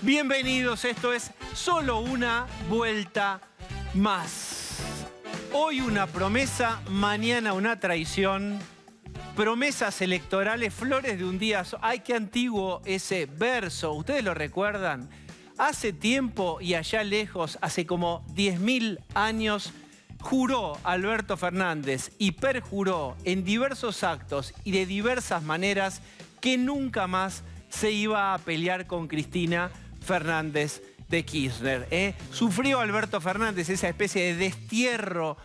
Bienvenidos, esto es Solo una vuelta más. Hoy una promesa, mañana una traición. Promesas electorales, flores de un día. Ay, qué antiguo ese verso. ¿Ustedes lo recuerdan? Hace tiempo y allá lejos, hace como 10.000 años, juró Alberto Fernández y perjuró en diversos actos y de diversas maneras que nunca más se iba a pelear con Cristina Fernández de Kirchner. Sufrió Alberto Fernández esa especie de destierro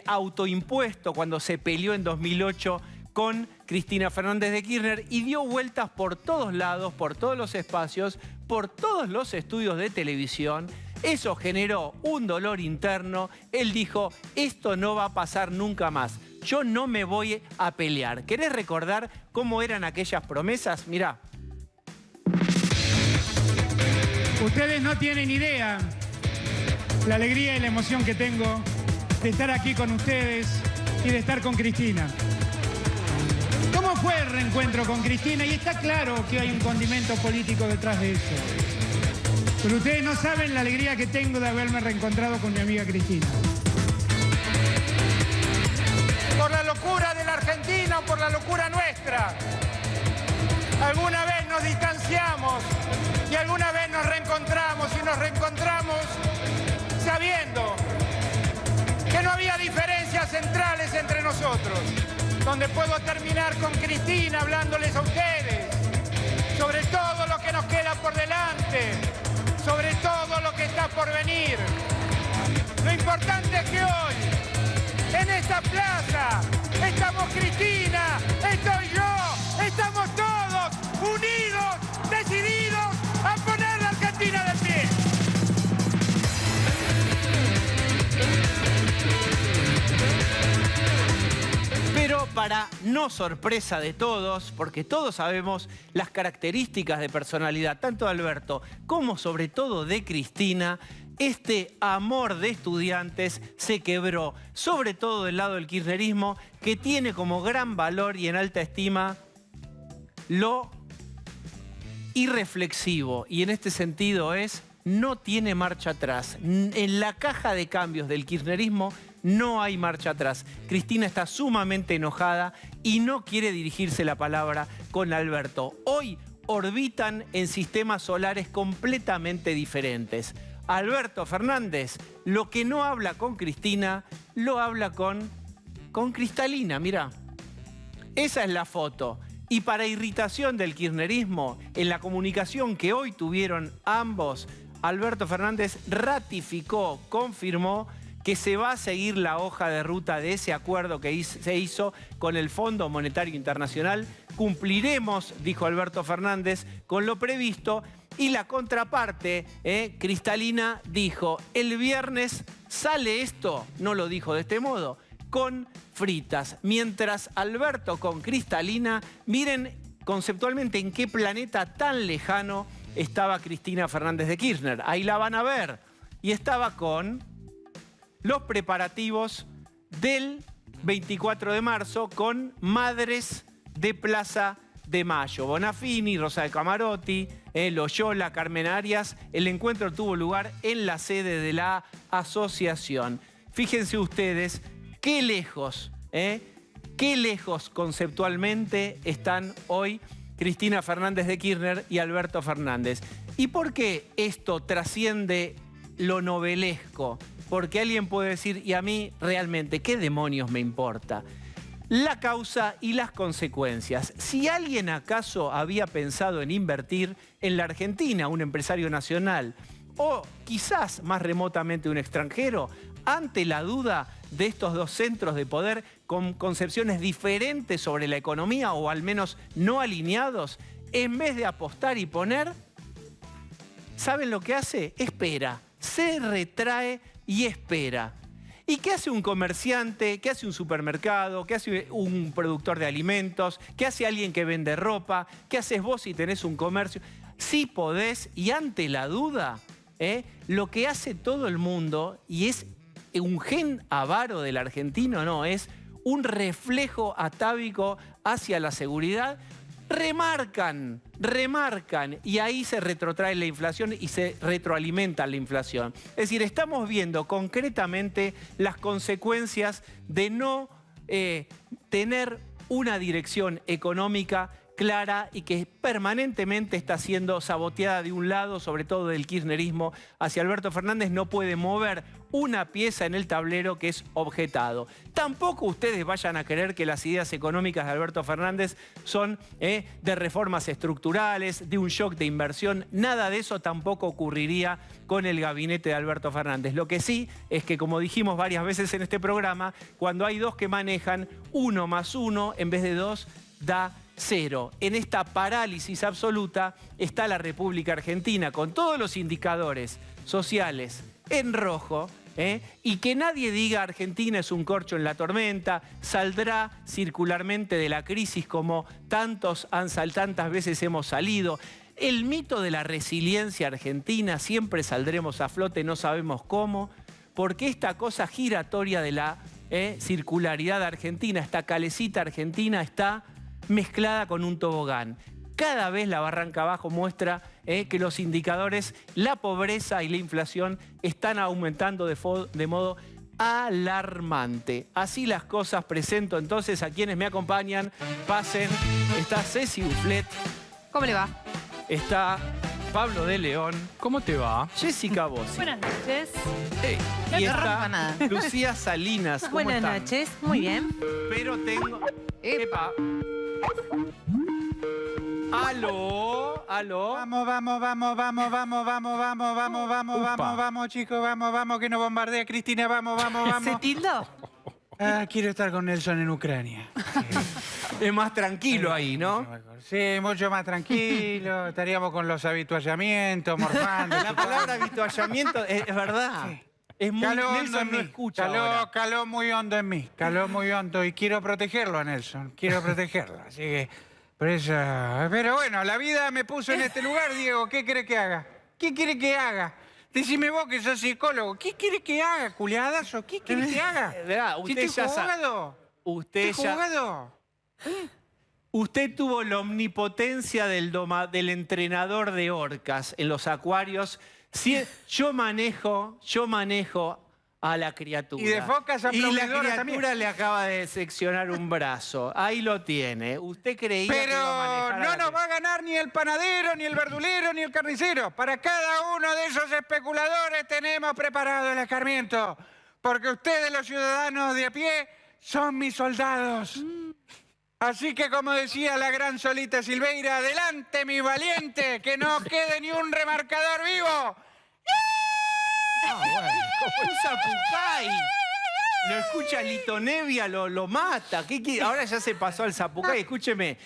autoimpuesto cuando se peleó en 2008 con Cristina Fernández de Kirchner y dio vueltas por todos lados, por todos los espacios, por todos los estudios de televisión. Eso generó un dolor interno. Él dijo, esto no va a pasar nunca más. Yo no me voy a pelear. ¿Querés recordar cómo eran aquellas promesas? Mirá. Ustedes no tienen idea la alegría y la emoción que tengo de estar aquí con ustedes y de estar con Cristina. ¿Cómo fue el reencuentro con Cristina? Y está claro que hay un condimento político detrás de eso. Pero ustedes no saben la alegría que tengo de haberme reencontrado con mi amiga Cristina. Por la locura de la Argentina o por la locura nuestra. Alguna vez nos distanciamos y alguna vez nos reencontramos y nos reencontramos sabiendo que no había diferencias centrales entre nosotros, donde puedo terminar con Cristina hablándoles a ustedes sobre todo lo que nos queda por delante, sobre todo lo que está por venir. Lo importante es que hoy, en esta plaza, estamos Cristina, estoy yo, estamos todos unidos, decididos a poner la Argentina de pie. Pero para no sorpresa de todos, porque todos sabemos las características de personalidad, tanto de Alberto como sobre todo de Cristina, este amor de estudiantes se quebró, sobre todo del lado del kirchnerismo, que tiene como gran valor y en alta estima lo irreflexivo. Y en este sentido no tiene marcha atrás. En la caja de cambios del kirchnerismo no hay marcha atrás. Cristina está sumamente enojada y no quiere dirigirse la palabra con Alberto. Hoy orbitan en sistemas solares completamente diferentes. Alberto Fernández, lo que no habla con Cristina, lo habla con Cristalina, mirá. Esa es la foto. Y para irritación del kirchnerismo, en la comunicación que hoy tuvieron ambos, Alberto Fernández ratificó, confirmó que se va a seguir la hoja de ruta de ese acuerdo que se hizo con el Fondo Monetario Internacional. Cumpliremos, dijo Alberto Fernández, con lo previsto. Y la contraparte, Cristalina, dijo, el viernes sale esto, no lo dijo de este modo, con fritas. Mientras Alberto con Cristalina, miren conceptualmente en qué planeta tan lejano estaba Cristina Fernández de Kirchner. Ahí la van a ver. Y estaba con los preparativos del 24 de marzo con Madres de Plaza de Mayo. Bonafini, Rosa de Camarotti, Loyola, Carmen Arias. El encuentro tuvo lugar en la sede de la asociación. Fíjense ustedes qué lejos conceptualmente están hoy Cristina Fernández de Kirchner y Alberto Fernández. ¿Y por qué esto trasciende lo novelesco? Porque alguien puede decir, y a mí realmente, ¿qué demonios me importa? La causa y las consecuencias. Si alguien acaso había pensado en invertir en la Argentina, un empresario nacional, o quizás más remotamente un extranjero, ante la duda de estos dos centros de poder con concepciones diferentes sobre la economía o al menos no alineados, en vez de apostar y poner, ¿saben lo que hace? Espera, se retrae y espera. ¿Y qué hace un comerciante? ¿Qué hace un supermercado? ¿Qué hace un productor de alimentos? ¿Qué hace alguien que vende ropa? ¿Qué haces vos si tenés un comercio? Si podés, y ante la duda, lo que hace todo el mundo, y es un gen avaro del argentino, no, es un reflejo atávico hacia la seguridad, remarcan remarcan y ahí se retrotrae la inflación y se retroalimenta la inflación. Es decir, estamos viendo concretamente las consecuencias de no tener una dirección económica clara y que permanentemente está siendo saboteada de un lado, sobre todo del kirchnerismo, hacia Alberto Fernández. No puede mover una pieza en el tablero que es objetado. Tampoco ustedes vayan a creer que las ideas económicas de Alberto Fernández son de reformas estructurales, de un shock de inversión. Nada de eso tampoco ocurriría con el gabinete de Alberto Fernández. Lo que sí es que, como dijimos varias veces en este programa, cuando hay dos que manejan, 1 más 1 en vez de 2 da 0. En esta parálisis absoluta está la República Argentina, con todos los indicadores sociales en rojo, y que nadie diga Argentina es un corcho en la tormenta, saldrá circularmente de la crisis como tantas veces hemos salido. El mito de la resiliencia argentina, siempre saldremos a flote, no sabemos cómo, porque esta cosa giratoria de la circularidad argentina, esta calecita argentina está mezclada con un tobogán. Cada vez la barranca abajo muestra que los indicadores, la pobreza y la inflación están aumentando de modo alarmante. Así las cosas, presento entonces a quienes me acompañan. Pasen. Está Ceci Bufflet. ¿Cómo le va? Está Pablo de León. ¿Cómo te va? Jessica Bossi. Buenas noches. Y No está rompa nada. Lucía Salinas. ¿Cómo Buenas están? noches. Muy bien. Pero tengo... ¡Epa! ¡Aló! ¿Aló? Vamos, chicos, vamos, que nos bombardea Cristina, vamos. ¿Se tildó? Ah, quiero estar con Nelson en Ucrania. Es más tranquilo ahí, ¿no? Sí, mucho más tranquilo, estaríamos con los habituallamientos, morfando. La palabra habituallamiento es verdad. Sí. Es muy... Caló hondo Nelson en no mí, escucha ahora. caló muy hondo en mí, caló muy hondo y quiero protegerlo a Nelson, quiero protegerlo, así que por eso... Pero bueno, la vida me puso en este lugar, Diego, ¿qué quiere que haga? ¿Qué quiere que haga? Decime vos que sos psicólogo, ¿qué quiere que haga, culiadazo? ¿Qué quiere que haga? Verá, Si usted estoy ya sabe. jugado, Usted estoy ya... jugado. Usted tuvo la omnipotencia del entrenador de orcas en los acuarios. Sí, yo manejo a la criatura. Y de focas Y la aplaudidoras criatura también. le acaba de seccionar un brazo. Ahí lo tiene. Usted creía que iba a Pero manejar no a la nos va a ganar ni el panadero, ni el verdulero, ni el carnicero. Para cada uno de esos especuladores tenemos preparado el escarmiento. Porque ustedes, los ciudadanos de a pie, son mis soldados. Así que, como decía la gran Solita Silveira, adelante, mi valiente, que no quede ni un remarcador vivo. Un zapucay. Lo escucha Lito Nevia, lo mata. Ahora ya se pasó al zapucay. Escúcheme.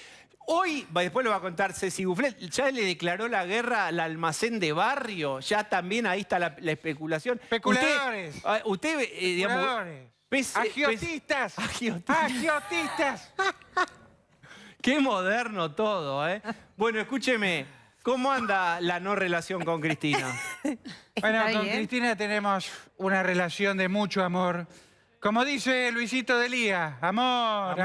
Hoy, después lo va a contar Ceci Bufflet, ya le declaró la guerra al almacén de barrio. Ya también ahí está la especulación. Especuladores. Usted digamos... Especuladores. Agiotistas. Agiotistas. Qué moderno todo, ¿eh? Bueno, escúcheme. ¿Cómo anda la no relación con Cristina? Bueno, Está con bien. Cristina tenemos una relación de mucho amor. Como dice Luisito Delía, amor.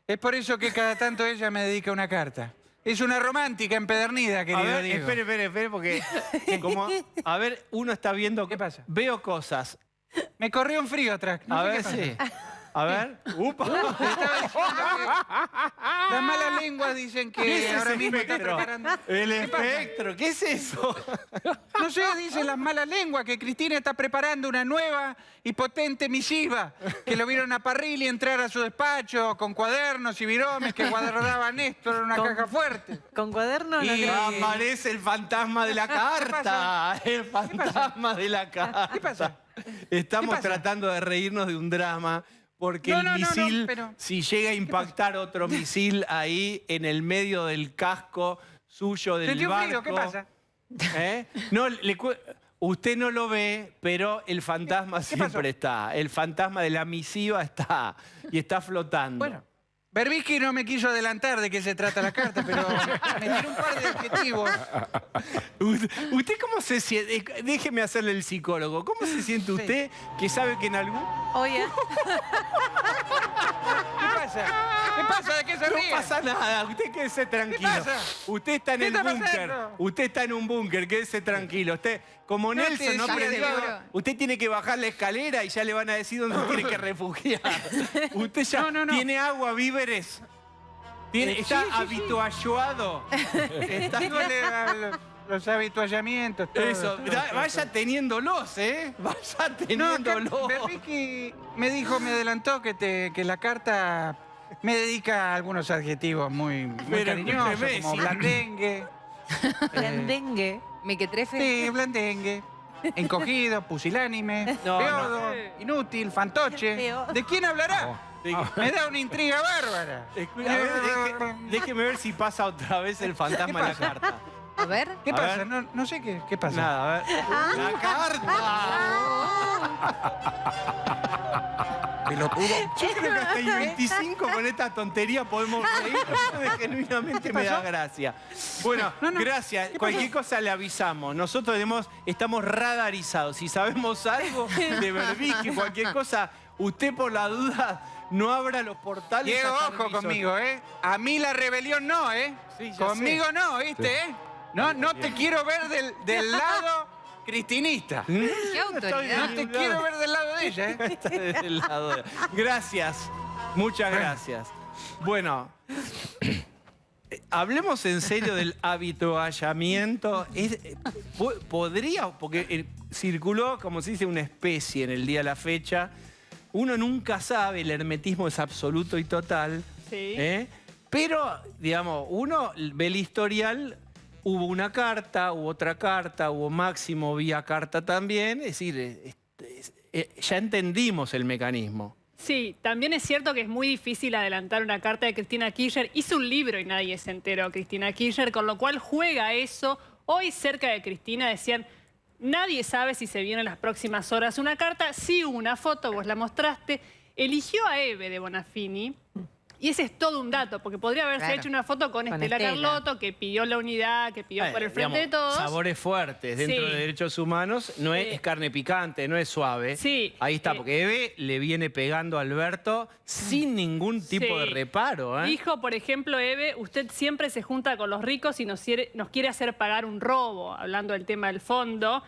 Es por eso que cada tanto ella me dedica una carta. Es una romántica empedernida, A querido ver, Diego. espere, porque... a ver, uno está viendo... ¿Qué pasa? Veo cosas. Me corrió un frío atrás. No A sé ver, qué pasa. sí. A ver. ¡Upa! Las malas lenguas dicen ¿Qué que es ahora ese mismo está espectro? preparando... El ¿Qué pasa? espectro. ¿Qué es eso? No sé, dicen las malas lenguas que Cristina está preparando una nueva y potente misiva. Que lo vieron a Parrilli entrar a su despacho con cuadernos y viromes que guardaba Néstor en una caja fuerte. ¿Con cuaderno? No Y- creo. Aparece el fantasma de la carta. pasa? El fantasma de la carta. ¿Qué pasa? Estamos ¿Qué pasa? tratando de reírnos de un drama porque No, el no, no, misil, pero- si llega a impactar otro misil ahí en el medio del casco suyo del ¿Sentió barco... frío? ¿Qué pasa? No, usted no lo ve, pero el fantasma pasó? siempre está. El fantasma de la misiva está y está flotando. Bueno, Berbisky no me quiso adelantar de qué se trata la carta, pero me tiró un par de adjetivos. ¿Usted cómo se siente? Déjeme hacerle el psicólogo. ¿Cómo se siente usted que sabe que en algún... Oye, ¿Qué pasa? pasa? ¿Qué pasa? ¿De qué se ríe? No pasa nada, usted quédese tranquilo. pasa? Usted está en ¿Qué el está búnker. pasando? Usted está en un búnker, quédese tranquilo. Usted, como Nelson no sí, aprendió, seguro. usted tiene que bajar la escalera y ya le van a decir dónde tiene que refugiar. Usted ya No. tiene agua, víveres. Está habituallado. Está Los habituallamientos, todo. Eso, vaya teniéndolos, ¿eh? Vaya No, teniéndolos. Berbicky me dijo, me adelantó que la carta me dedica algunos adjetivos muy Pero cariñosos, escúcheme, como si- blandengue. Blandengue. Mequetrefe. Sí, blandengue. Encogido, pusilánime, No, beodo, inútil, fantoche. Beodo. ¿De quién hablará? Me da una intriga bárbara. A ver, déjeme ver si pasa otra vez el fantasma en la pasa? carta. A ver. ¿Qué A pasa? ver. No sé qué pasa. Nada, a ver. ¡La carta! Pelotudo. Yo creo que hasta el 25 con esta tontería podemos reír, porque genuinamente me da gracia. Bueno, gracias. Cualquier cosa le avisamos. Nosotros estamos radarizados. Si sabemos algo de Berbicky, cualquier cosa, usted por la duda no abra los portales. Diego, hasta ojo el piso. conmigo, ¿eh? A mí la rebelión no, ¿eh? Sí, ya Conmigo no, ¿viste, No te quiero ver del lado cristinista. Qué No autoridad. te quiero ver del lado de ella, ¿eh? Está del lado de- Gracias. Muchas gracias. Bueno, hablemos en serio del habituallamiento. Podría, porque circuló, como se dice, una especie en el día de la fecha. Uno nunca sabe, el hermetismo es absoluto y total. Sí. Pero, digamos, uno ve el historial. Hubo una carta, hubo otra carta, hubo Máximo vía carta también. Es decir, ya entendimos el mecanismo. Sí, también es cierto que es muy difícil adelantar una carta de Cristina Kirchner. Hizo un libro y nadie se enteró, Cristina Kirchner, con lo cual juega eso. Hoy cerca de Cristina decían, nadie sabe si se viene en las próximas horas una carta. Sí, una foto, vos la mostraste. Eligió a Eve de Bonafini. Y ese es todo un dato, porque podría haberse Claro. hecho una foto con Estela Estela. Carlotto, que pidió la unidad, que pidió por el frente de todos. Sabores fuertes dentro Sí. de derechos humanos. No es carne picante, no es suave. Sí. Ahí está, porque Eve le viene pegando a Alberto sin ningún tipo Sí. de reparo. Dijo, por ejemplo, Eve, usted siempre se junta con los ricos y nos quiere hacer pagar un robo, hablando del tema del fondo.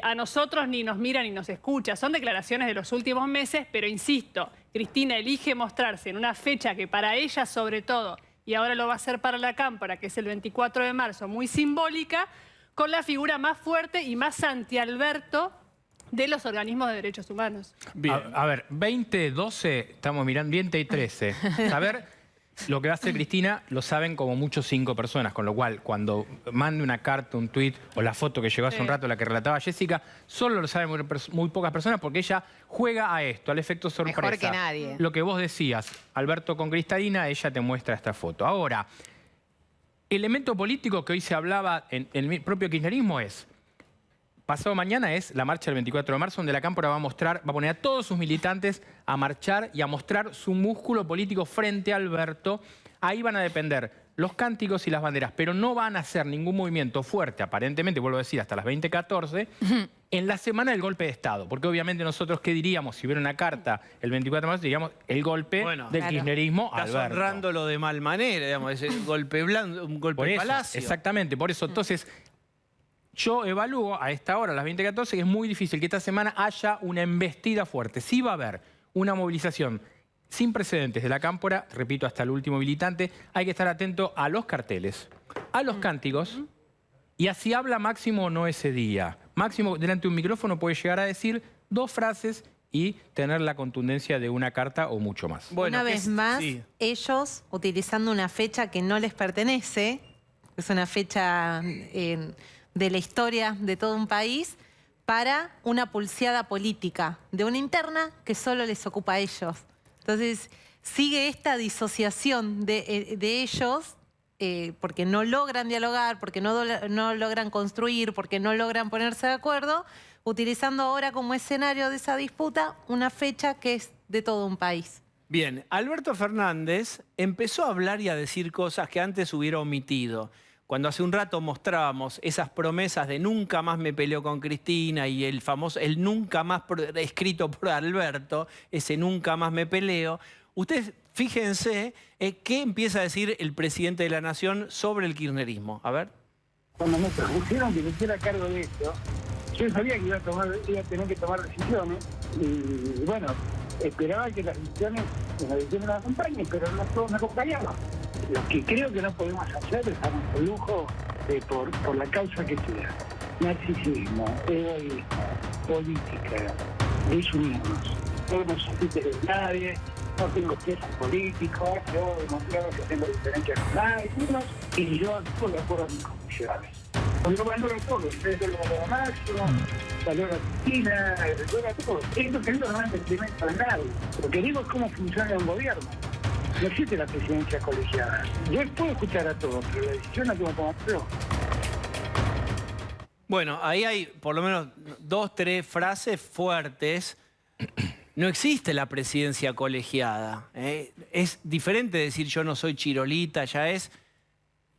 A nosotros ni nos mira ni nos escucha. Son declaraciones de los últimos meses, pero insisto, Cristina elige mostrarse en una fecha que para ella sobre todo, y ahora lo va a hacer para la Cámpora, que es el 24 de marzo, muy simbólica, con la figura más fuerte y más anti-Alberto de los organismos de derechos humanos. A ver, 20, 12, estamos mirando, 20 y 13. Saber lo que va a hacer Cristina lo saben como mucho 5 personas, con lo cual cuando mande una carta, un tuit o la foto que llegó hace un rato, la que relataba Jessica, solo lo saben muy pocas personas porque ella juega a esto, al efecto sorpresa. Mejor que nadie. Lo que vos decías, Alberto con Cristalina, ella te muestra esta foto. Ahora, elemento político que hoy se hablaba en el propio kirchnerismo es... Pasado mañana es la marcha del 24 de marzo, donde la Cámpora va a poner a todos sus militantes a marchar y a mostrar su músculo político frente a Alberto. Ahí van a depender los cánticos y las banderas, pero no van a hacer ningún movimiento fuerte, aparentemente, vuelvo a decir, hasta las 20:14, en la semana del golpe de Estado. Porque obviamente nosotros, ¿qué diríamos? Si hubiera una carta el 24 de marzo, diríamos el golpe del kirchnerismo a Estás Alberto. honrándolo de mal manera, digamos, es el golpe blando, un golpe Por de eso, palacio. exactamente, por eso. Entonces, yo evalúo a esta hora, a las 20:14, que es muy difícil que esta semana haya una embestida fuerte. Sí va a haber una movilización sin precedentes de la Cámpora, repito, hasta el último militante. Hay que estar atento a los carteles, a los cánticos, y así habla Máximo o no ese día. Máximo, delante de un micrófono, puede llegar a decir 2 frases y tener la contundencia de una carta o mucho más. Bueno, una que vez es- más, sí. ellos utilizando una fecha que no les pertenece, es una fecha de la historia de todo un país, para una pulseada política de una interna que solo les ocupa a ellos. Entonces, sigue esta disociación de ellos porque no logran dialogar, porque no logran construir, porque no logran ponerse de acuerdo, utilizando ahora como escenario de esa disputa una fecha que es de todo un país. Bien, Alberto Fernández empezó a hablar y a decir cosas que antes hubiera omitido. Cuando hace un rato mostrábamos esas promesas de nunca más me peleo con Cristina y el famoso, el nunca más escrito por Alberto, ese nunca más me peleo, usted fíjense qué empieza a decir el presidente de la Nación sobre el kirchnerismo. A ver. Cuando me propusieron que me hiciera cargo de esto, yo sabía que iba a tener que tomar decisiones y bueno, esperaba que las decisiones me la acompañen, pero no todos me acompañaban. Lo que creo que no podemos hacer es darnos el lujo de por la causa que sea. Narcisismo, egoísmo, política, desunirnos. Yo no soy títere de nadie, no tengo piezas políticos, yo he demostrado que tengo diferencias con nadie, y yo actúo de acuerdo a mis convicciones. Yo valoro todo, ustedes lo valoro máximo, valoro a Cristina, valoro a todo. Esto que no es detrimento a nadie. Lo que digo es cómo funciona un gobierno. No existe la presidencia colegiada. Yo puedo escuchar a todos, pero la decisión la tengo que tomar yo. Bueno, ahí hay por lo menos 2, 3 frases fuertes. No existe la presidencia colegiada. Es diferente decir yo no soy chirolita, ya es...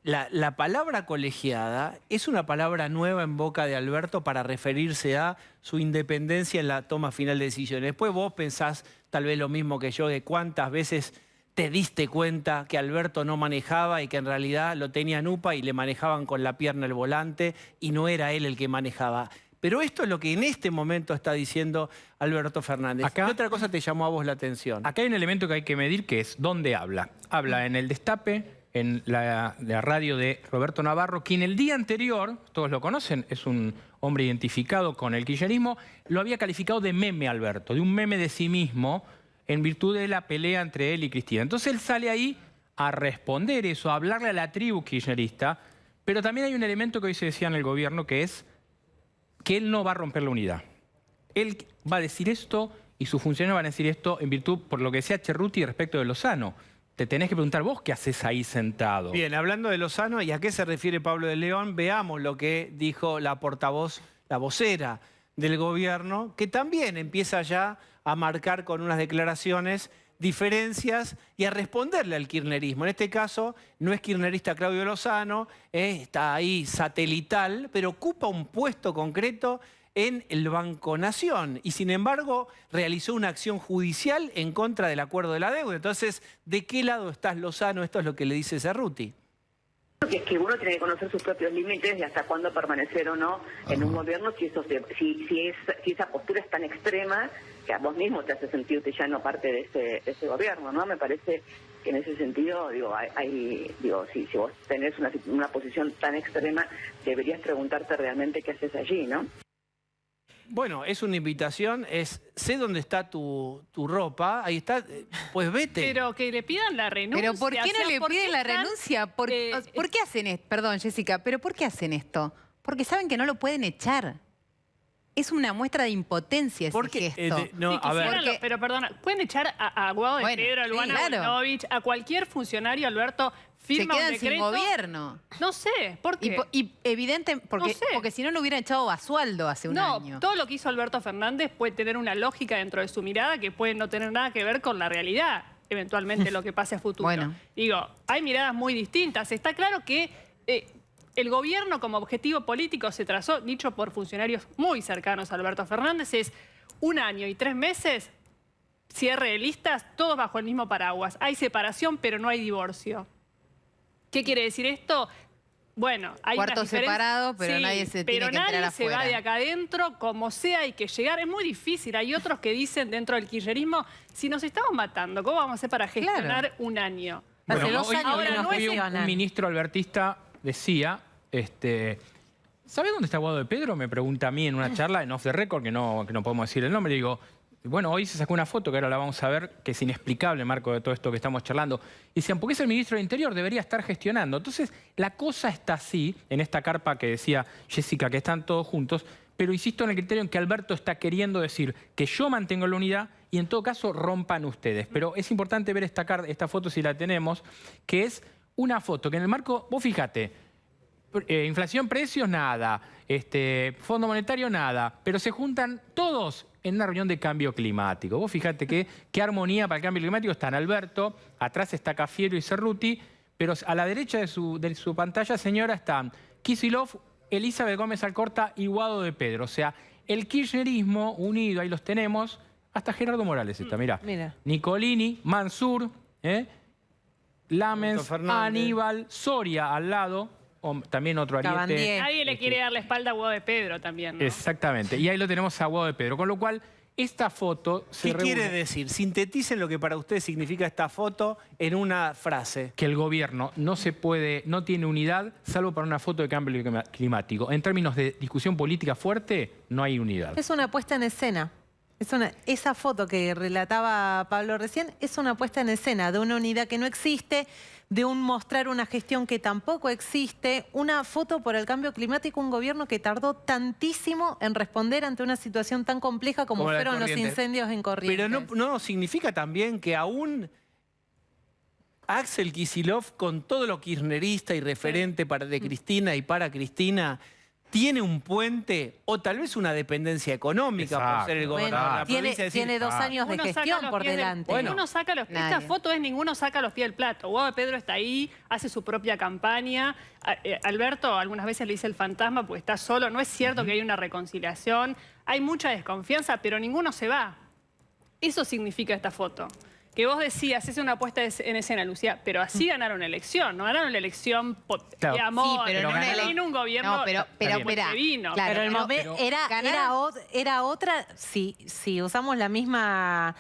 La palabra colegiada es una palabra nueva en boca de Alberto para referirse a su independencia en la toma final de decisiones. Después vos pensás tal vez lo mismo que yo de cuántas veces te diste cuenta que Alberto no manejaba y que en realidad lo tenía UPA y le manejaban con la pierna el volante y no era él el que manejaba. Pero esto es lo que en este momento está diciendo Alberto Fernández. Acá, ¿Qué otra cosa te llamó a vos la atención? Acá hay un elemento que hay que medir, que es dónde habla. Habla en el Destape, en la radio de Roberto Navarro, quien el día anterior, todos lo conocen, es un hombre identificado con el kirchnerismo, lo había calificado de meme Alberto, de un meme de sí mismo, en virtud de la pelea entre él y Cristina. Entonces él sale ahí a responder eso, a hablarle a la tribu kirchnerista, pero también hay un elemento que hoy se decía en el gobierno, que es que él no va a romper la unidad. Él va a decir esto y sus funcionarios van a decir esto en virtud, por lo que decía Cerruti respecto de Lozano. Te tenés que preguntar vos qué haces ahí sentado. Bien, hablando de Lozano y a qué se refiere Pablo de León, veamos lo que dijo la portavoz, la vocera del gobierno, que también empieza ya a marcar con unas declaraciones diferencias y a responderle al kirchnerismo. En este caso, no es kirchnerista Claudio Lozano, está ahí satelital, pero ocupa un puesto concreto en el Banco Nación y sin embargo realizó una acción judicial en contra del acuerdo de la deuda. Entonces, ¿de qué lado estás, Lozano? Esto es lo que le dice Cerruti. Que es que uno tiene que conocer sus propios límites y hasta cuándo permanecer o no en un gobierno si esa postura es tan extrema que a vos mismo te hace sentirte ya no parte de ese gobierno, ¿no? Me parece que en ese sentido, si vos tenés una posición tan extrema, deberías preguntarte realmente qué haces allí, ¿no? Bueno, es una invitación, sé dónde está tu ropa, ahí está, pues vete. Pero que le pidan la renuncia. Pero ¿por qué no le piden la renuncia? ¿Por qué hacen esto? Perdón, Jessica, pero ¿por qué hacen esto? Porque saben que no lo pueden echar. Es una muestra de impotencia ese gesto. Pero perdona, pueden echar a Guado de Pedro, a Luana Bonovich, a cualquier funcionario, Alberto, firma un decreto. Se quedan sin gobierno. No sé, ¿por qué? Y evidente, porque si no, lo hubieran echado a Basualdo hace un año. No, todo lo que hizo Alberto Fernández puede tener una lógica dentro de su mirada que puede no tener nada que ver con la realidad, eventualmente lo que pase a futuro. Bueno. Digo, hay miradas muy distintas. Está claro que el gobierno como objetivo político se trazó, dicho por funcionarios muy cercanos a Alberto Fernández, es 1 año y 3 meses, cierre de listas, todos bajo el mismo paraguas. Hay separación, pero no hay divorcio. ¿Qué quiere decir esto? Bueno, hay cuarto separado, pero sí, nadie se tiene que entrar afuera. Pero nadie se va de acá adentro, como sea, hay que llegar. Es muy difícil. Hay otros que dicen dentro del kirchnerismo, si nos estamos matando, ¿cómo vamos a hacer para gestionar 1 año? Bueno, Hace 2 años que no hoy gestionan. un ministro albertista decía, ¿sabe dónde está Guado de Pedro? Me pregunta a mí en una charla en Off the Record, que no podemos decir el nombre, y digo, bueno, hoy se sacó una foto que ahora la vamos a ver, que es inexplicable, Marco, de todo esto que estamos charlando. Y decían, porque es el ministro del Interior, debería estar gestionando. Entonces, la cosa está así, en esta carpa que decía Jessica, que están todos juntos, pero insisto en el criterio en que Alberto está queriendo decir que yo mantengo la unidad y en todo caso rompan ustedes. Pero es importante ver esta foto, si la tenemos, que es una foto que en el marco, vos fíjate, inflación, precios, nada, Fondo Monetario, nada, pero se juntan todos en una reunión de cambio climático. Vos fíjate qué armonía para el cambio climático. Están Alberto, atrás está Cafiero y Cerruti, pero a la derecha de su pantalla, señora, están Kicillof, Elizabeth Gómez Alcorta y Guado de Pedro. O sea, el kirchnerismo unido, ahí los tenemos, hasta Gerardo Morales está, mirá. Mira. Nicolini, Mansur, Lamens, Aníbal, Soria al lado, también otro ariete. Cabandier. Nadie le quiere dar la espalda a Guado de Pedro también, ¿no? Exactamente. Y ahí lo tenemos a Guado de Pedro. Con lo cual, esta foto ¿Qué quiere decir? Sinteticen lo que para ustedes significa esta foto en una frase. Que el gobierno no tiene unidad, salvo para una foto de cambio climático. En términos de discusión política fuerte, no hay unidad. Es una puesta en escena. Esa foto que relataba Pablo recién es una puesta en escena de una unidad que no existe, de un mostrar una gestión que tampoco existe, una foto por el cambio climático, un gobierno que tardó tantísimo en responder ante una situación tan compleja como fueron los incendios en Corrientes. Pero no significa también que aún Axel Kicillof, con todo lo kirchnerista y referente de Cristina y para Cristina, tiene un puente o tal vez una dependencia económica por ser el gobernador de la provincia. Tiene 2 años de gestión por delante. Esta foto es ninguno saca los pies del plato. Guado de Pedro está ahí, hace su propia campaña. Alberto algunas veces le dice el fantasma porque está solo. No es cierto que hay una reconciliación. Hay mucha desconfianza, pero ninguno se va. Eso significa esta foto. Que vos decías, es una puesta en escena, Lucía, pero así ganaron la elección, no ganaron la elección de amor, sí, pero no vino un gobierno. No, pero vino. Claro, pero el momento era otra, si usamos la misma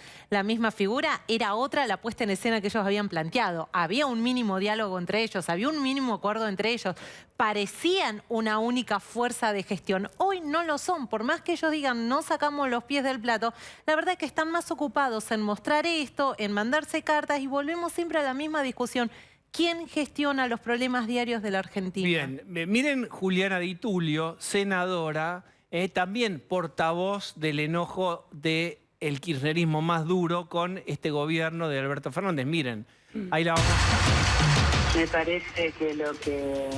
figura, era otra la puesta en escena que ellos habían planteado. Había un mínimo diálogo entre ellos, había un mínimo acuerdo entre ellos. Parecían una única fuerza de gestión. Hoy no lo son. Por más que ellos digan no sacamos los pies del plato, la verdad es que están más ocupados en mostrar esto, en mandarse cartas y volvemos siempre a la misma discusión. ¿Quién gestiona los problemas diarios de la Argentina? Bien, miren Juliana Di Tulio, senadora, también portavoz del enojo del kirchnerismo más duro con este gobierno de Alberto Fernández. Miren, ahí la vamos a... Me parece que lo que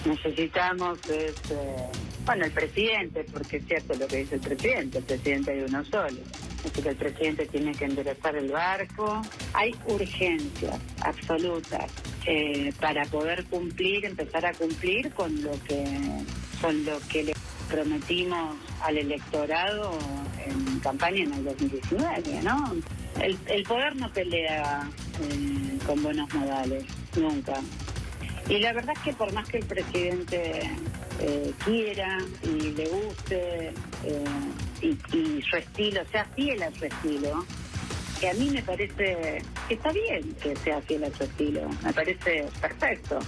necesitamos es, el presidente, porque es cierto lo que dice el presidente hay uno solo. Así que el presidente tiene que enderezar el barco. Hay urgencias absolutas para poder empezar a cumplir con lo que le prometimos al electorado en campaña en el 2019, ¿no? El poder no pelea con buenos modales, nunca. Y la verdad es que por más que el presidente quiera y le guste y su estilo, sea fiel a su estilo, que a mí me parece que está bien que sea fiel a su estilo, me parece perfecto.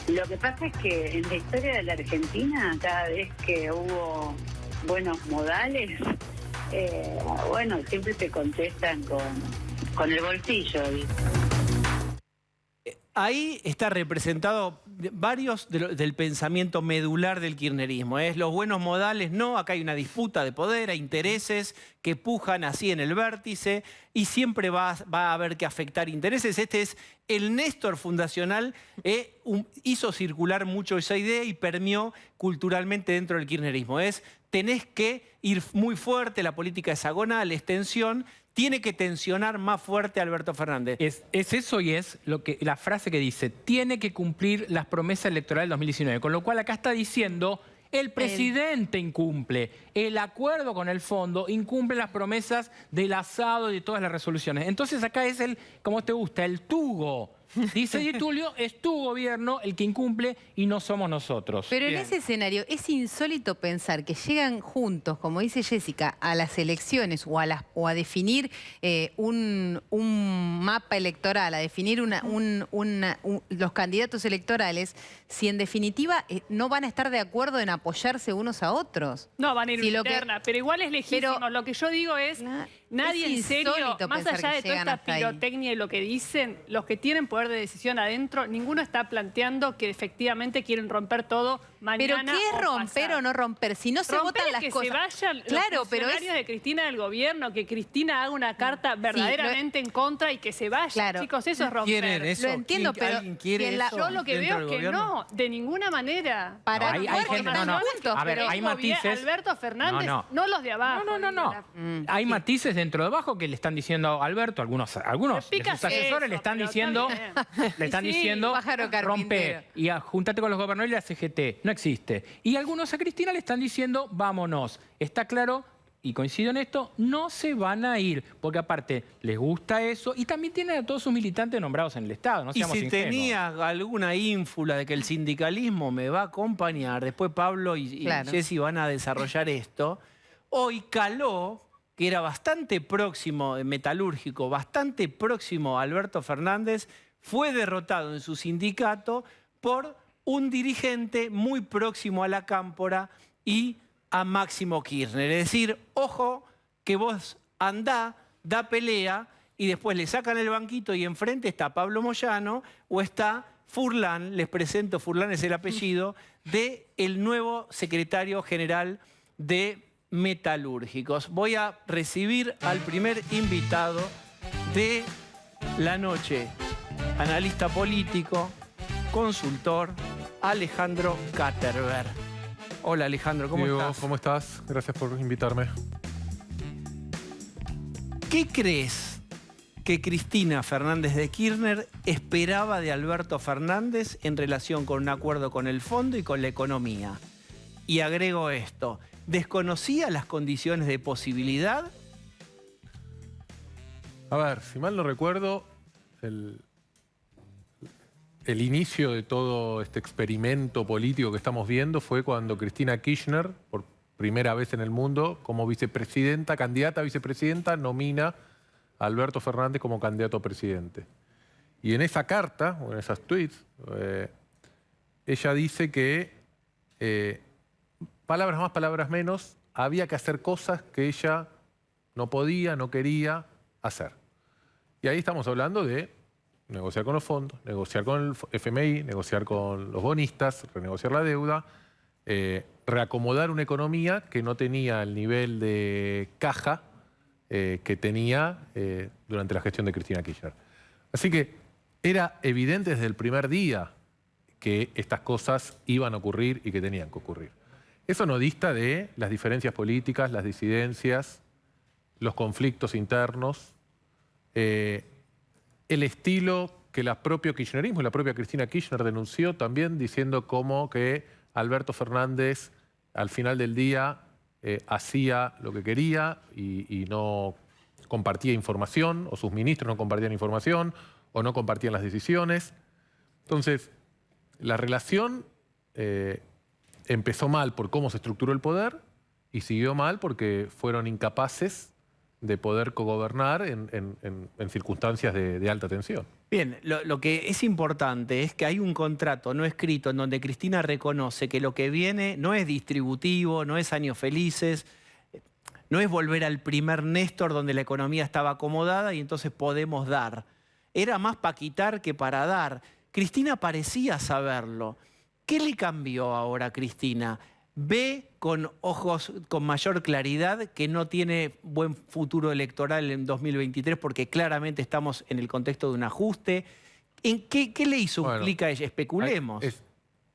Lo que pasa es que en la historia de la Argentina, cada vez que hubo buenos modales, siempre te contestan con el bolsillo. Ahí está representado varios del pensamiento medular del kirchnerismo. Los buenos modales, no, acá hay una disputa de poder, hay intereses que pujan así en el vértice y siempre va a haber que afectar intereses. Este es el Néstor fundacional, hizo circular mucho esa idea y permeó culturalmente dentro del kirchnerismo. Tenés que ir muy fuerte, la política hexagonal, extensión, tiene que tensionar más fuerte a Alberto Fernández. Es eso y es la frase que dice, tiene que cumplir las promesas electorales del 2019. Con lo cual acá está diciendo, el presidente incumple. El acuerdo con el fondo incumple las promesas del asado y de todas las resoluciones. Entonces acá es como te gusta, el tugo. Dice Di Tulio, es tu gobierno el que incumple y no somos nosotros. Pero en ese escenario es insólito pensar que llegan juntos, como dice Jessica, a las elecciones o a definir un mapa electoral, a definir los candidatos electorales, si en definitiva no van a estar de acuerdo en apoyarse unos a otros. No, van a ir interna, pero igual es legítimo. Lo que yo digo es, nadie en serio, más allá de toda esta pirotecnia y lo que dicen, los que tienen poder de decisión adentro, ninguno está planteando que efectivamente quieren romper todo mañana. ¿Pero qué es romper o no romper? Si no se votan las cosas. Que se vayan los funcionarios de Cristina del gobierno, que Cristina haga una carta verdaderamente en contra y que se vaya. Claro. Chicos, eso es romper. ¿Quieren eso? Lo entiendo, pero yo lo que veo es que no, de ninguna manera. Hay matices. Alberto Fernández, no los de abajo. No. Hay matices dentro de abajo que le están diciendo a Alberto, algunos de sus asesores le están diciendo rompe y júntate con los gobernadores y la CGT. No existe. Y algunos a Cristina le están diciendo vámonos. Está claro y coincido en esto, no se van a ir, porque aparte les gusta eso y también tienen a todos sus militantes nombrados en el Estado, no Y seamos si ingenuos. tenía alguna ínfula de que el sindicalismo me va a acompañar, después Pablo y Claro. Jessy van a desarrollar esto, hoy caló, que era bastante próximo, metalúrgico, bastante próximo a Alberto Fernández, fue derrotado en su sindicato por un dirigente muy próximo a la Cámpora y a Máximo Kirchner. Es decir, ojo que vos andá, da pelea y después le sacan el banquito y enfrente está Pablo Moyano o está Furlan, les presento, Furlan es el apellido, del nuevo secretario general de Metalúrgicos. Voy a recibir al primer invitado de la noche, analista político, consultor, Alejandro Katterberg. Hola Alejandro, ¿cómo Diego, estás? ¿cómo estás? Gracias por invitarme. ¿Qué crees que Cristina Fernández de Kirchner esperaba de Alberto Fernández en relación con un acuerdo con el fondo y con la economía? Y agrego esto, ¿desconocía las condiciones de posibilidad? A ver, si mal no recuerdo, el inicio de todo este experimento político que estamos viendo fue cuando Cristina Kirchner, por primera vez en el mundo, como vicepresidenta, candidata a vicepresidenta, nomina a Alberto Fernández como candidato a presidente. Y en esa carta, o en esas tweets, ella dice que, palabras más, palabras menos, había que hacer cosas que ella no podía, no quería hacer. Y ahí estamos hablando de negociar con los fondos, negociar con el FMI, negociar con los bonistas, renegociar la deuda, reacomodar una economía que no tenía el nivel de caja que tenía durante la gestión de Cristina Kirchner. Así que era evidente desde el primer día que estas cosas iban a ocurrir y que tenían que ocurrir. Eso no dista de las diferencias políticas, las disidencias, los conflictos internos, el estilo que el propio kirchnerismo y la propia Cristina Kirchner denunció también, diciendo como que Alberto Fernández al final del día hacía lo que quería y no compartía información, o sus ministros no compartían información, o no compartían las decisiones. Entonces, la relación empezó mal por cómo se estructuró el poder y siguió mal porque fueron incapaces de poder cogobernar en circunstancias de alta tensión. Bien, lo que es importante es que hay un contrato no escrito en donde Cristina reconoce que lo que viene no es distributivo, no es años felices, no es volver al primer Néstor donde la economía estaba acomodada y entonces podemos dar. Era más para quitar que para dar. Cristina parecía saberlo. ¿Qué le cambió ahora a Cristina? Ve con ojos, con mayor claridad que no tiene buen futuro electoral en 2023 porque claramente estamos en el contexto de un ajuste. ¿En qué le hizo un clic a ella? Especulemos.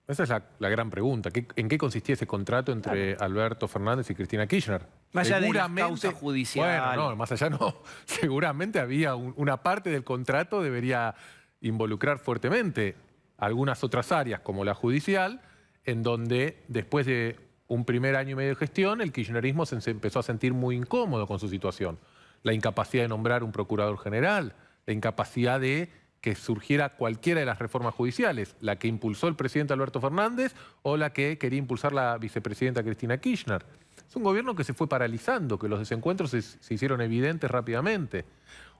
Esa es la gran pregunta. ¿En qué consistía ese contrato entre Alberto Fernández y Cristina Kirchner? Más allá de las causas judiciales. Bueno, no, más allá no. Seguramente había una parte del contrato debería involucrar fuertemente algunas otras áreas, como la judicial, en donde después de un primer año y medio de gestión, el kirchnerismo se empezó a sentir muy incómodo con su situación. La incapacidad de nombrar un procurador general, la incapacidad de que surgiera cualquiera de las reformas judiciales, la que impulsó el presidente Alberto Fernández o la que quería impulsar la vicepresidenta Cristina Kirchner. Es un gobierno que se fue paralizando, que los desencuentros se hicieron evidentes rápidamente.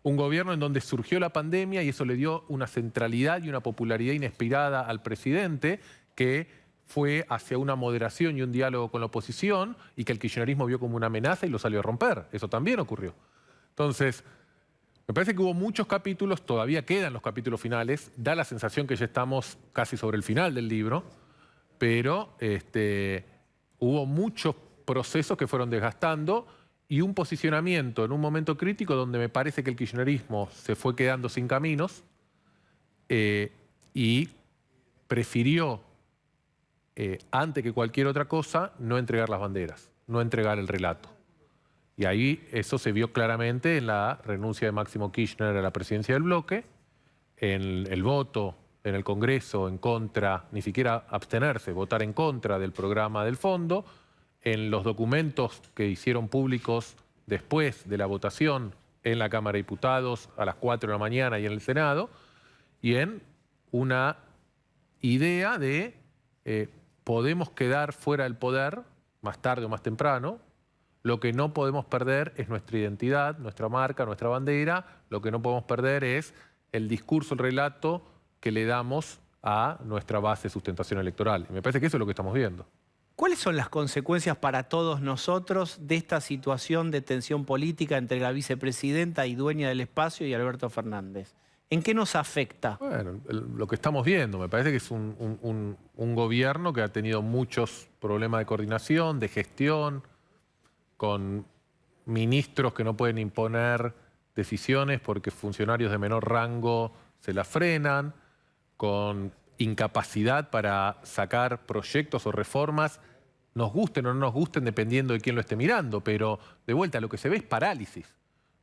Un gobierno en donde surgió la pandemia y eso le dio una centralidad y una popularidad inesperada al presidente que fue hacia una moderación y un diálogo con la oposición y que el kirchnerismo vio como una amenaza y lo salió a romper. Eso también ocurrió. Entonces, me parece que hubo muchos capítulos, todavía quedan los capítulos finales, da la sensación que ya estamos casi sobre el final del libro, pero hubo muchos procesos que fueron desgastando y un posicionamiento en un momento crítico donde me parece que el kirchnerismo se fue quedando sin caminos y prefirió antes que cualquier otra cosa, no entregar las banderas, no entregar el relato. Y ahí eso se vio claramente en la renuncia de Máximo Kirchner a la presidencia del bloque, en el voto en el Congreso en contra, ni siquiera abstenerse, votar en contra del programa del fondo, en los documentos que hicieron públicos después de la votación en la Cámara de Diputados a las 4 de la mañana y en el Senado, y en una idea de podemos quedar fuera del poder, más tarde o más temprano. Lo que no podemos perder es nuestra identidad, nuestra marca, nuestra bandera. Lo que no podemos perder es el discurso, el relato que le damos a nuestra base de sustentación electoral. Y me parece que eso es lo que estamos viendo. ¿Cuáles son las consecuencias para todos nosotros de esta situación de tensión política entre la vicepresidenta y dueña del espacio y Alberto Fernández? ¿En qué nos afecta? Bueno, lo que estamos viendo, me parece que es un gobierno que ha tenido muchos problemas de coordinación, de gestión, con ministros que no pueden imponer decisiones porque funcionarios de menor rango se las frenan, con incapacidad para sacar proyectos o reformas, nos gusten o no nos gusten dependiendo de quién lo esté mirando, pero de vuelta lo que se ve es parálisis.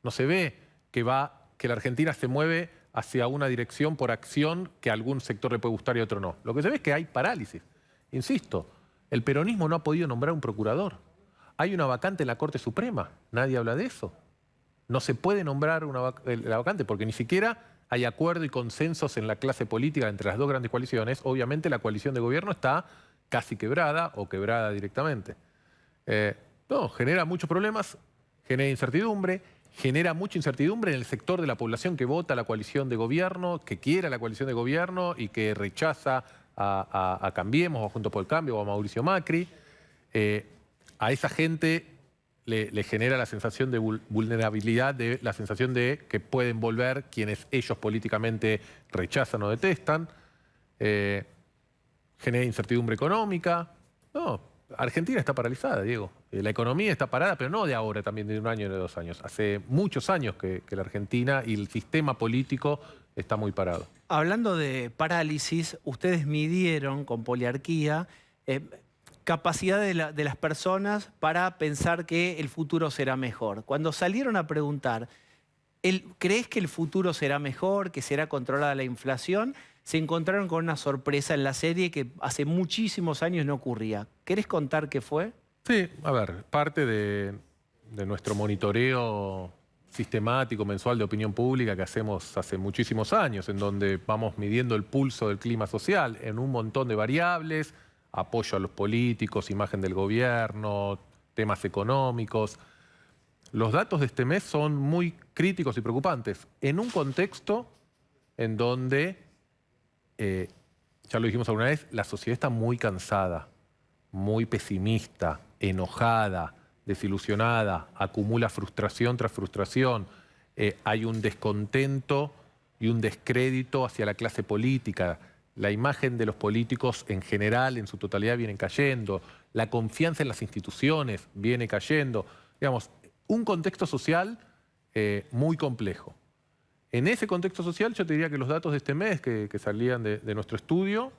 No se ve que la Argentina se mueve hacia una dirección por acción que a algún sector le puede gustar y a otro no. Lo que se ve es que hay parálisis. Insisto, el peronismo no ha podido nombrar un procurador. Hay una vacante en la Corte Suprema, nadie habla de eso. No se puede nombrar la vacante porque ni siquiera hay acuerdo y consensos en la clase política entre las dos grandes coaliciones. Obviamente la coalición de gobierno está casi quebrada o quebrada directamente. Genera muchos problemas, genera incertidumbre, genera mucha incertidumbre en el sector de la población que vota a la coalición de gobierno, que quiere a la coalición de gobierno y que rechaza a Cambiemos o Juntos por el Cambio o a Mauricio Macri. A esa gente le genera la sensación de vulnerabilidad, la sensación de que pueden volver quienes ellos políticamente rechazan o detestan. Genera incertidumbre económica. No, Argentina está paralizada, Diego. La economía está parada, pero no de ahora, también de un año o de 2 años. Hace muchos años que la Argentina y el sistema político está muy parado. Hablando de parálisis, ustedes midieron con Poliarquía capacidad de las personas para pensar que el futuro será mejor. Cuando salieron a preguntar, ¿crees que el futuro será mejor, que será controlada la inflación? Se encontraron con una sorpresa en la serie que hace muchísimos años no ocurría. ¿Querés contar qué fue? Sí, a ver, parte de nuestro monitoreo sistemático, mensual de opinión pública que hacemos hace muchísimos años, en donde vamos midiendo el pulso del clima social en un montón de variables, apoyo a los políticos, imagen del gobierno, temas económicos. Los datos de este mes son muy críticos y preocupantes, en un contexto en donde, ya lo dijimos alguna vez, la sociedad está muy cansada, muy pesimista, enojada, desilusionada, acumula frustración tras frustración, hay un descontento y un descrédito hacia la clase política. La imagen de los políticos en general, en su totalidad, viene cayendo. La confianza en las instituciones viene cayendo. Digamos, un contexto social muy complejo. En ese contexto social, yo te diría que los datos de este mes que salían de nuestro estudio,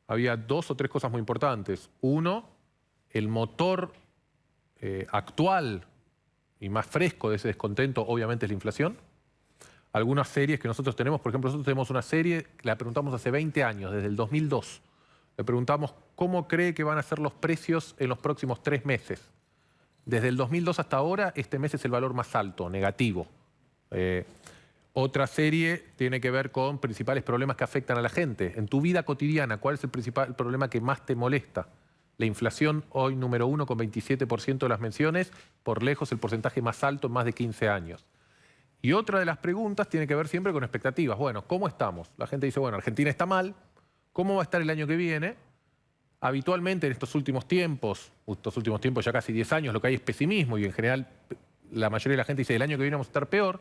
había 2 o 3 cosas muy importantes. Uno, el motor actual y más fresco de ese descontento, obviamente, es la inflación. Algunas series que nosotros tenemos, por ejemplo, nosotros tenemos una serie, la preguntamos hace 20 años, desde el 2002. Le preguntamos cómo cree que van a ser los precios en los próximos 3 meses. Desde el 2002 hasta ahora, este mes es el valor más alto, negativo. Otra serie tiene que ver con principales problemas que afectan a la gente. En tu vida cotidiana, ¿cuál es el principal problema que más te molesta? La inflación hoy número 1 con 27% de las menciones, por lejos el porcentaje más alto en más de 15 años. Y otra de las preguntas tiene que ver siempre con expectativas. Bueno, ¿cómo estamos? La gente dice, bueno, Argentina está mal. ¿Cómo va a estar el año que viene? Habitualmente en estos últimos tiempos ya casi 10 años, lo que hay es pesimismo y en general la mayoría de la gente dice, el año que viene vamos a estar peor.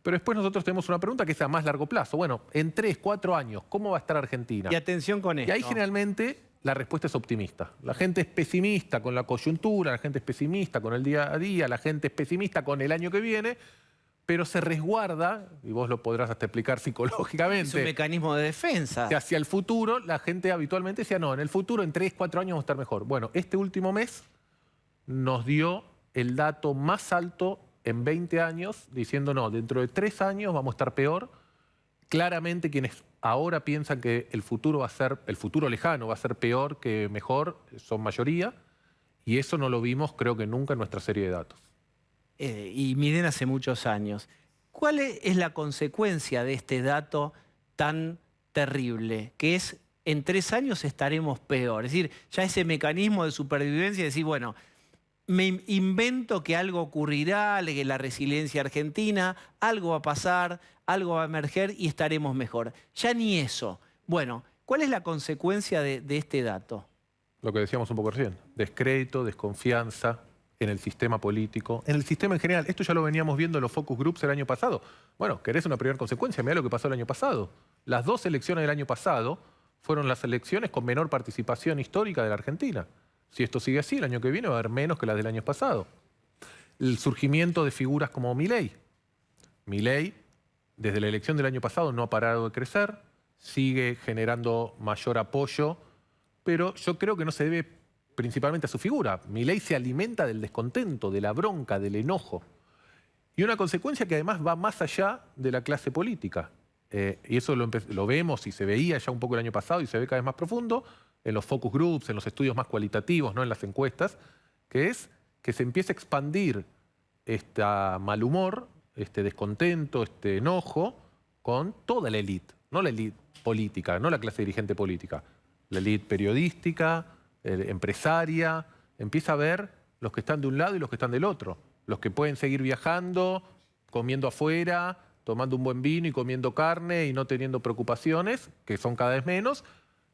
Pero después nosotros tenemos una pregunta que es a más largo plazo. Bueno, en 3, 4 años, ¿cómo va a estar Argentina? Y atención con esto. Y ahí generalmente la respuesta es optimista. La gente es pesimista con la coyuntura, la gente es pesimista con el día a día, la gente es pesimista con el año que viene, pero se resguarda, y vos lo podrás hasta explicar psicológicamente. Es un mecanismo de defensa. Que hacia el futuro la gente habitualmente decía, no, en el futuro en 3, 4 años vamos a estar mejor. Bueno, este último mes nos dio el dato más alto en 20 años, diciendo, no, dentro de 3 años vamos a estar peor. Claramente quienes ahora piensan que el futuro lejano va a ser peor que mejor, son mayoría. Y eso no lo vimos, creo que nunca, en nuestra serie de datos. Y miden hace muchos años. ¿Cuál es la consecuencia de este dato tan terrible? Que es, en 3 años estaremos peor. Es decir, ya ese mecanismo de supervivencia, decir, bueno, me invento que algo ocurrirá, que la resiliencia argentina, algo va a pasar, algo va a emerger y estaremos mejor. Ya ni eso. Bueno, ¿cuál es la consecuencia de este dato? Lo que decíamos un poco recién, descrédito, desconfianza en el sistema político, en el sistema en general. Esto ya lo veníamos viendo en los focus groups el año pasado. Bueno, ¿querés una primera consecuencia? Mirá lo que pasó el año pasado. Las 2 elecciones del año pasado fueron las elecciones con menor participación histórica de la Argentina. Si esto sigue así, el año que viene va a haber menos que las del año pasado. El surgimiento de figuras como Milei. Milei, desde la elección del año pasado, no ha parado de crecer, sigue generando mayor apoyo, pero yo creo que no se debe principalmente a su figura. Milei se alimenta del descontento, de la bronca, del enojo. Y una consecuencia que además va más allá de la clase política. Y eso lo vemos y se veía ya un poco el año pasado y se ve cada vez más profundo en los focus groups, en los estudios más cualitativos, no en las encuestas, que es que se empieza a expandir este mal humor, este descontento, este enojo con toda la élite. No la élite política, no la clase dirigente política. La élite periodística, empresaria, empieza a ver los que están de un lado y los que están del otro. Los que pueden seguir viajando, comiendo afuera, tomando un buen vino y comiendo carne y no teniendo preocupaciones, que son cada vez menos,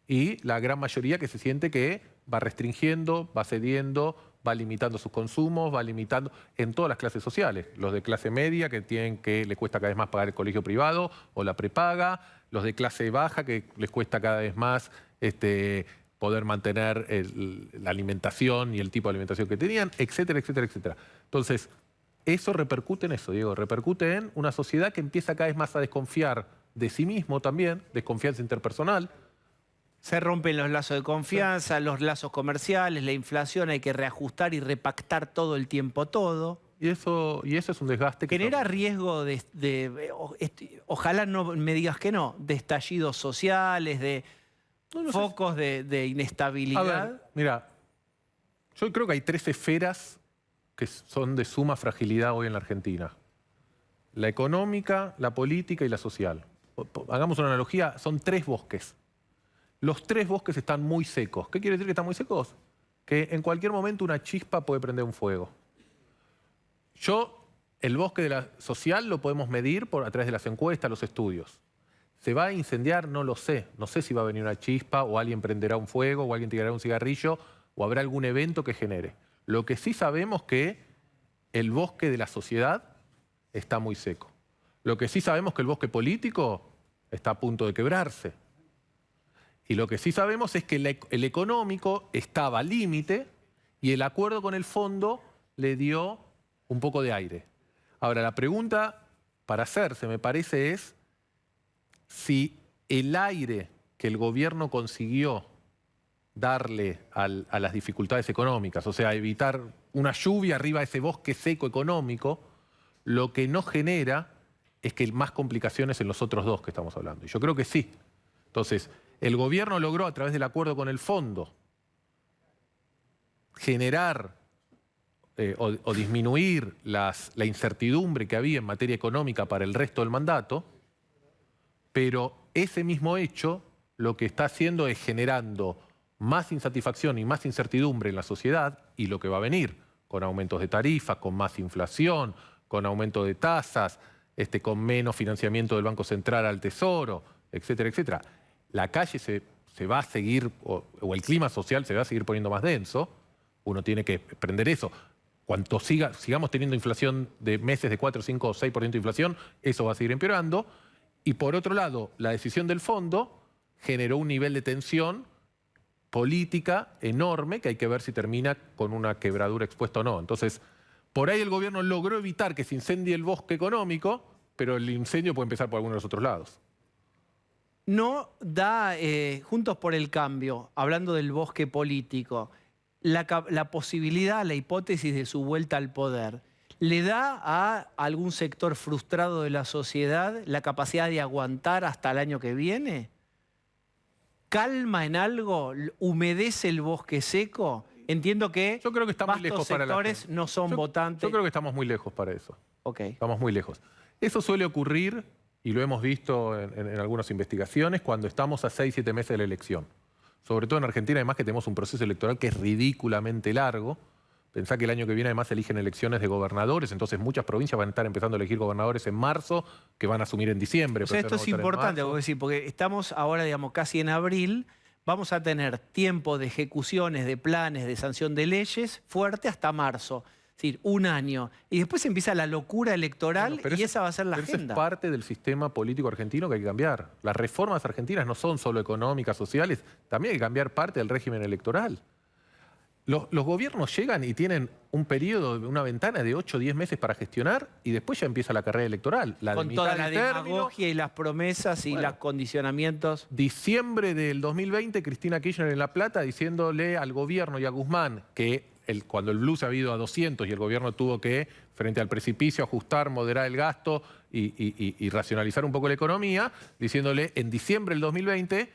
y la gran mayoría que se siente que va restringiendo, va cediendo, va limitando sus consumos, va limitando en todas las clases sociales. Los de clase media que le cuesta cada vez más pagar el colegio privado o la prepaga, los de clase baja que les cuesta cada vez más poder mantener la alimentación y el tipo de alimentación que tenían, etcétera, etcétera, etcétera. Entonces, eso repercute en eso, Diego, repercute en una sociedad que empieza cada vez más a desconfiar de sí mismo también, desconfianza interpersonal. Se rompen los lazos de confianza, los lazos comerciales, la inflación, hay que reajustar y repactar todo el tiempo todo. Y eso es un desgaste que genera riesgo ojalá no me digas que no, de estallidos sociales, de focos de inestabilidad. A ver, mira, yo creo que hay 3 esferas que son de suma fragilidad hoy en la Argentina. La económica, la política y la social. Hagamos una analogía, son 3 bosques. Los 3 bosques están muy secos. ¿Qué quiere decir que están muy secos? Que en cualquier momento una chispa puede prender un fuego. El bosque de la social lo podemos medir a través de las encuestas, los estudios. ¿Se va a incendiar? No lo sé. No sé si va a venir una chispa o alguien prenderá un fuego o alguien tirará un cigarrillo o habrá algún evento que genere. Lo que sí sabemos es que el bosque de la sociedad está muy seco. Lo que sí sabemos es que el bosque político está a punto de quebrarse. Y lo que sí sabemos es que el económico estaba al límite y el acuerdo con el fondo le dio un poco de aire. Ahora, la pregunta para hacerse, me parece, es si el aire que el gobierno consiguió darle a las dificultades económicas, o sea, evitar una lluvia arriba de ese bosque seco económico, lo que no genera es que más complicaciones en los otros 2 que estamos hablando. Y yo creo que sí. Entonces, el gobierno logró, a través del acuerdo con el fondo, generar o disminuir la incertidumbre que había en materia económica para el resto del mandato, pero ese mismo hecho lo que está haciendo es generando más insatisfacción y más incertidumbre en la sociedad, y lo que va a venir, con aumentos de tarifas, con más inflación, con aumento de tasas, con menos financiamiento del Banco Central al Tesoro, etcétera, etcétera. La calle se va a seguir, o el clima social se va a seguir poniendo más denso. Uno tiene que aprender eso. Cuanto sigamos teniendo inflación de meses de 4, 5 o 6% de inflación, eso va a seguir empeorando. Y por otro lado, la decisión del fondo generó un nivel de tensión política enorme que hay que ver si termina con una quebradura expuesta o no. Entonces, por ahí el gobierno logró evitar que se incendie el bosque económico, pero el incendio puede empezar por alguno de los otros lados. No da, Juntos por el Cambio, hablando del bosque político, la posibilidad, la hipótesis de su vuelta al poder, ¿le da a algún sector frustrado de la sociedad la capacidad de aguantar hasta el año que viene? ¿Calma en algo? ¿Humedece el bosque seco? Entiendo que Yo creo que está muy vastos lejos para la sectores gente. no son votantes. Yo creo que estamos muy lejos para eso. Ok. Estamos muy lejos. Eso suele ocurrir, y lo hemos visto en algunas investigaciones, cuando estamos a 6, 7 meses de la elección. Sobre todo en Argentina, además que tenemos un proceso electoral que es ridículamente largo. Pensá que el año que viene además eligen elecciones de gobernadores, entonces muchas provincias van a estar empezando a elegir gobernadores en marzo, que van a asumir en diciembre. O sea, esto es importante, porque estamos ahora, digamos, casi en abril, vamos a tener tiempo de ejecuciones, de planes, de sanción de leyes fuerte hasta marzo. Es decir, un año. Y después empieza la locura electoral y esa va a ser la agenda. Eso es parte del sistema político argentino que hay que cambiar. Las reformas argentinas no son solo económicas, sociales, también hay que cambiar parte del régimen electoral. Los gobiernos llegan y tienen un periodo, una ventana de 8 o 10 meses para gestionar y después ya empieza la carrera electoral. Con toda la demagogia y las promesas y los condicionamientos. Diciembre del 2020, Cristina Kirchner en La Plata diciéndole al gobierno y a Guzmán que cuando el blue se había ido a 200 y el gobierno tuvo que, frente al precipicio, ajustar, moderar el gasto y racionalizar un poco la economía, diciéndole en diciembre del 2020,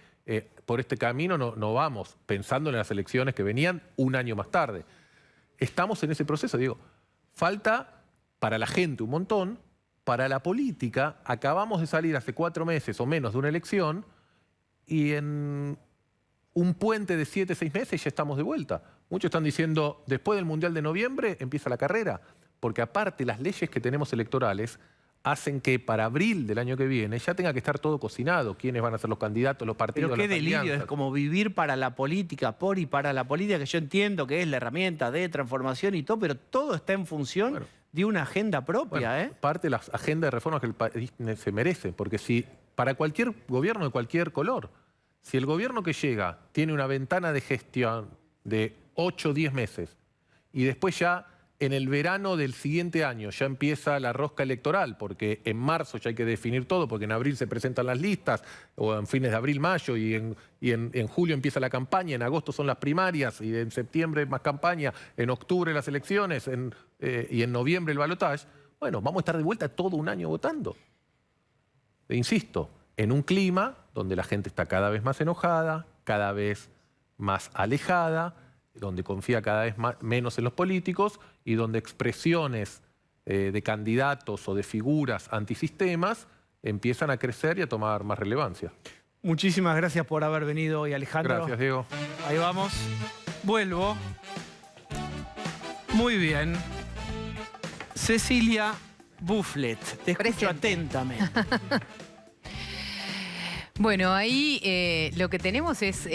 por este camino no vamos, pensando en las elecciones que venían un año más tarde. Estamos en ese proceso, Diego. Falta para la gente un montón, para la política, acabamos de salir hace 4 meses o menos de una elección y en un puente de 7, 6 meses ya estamos de vuelta. Muchos están diciendo, después del Mundial de noviembre empieza la carrera, porque aparte las leyes que tenemos electorales hacen que para abril del año que viene ya tenga que estar todo cocinado, quiénes van a ser los candidatos, los partidos, Pero qué las delirio, alianzas. es como vivir para la política, por y para la política, que yo entiendo que es la herramienta de transformación y todo, pero todo está en función de una agenda propia. Parte de las agendas de reformas que el país se merece, porque si para cualquier gobierno de cualquier color, si el gobierno que llega tiene una ventana de gestión de 8 o 10 meses y después ya en el verano del siguiente año ya empieza la rosca electoral, porque en marzo ya hay que definir todo, porque en abril se presentan las listas, o en fines de abril, mayo, y en julio empieza la campaña, en agosto son las primarias, y en septiembre más campaña, en octubre las elecciones, y en noviembre el balotaje. Bueno, vamos a estar de vuelta todo un año votando. E insisto, en un clima donde la gente está cada vez más enojada, cada vez más alejada, donde confía cada vez menos en los políticos y donde expresiones de candidatos o de figuras antisistemas empiezan a crecer y a tomar más relevancia. Muchísimas gracias por haber venido hoy, Alejandro. Gracias, Diego. Ahí vamos. Vuelvo. Muy bien. Cecilia Bufflet, te escucho atentamente. Bueno, ahí lo que tenemos es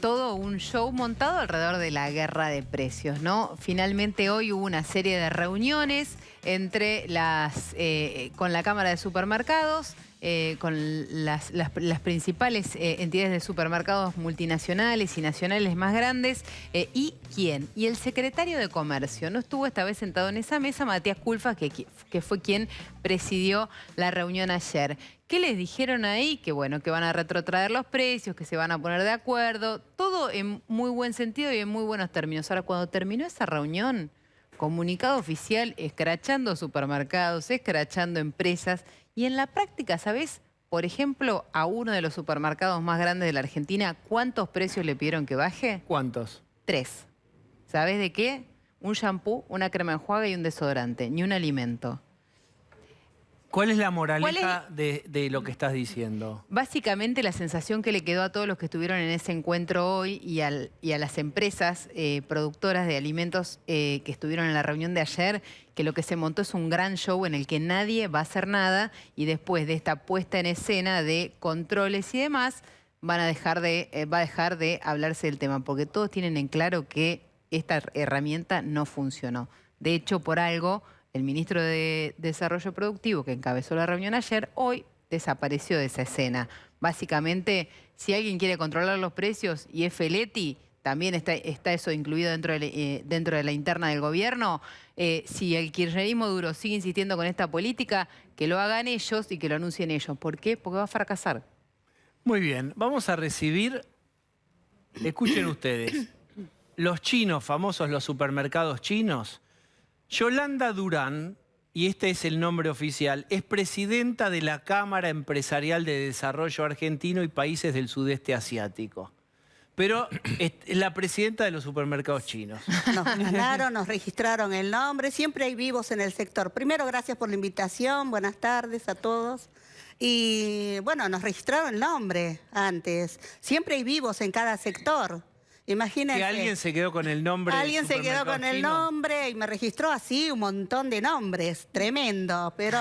todo un show montado alrededor de la guerra de precios, ¿no? Finalmente hoy hubo una serie de reuniones entre con la Cámara de Supermercados, con las principales entidades de supermercados multinacionales y nacionales más grandes. ¿Y quién? Y el secretario de Comercio. No estuvo esta vez sentado en esa mesa, Matías Culfas, que fue quien presidió la reunión ayer. ¿Qué les dijeron ahí? Que bueno, que van a retrotraer los precios, que se van a poner de acuerdo. Todo en muy buen sentido y en muy buenos términos. Ahora, cuando terminó esa reunión, comunicado oficial, escrachando supermercados, escrachando empresas. Y en la práctica, ¿sabés? Por ejemplo, a uno de los supermercados más grandes de la Argentina, ¿cuántos precios le pidieron que baje? ¿Cuántos? 3. ¿Sabés de qué? Un shampoo, una crema enjuague y un desodorante, ni un alimento. ¿Cuál es la moraleja de lo que estás diciendo? Básicamente la sensación que le quedó a todos los que estuvieron en ese encuentro hoy y a las empresas productoras de alimentos que estuvieron en la reunión de ayer, que lo que se montó es un gran show en el que nadie va a hacer nada y después de esta puesta en escena de controles y demás, va a dejar de hablarse del tema, porque todos tienen en claro que esta herramienta no funcionó. De hecho, por algo, el ministro de Desarrollo Productivo, que encabezó la reunión ayer, hoy desapareció de esa escena. Básicamente, si alguien quiere controlar los precios y es Feletti, también está eso incluido dentro de la interna del gobierno. Si el kirchnerismo duro sigue insistiendo con esta política, que lo hagan ellos y que lo anuncien ellos. ¿Por qué? Porque va a fracasar. Muy bien, vamos a recibir, escuchen ustedes, los chinos famosos, los supermercados chinos. Yolanda Durán, y este es el nombre oficial, es presidenta de la Cámara Empresarial de Desarrollo Argentino y Países del Sudeste Asiático. pero es la presidenta de los supermercados chinos. Nos ganaron, nos registraron el nombre. Siempre hay vivos en el sector. Primero, gracias por la invitación. Buenas tardes a todos. Y bueno, nos registraron el nombre antes. Siempre hay vivos en cada sector. Imagínense. Que alguien se quedó con el nombre. Alguien se quedó con el nombre y me registró así un montón de nombres. Tremendo. Pero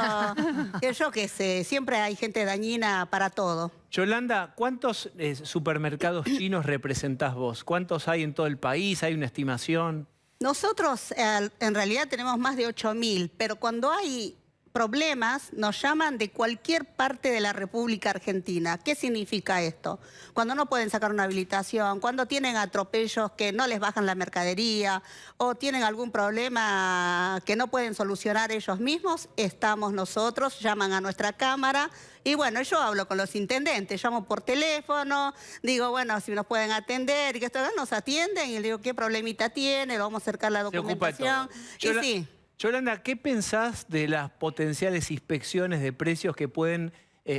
yo qué sé, siempre hay gente dañina para todo. Yolanda, ¿cuántos supermercados chinos representás vos? ¿Cuántos hay en todo el país? ¿Hay una estimación? Nosotros en realidad tenemos más de 8.000, pero cuando hay problemas nos llaman de cualquier parte de la República Argentina. ¿Qué significa esto? Cuando no pueden sacar una habilitación, cuando tienen atropellos que no les bajan la mercadería o tienen algún problema que no pueden solucionar ellos mismos, estamos nosotros, llaman a nuestra cámara y bueno, yo hablo con los intendentes, llamo por teléfono, digo, bueno, si nos pueden atender y que esto nos atienden y le digo, ¿qué problemita tiene? Lo vamos a acercar la documentación. Y sí. Yolanda, ¿qué pensás de las potenciales inspecciones de precios que pueden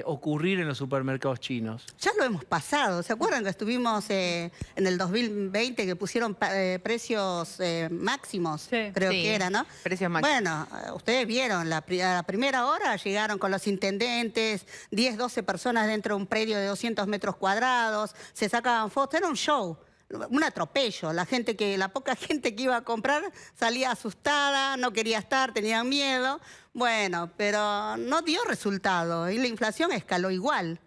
ocurrir en los supermercados chinos? Ya lo hemos pasado. ¿Se acuerdan que estuvimos en el 2020 que pusieron precios máximos? Sí. Creo que era, ¿no? Precios máximos. Bueno, ustedes vieron, a la primera hora llegaron con los intendentes, 10, 12 personas dentro de un predio de 200 metros cuadrados, se sacaban fotos, era un show. Un atropello, la poca gente que iba a comprar salía asustada, no quería estar, tenían miedo. Bueno, pero no dio resultado y la inflación escaló igual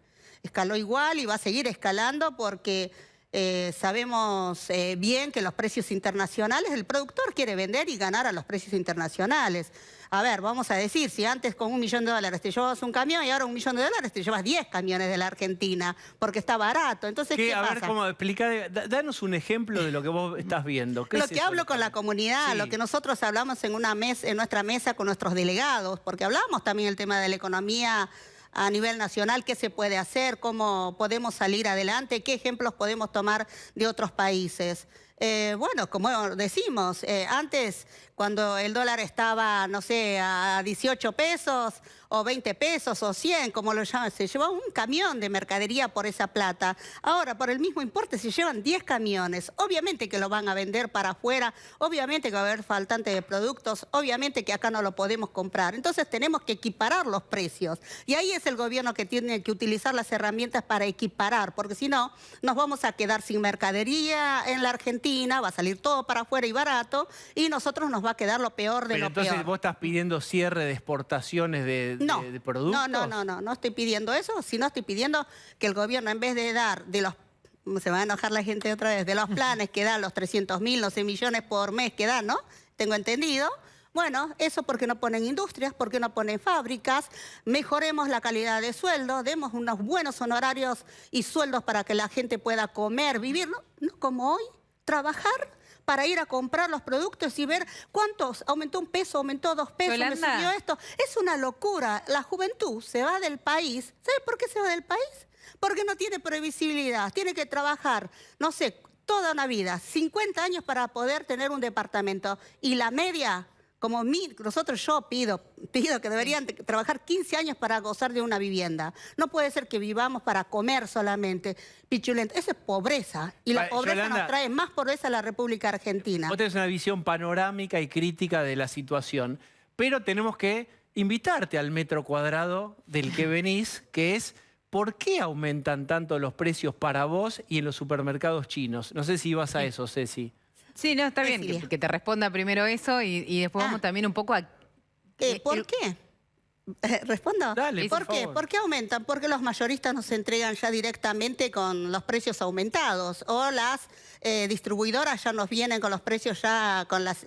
y va a seguir escalando porque sabemos bien que los precios internacionales, el productor quiere vender y ganar a los precios internacionales. A ver, vamos a decir, si antes con $1 millón te llevabas un camión y ahora $1 millón te llevas 10 camiones de la Argentina porque está barato. Entonces, ¿qué pasa? A ver, ¿cómo explicar? Danos un ejemplo de lo que vos estás viendo. Lo que hablo con la comunidad, sí. Lo que nosotros hablamos en nuestra mesa con nuestros delegados, porque hablamos también del tema de la economía a nivel nacional, qué se puede hacer, cómo podemos salir adelante, qué ejemplos podemos tomar de otros países. Bueno, como decimos, antes cuando el dólar estaba, no sé, a 18 pesos o 20 pesos o 100, como lo llaman, se llevaba un camión de mercadería por esa plata. Ahora, por el mismo importe, se llevan 10 camiones. Obviamente que lo van a vender para afuera, obviamente que va a haber faltante de productos, obviamente que acá no lo podemos comprar. Entonces tenemos que equiparar los precios. Y ahí es el gobierno que tiene que utilizar las herramientas para equiparar, porque si no, nos vamos a quedar sin mercadería en la Argentina, va a salir todo para afuera y barato, y nosotros nos va a quedar lo peor de lo peor. Entonces, ¿vos estás pidiendo cierre de exportaciones de productos? No estoy pidiendo eso, sino estoy pidiendo que el gobierno, en vez de dar se va a enojar la gente otra vez, de los planes que dan, los 300.000, no sé, millones por mes que dan, ¿no? Tengo entendido. Bueno, eso porque no ponen industrias, porque no ponen fábricas, mejoremos la calidad de sueldo, demos unos buenos honorarios y sueldos para que la gente pueda comer, vivir, no como hoy, trabajar para ir a comprar los productos y ver cuántos, aumentó 1 peso, aumentó 2 pesos, Yolanda, me subió esto. Es una locura. La juventud se va del país. ¿Sabe por qué se va del país? Porque no tiene previsibilidad. Tiene que trabajar, no sé, toda una vida, 50 años para poder tener un departamento. Y la media, como yo pido que deberían trabajar 15 años para gozar de una vivienda. No puede ser que vivamos para comer solamente, pichulento. Eso es pobreza. Y la pobreza, Yolanda, nos trae más pobreza a la República Argentina. Vos tenés una visión panorámica y crítica de la situación, pero tenemos que invitarte al metro cuadrado del que venís, que es ¿por qué aumentan tanto los precios para vos y en los supermercados chinos? No sé si ibas a eso, Ceci. Sí, no, está bien que te responda primero eso y después vamos también un poco a... ¿Por qué? ¿Respondo? Dale, ¿Por qué? ¿Por qué aumentan? Porque los mayoristas nos entregan ya directamente con los precios aumentados o las distribuidoras ya nos vienen con los precios ya, con las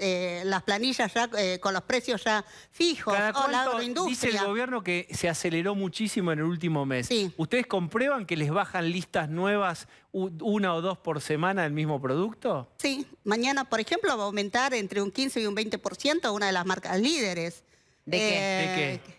planillas ya, con los precios ya fijos. O la agroindustria. Dice el gobierno que se aceleró muchísimo en el último mes. Sí. ¿Ustedes comprueban que les bajan listas nuevas 1 o 2 por semana del mismo producto? Sí. Mañana, por ejemplo, va a aumentar entre un 15 y un 20% una de las marcas líderes. ¿De qué?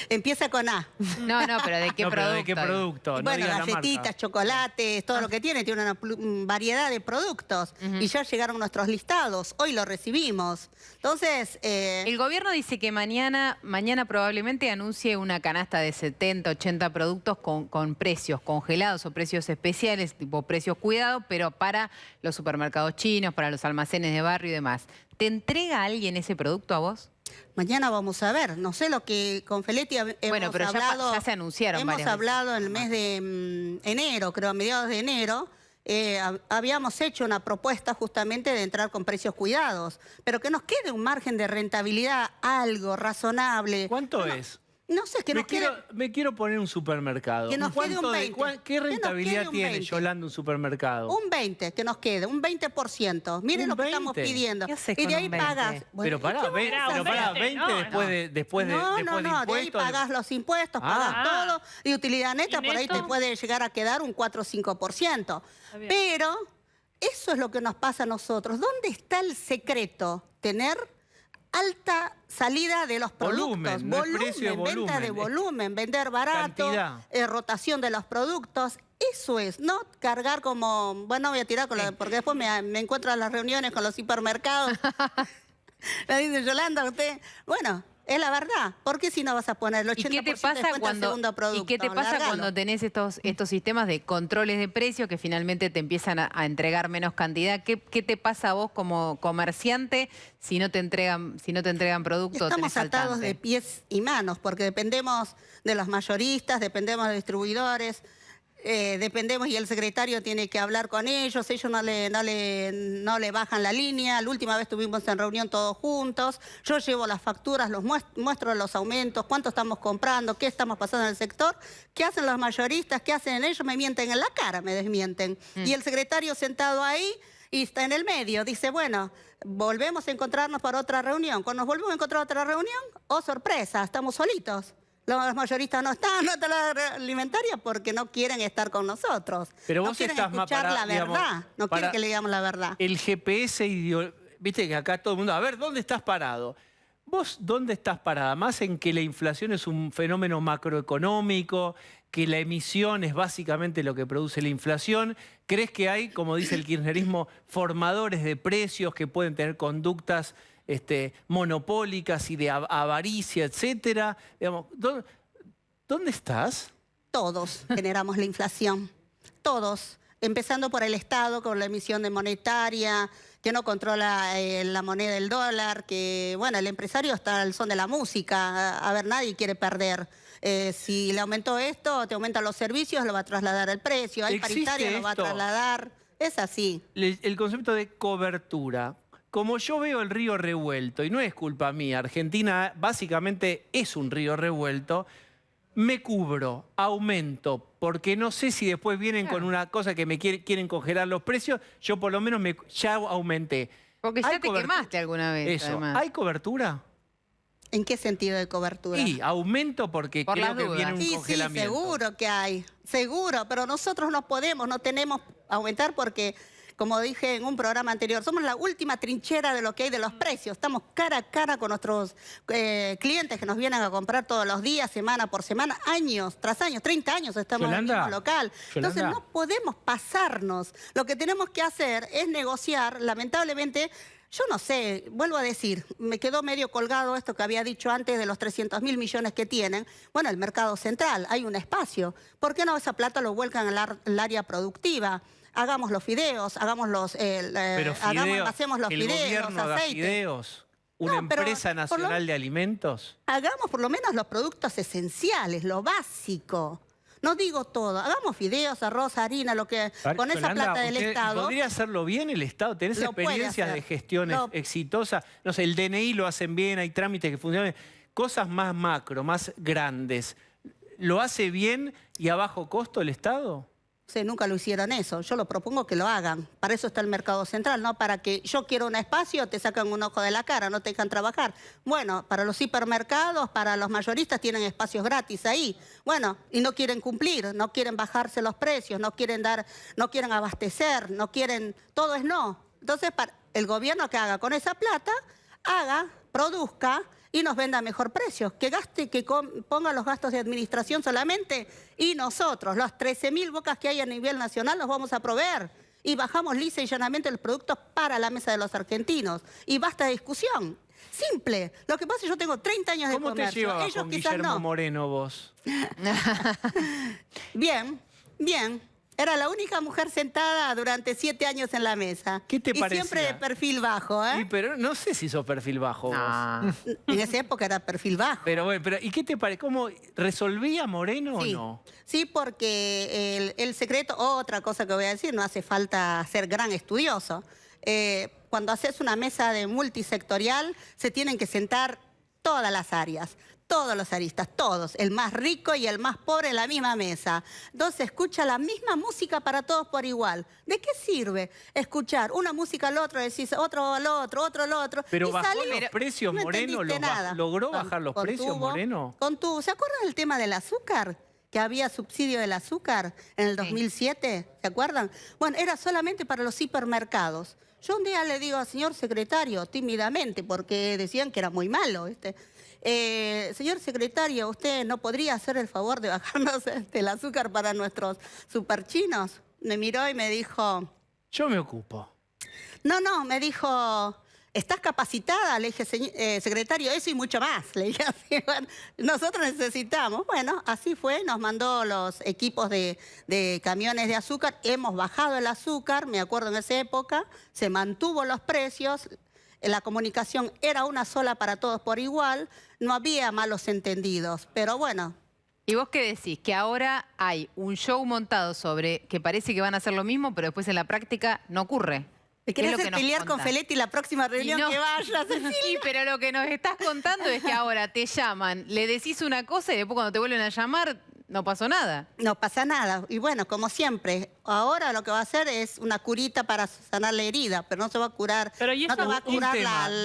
Empieza con A. No, pero ¿de qué No, pero producto? ¿de qué producto? Y No bueno, digas la marca. galletitas, chocolates, todo lo que tiene una variedad de productos. Y ya llegaron nuestros listados, hoy lo recibimos. Entonces... El gobierno dice que mañana probablemente anuncie una canasta de 70, 80 productos con precios congelados o precios especiales, tipo precios cuidados, pero para los supermercados chinos, para los almacenes de barrio y demás. ¿Te entrega alguien ese producto a vos? Mañana vamos a ver, no sé lo que con Feletti hemos pero hablado. ya se anunciaron Hemos varias hablado en el mes de enero, creo, a mediados de enero. Habíamos hecho una propuesta justamente de entrar con precios cuidados, pero que nos quede un margen de rentabilidad, algo razonable. ¿Cuánto es? No sé, que nos quede... Me quiero poner un supermercado. Que nos quede un 20. ¿Qué rentabilidad tiene, 20. Yolanda, un supermercado? Un 20, que nos quede, un 20%. Miren ¿Un lo que 20? estamos pidiendo. ¿Qué haces Y de con ahí un 20? pagas. Pero pará, ¿qué vamos a hacer? 20 después de No, impuestos. de ahí pagás los impuestos, pagás todo, y utilidad neta, ¿Y por ahí neto? te puede llegar a quedar un 4 o 5%. bien. Pero eso es lo que nos pasa a nosotros. ¿Dónde está el secreto? Tener alta salida de los productos, Volumen, no es precio de venta de volumen, volumen, vender barato, cantidad. rotación de los productos. Eso es, no cargar como, bueno, voy a tirar con porque después me encuentro en las reuniones con los hipermercados. Me dice, Yolanda, usted, bueno, es la verdad. ¿Por qué si no vas a poner el 80% ¿Y qué te de pasa descuento al cuando segundo producto? ¿y qué te pasa Largalo. cuando tenés estos sistemas de controles de precio que finalmente te empiezan a entregar menos cantidad? ¿Qué te pasa a vos como comerciante si no te entregan productos? Estamos atados de pies y manos porque dependemos de los mayoristas, dependemos de distribuidores, dependemos y el secretario tiene que hablar con ellos no le bajan la línea. La última vez estuvimos en reunión todos juntos, yo llevo las facturas, los muestro los aumentos, cuánto estamos comprando, qué estamos pasando en el sector, qué hacen los mayoristas, qué hacen ellos, me mienten en la cara, me desmienten. Y el secretario sentado ahí y está en el medio, dice, bueno, volvemos a encontrarnos para otra reunión. Cuando nos volvemos a encontrar otra reunión, oh sorpresa, estamos solitos. Los mayoristas no están en la alimentaria porque no quieren estar con nosotros. Pero no vos quieren estás más escuchar para, la verdad, digamos, no quieren que le digamos la verdad. El GPS viste que acá todo el mundo, a ver, ¿dónde estás parado? ¿Vos dónde estás parada? Más en que la inflación es un fenómeno macroeconómico, que la emisión es básicamente lo que produce la inflación. ¿Crees que hay, como dice el kirchnerismo, formadores de precios que pueden tener conductas monopólicas y de avaricia, etcétera? Digamos, ¿dónde estás? Todos generamos la inflación, todos. Empezando por el Estado con la emisión de monetaria, que no controla la moneda del dólar, que, bueno, el empresario está al son de la música. A ver, nadie quiere perder. Si le aumentó esto, te aumentan los servicios, lo va a trasladar el precio. Hay paritaria, lo va a trasladar. Es así. El concepto de cobertura. Como yo veo el río revuelto, y no es culpa mía, Argentina básicamente es un río revuelto, me cubro, aumento, porque no sé si después vienen con una cosa que me quieren congelar los precios, yo por lo menos ya aumenté. Porque ya te quemaste alguna vez, Eso. además. ¿Hay cobertura? ¿En qué sentido de cobertura? Sí, aumento porque Por creo las que dudas. viene un Sí, congelamiento. seguro que hay, seguro, pero nosotros no podemos, no tenemos aumentar porque, como dije en un programa anterior, somos la última trinchera de lo que hay de los precios. Estamos cara a cara con nuestros clientes que nos vienen a comprar todos los días, semana por semana, años tras años, 30 años estamos en el mismo local. Entonces no podemos pasarnos. Lo que tenemos que hacer es negociar, lamentablemente. Yo no sé, vuelvo a decir, me quedó medio colgado esto que había dicho antes de los 300.000 millones que tienen. Bueno, el mercado central, hay un espacio. ¿Por qué no esa plata lo vuelcan al área productiva? Hagamos los fideos, hagamos los, hacemos los el fideos, gobierno haga aceite. fideos, una empresa nacional de alimentos. Hagamos por lo menos los productos esenciales, lo básico. No digo todo, hagamos fideos, arroz, harina, lo que con esa plata del Estado. ¿Podría hacerlo bien el Estado? ¿Tenés experiencias de gestiones exitosas? No sé, el DNI lo hacen bien, hay trámites que funcionan. Cosas más macro, más grandes. ¿Lo hace bien y a bajo costo el Estado? Sí, nunca lo hicieron eso. Yo lo propongo que lo hagan. Para eso está el mercado central, no para que yo quiero un espacio, te sacan un ojo de la cara, no te dejan trabajar. Bueno, para los hipermercados, para los mayoristas tienen espacios gratis ahí. Bueno, y no quieren cumplir, no quieren bajarse los precios, no quieren abastecer, no quieren, todo es no. Entonces, para el gobierno que haga con esa plata, haga produzca y nos venda a mejor precio, que gaste, que ponga los gastos de administración solamente y nosotros, las 13.000 bocas que hay a nivel nacional, los vamos a proveer y bajamos lisa y llanamente los productos para la mesa de los argentinos y basta de discusión. Simple. Lo que pasa es que yo tengo 30 años de comercio. ¿Cómo te llevabas Ellos con quizás Guillermo no. Moreno vos? Bien, bien. Era la única mujer sentada durante 7 años en la mesa. ¿Qué te y parecía? siempre de perfil bajo, ¿eh? Sí, pero no sé si sos perfil bajo vos. En esa época era perfil bajo. Pero bueno, ¿y qué te parece? ¿Cómo resolvía Moreno Sí. o no? Sí, porque el secreto, otra cosa que voy a decir, no hace falta ser gran estudioso. Cuando haces una mesa de multisectorial, se tienen que sentar todas las áreas, todos los aristas, todos, el más rico y el más pobre en la misma mesa. Entonces escucha la misma música para todos por igual. ¿De qué sirve escuchar una música al otro, decís otro al otro, otro al otro? Pero y bajó salís, los precios, no Moreno, entendiste nada. ¿logró bajar los precios, Moreno? ¿Se acuerdan del tema del azúcar? Que había subsidio del azúcar en el 2007, ¿se acuerdan? Bueno, era solamente para los hipermercados. Yo un día le digo al señor secretario, tímidamente, porque decían que era muy malo, señor secretario, ¿usted no podría hacer el favor de bajarnos el azúcar para nuestros superchinos? Me miró y me dijo... Yo me ocupo. No, me dijo... ¿Estás capacitada? Le dije, secretario, eso y mucho más. Le dije así, bueno, nosotros necesitamos. Bueno, así fue, nos mandó los equipos de camiones de azúcar. Hemos bajado el azúcar, me acuerdo en esa época, se mantuvo los precios, la comunicación era una sola para todos por igual, no había malos entendidos, pero bueno. ¿Y vos qué decís? Que ahora hay un show montado sobre que parece que van a hacer lo mismo, pero después en la práctica no ocurre. ¿Me querés hacer pelear con Feletti la próxima reunión que vaya, Cecilia? Sí, pero lo que nos estás contando es que ahora te llaman, le decís una cosa y después cuando te vuelven a llamar no pasó nada. No pasa nada. Y bueno, como siempre, ahora lo que va a hacer es una curita para sanar la herida, pero no se va a curar, no te va a curar de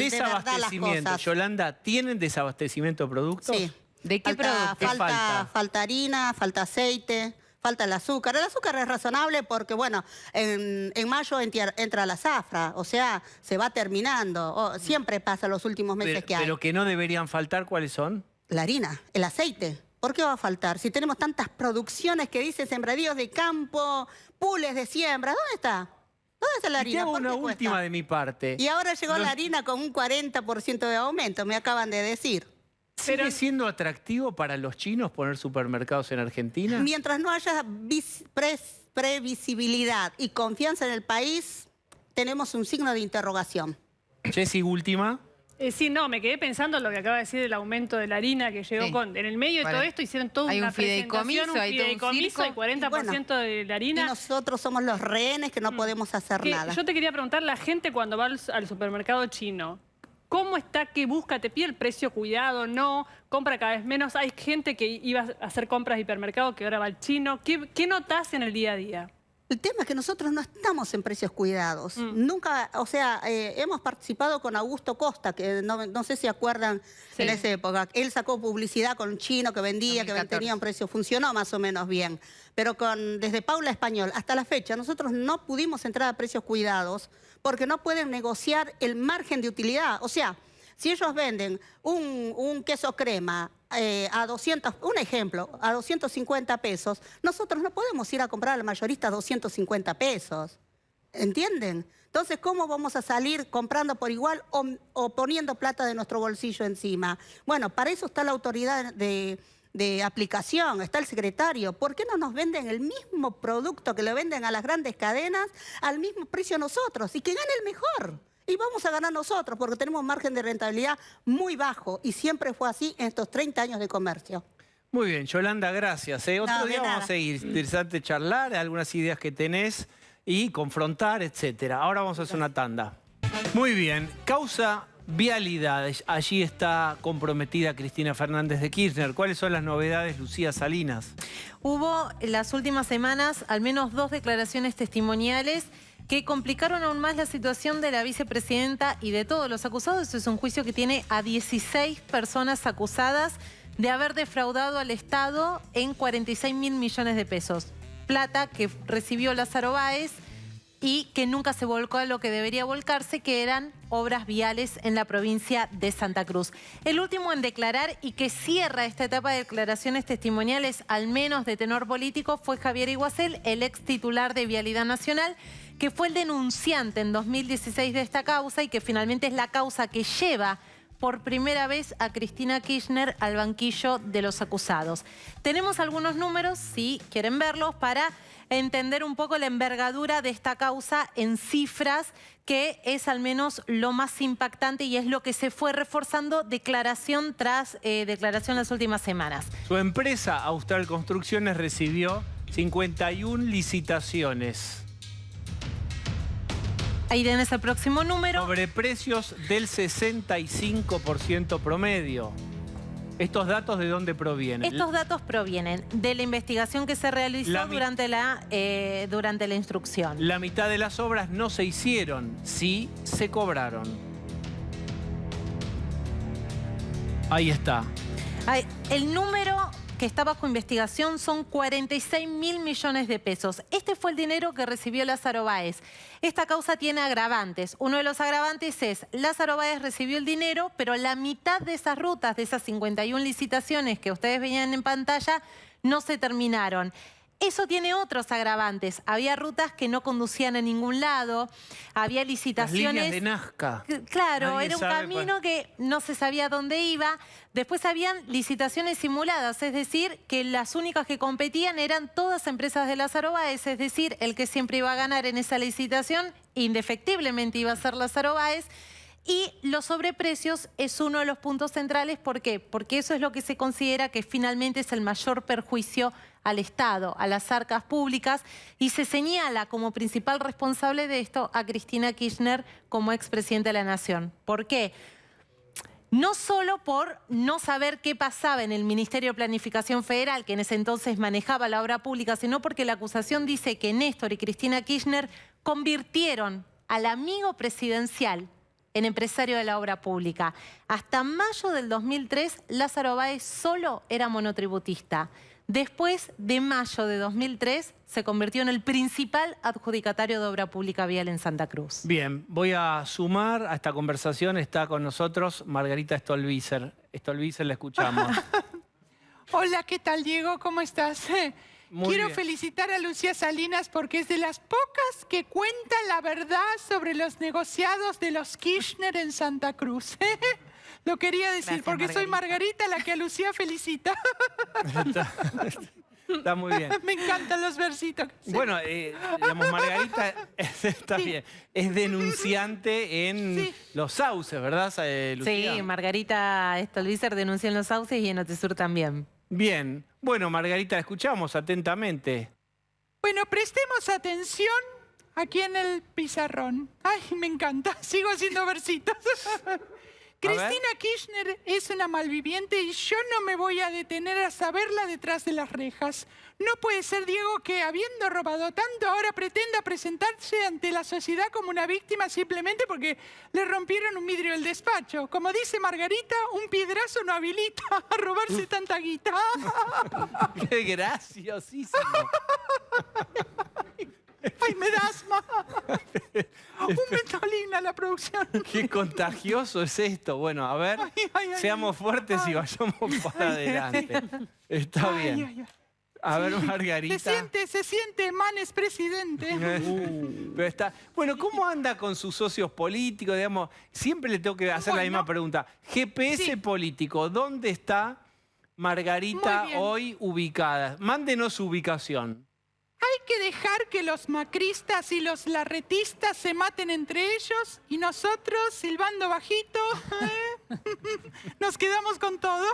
verdad las cosas. Yolanda, ¿tienen desabastecimiento de productos? Sí. ¿De qué producto? Falta harina, falta aceite, falta el azúcar. El azúcar es razonable porque, bueno, en mayo entra la zafra, o sea, se va terminando. Siempre pasa los últimos meses que hay. Pero que no deberían faltar, ¿cuáles son? La harina, el aceite. ¿Por qué va a faltar? Si tenemos tantas producciones que dice sembradíos de campo, pules de siembra, ¿dónde está? ¿Dónde está la harina? Y te hago ¿Por qué una cuesta? última de mi parte. Y ahora llegó la harina con un 40% de aumento, me acaban de decir. ¿Sigue siendo atractivo para los chinos poner supermercados en Argentina? Mientras no haya previsibilidad y confianza en el país, tenemos un signo de interrogación. Jessy, última. Sí, no, me quedé pensando en lo que acaba de decir del aumento de la harina que llegó con... En el medio de todo esto hicieron toda una presentación, un fideicomiso, y 40% de la harina. Y nosotros somos los rehenes que no podemos hacer nada. Yo te quería preguntar, la gente cuando va al supermercado chino, ¿cómo está? ¿Qué busca? ¿Te pide el precio? ¿Cuidado? ¿No? ¿Compra cada vez menos? Hay gente que iba a hacer compras de hipermercado que ahora va al chino. ¿Qué notas en el día a día? El tema es que nosotros no estamos en precios cuidados. Nunca, o sea, hemos participado con Augusto Costa, que no sé si acuerdan en esa época. Él sacó publicidad con un chino que vendía, 2014. Que tenía un precio, funcionó más o menos bien. Pero desde Paula Español hasta la fecha, nosotros no pudimos entrar a precios cuidados porque no pueden negociar el margen de utilidad. O sea, si ellos venden un queso crema a 200, un ejemplo, a 250 pesos, nosotros no podemos ir a comprar al mayorista a 250 pesos. ¿Entienden? Entonces, ¿cómo vamos a salir comprando por igual o poniendo plata de nuestro bolsillo encima? Bueno, para eso está la autoridad de aplicación, está el secretario. ¿Por qué no nos venden el mismo producto que le venden a las grandes cadenas al mismo precio nosotros? Y que gane el mejor. Y vamos a ganar nosotros porque tenemos un margen de rentabilidad muy bajo y siempre fue así en estos 30 años de comercio. Muy bien, Yolanda, gracias. Otro día vamos a seguir. Interesante charlar, algunas ideas que tenés y confrontar, etcétera. Ahora vamos a hacer una tanda. Muy bien, causa vialidad. Allí está comprometida Cristina Fernández de Kirchner. ¿Cuáles son las novedades, Lucía Salinas? Hubo en las últimas semanas al menos 2 declaraciones testimoniales que complicaron aún más la situación de la vicepresidenta y de todos los acusados. Es un juicio que tiene a 16 personas acusadas de haber defraudado al Estado en 46.000 millones de pesos. Plata que recibió Lázaro Báez y que nunca se volcó a lo que debería volcarse, que eran obras viales en la provincia de Santa Cruz. El último en declarar y que cierra esta etapa de declaraciones testimoniales, al menos de tenor político, fue Javier Iguacel, el ex titular de Vialidad Nacional, que fue el denunciante en 2016 de esta causa y que finalmente es la causa que lleva por primera vez a Cristina Kirchner al banquillo de los acusados. Tenemos algunos números, si quieren verlos, para entender un poco la envergadura de esta causa en cifras, que es al menos lo más impactante y es lo que se fue reforzando declaración tras declaración las últimas semanas. Su empresa, Austral Construcciones, recibió 51 licitaciones. Ahí tenés el próximo número. Sobre precios del 65% promedio. ¿Estos datos de dónde provienen? Estos datos provienen de la investigación que se realizó durante la instrucción. La mitad de las obras no se hicieron, sí se cobraron. Ahí está. El número que está bajo investigación son 46.000 millones de pesos. Este fue el dinero que recibió Lázaro Báez. Esta causa tiene agravantes. Uno de los agravantes es, Lázaro Báez recibió el dinero, pero la mitad de esas rutas, de esas 51 licitaciones que ustedes veían en pantalla, no se terminaron. Eso tiene otros agravantes. Había rutas que no conducían a ningún lado, había licitaciones... Las líneas de Nazca. Claro, Nadie era un sabe camino que no se sabía dónde iba. Después habían licitaciones simuladas, es decir, que las únicas que competían eran todas empresas de Lázaro Báez, es decir, el que siempre iba a ganar en esa licitación, indefectiblemente iba a ser Lázaro Báez. Y los sobreprecios es uno de los puntos centrales. ¿Por qué? Porque eso es lo que se considera que finalmente es el mayor perjuicio al Estado, a las arcas públicas, y se señala como principal responsable de esto a Cristina Kirchner como expresidenta de la Nación. ¿Por qué? No solo por no saber qué pasaba en el Ministerio de Planificación Federal, que en ese entonces manejaba la obra pública, sino porque la acusación dice que Néstor y Cristina Kirchner convirtieron al amigo presidencial en empresario de la obra pública. Hasta mayo del 2003, Lázaro Báez solo era monotributista. Después de mayo de 2003, se convirtió en el principal adjudicatario de obra pública vial en Santa Cruz. Bien, voy a sumar a esta conversación. Está con nosotros Margarita Stolbizer. Stolbizer, la escuchamos. Hola, ¿qué tal, Diego? ¿Cómo estás? Quiero bien. felicitar a Lucía Salinas porque es de las pocas que cuenta la verdad sobre los negociados de los Kirchner en Santa Cruz. Lo quería decir. Gracias, porque soy Margarita la que a Lucía felicita. Está muy bien. Me encantan los versitos. Bueno, digamos, Margarita está bien. Es denunciante en Los Sauces, ¿verdad, Lucía? Sí, Margarita Stolbizer denunció en Los Sauces y en Otesur también. Bien. Bueno, Margarita, escuchamos atentamente. Bueno, prestemos atención aquí en el pizarrón. Ay, me encanta. Sigo haciendo versitos. Cristina Kirchner es una malviviente y yo no me voy a detener a saberla detrás de las rejas. No puede ser, Diego, que habiendo robado tanto ahora pretenda presentarse ante la sociedad como una víctima simplemente porque le rompieron un vidrio del despacho. Como dice Margarita, un piedrazo no habilita a robarse tanta guita. ¡Qué graciosísimo! ¡Ay, me da asma! Un Ventolin a la producción. ¡Qué contagioso es esto! Bueno, a ver, seamos fuertes y vayamos para adelante. Está bien. A ver, Margarita. Se siente, man es presidente. Pero está... Bueno, ¿cómo anda con sus socios políticos? Digamos, siempre le tengo que hacer la misma pregunta. GPS político, ¿dónde está Margarita hoy ubicada? Mándenos su ubicación. Hay que dejar que los macristas y los larretistas se maten entre ellos y nosotros, silbando bajito, nos quedamos con todo.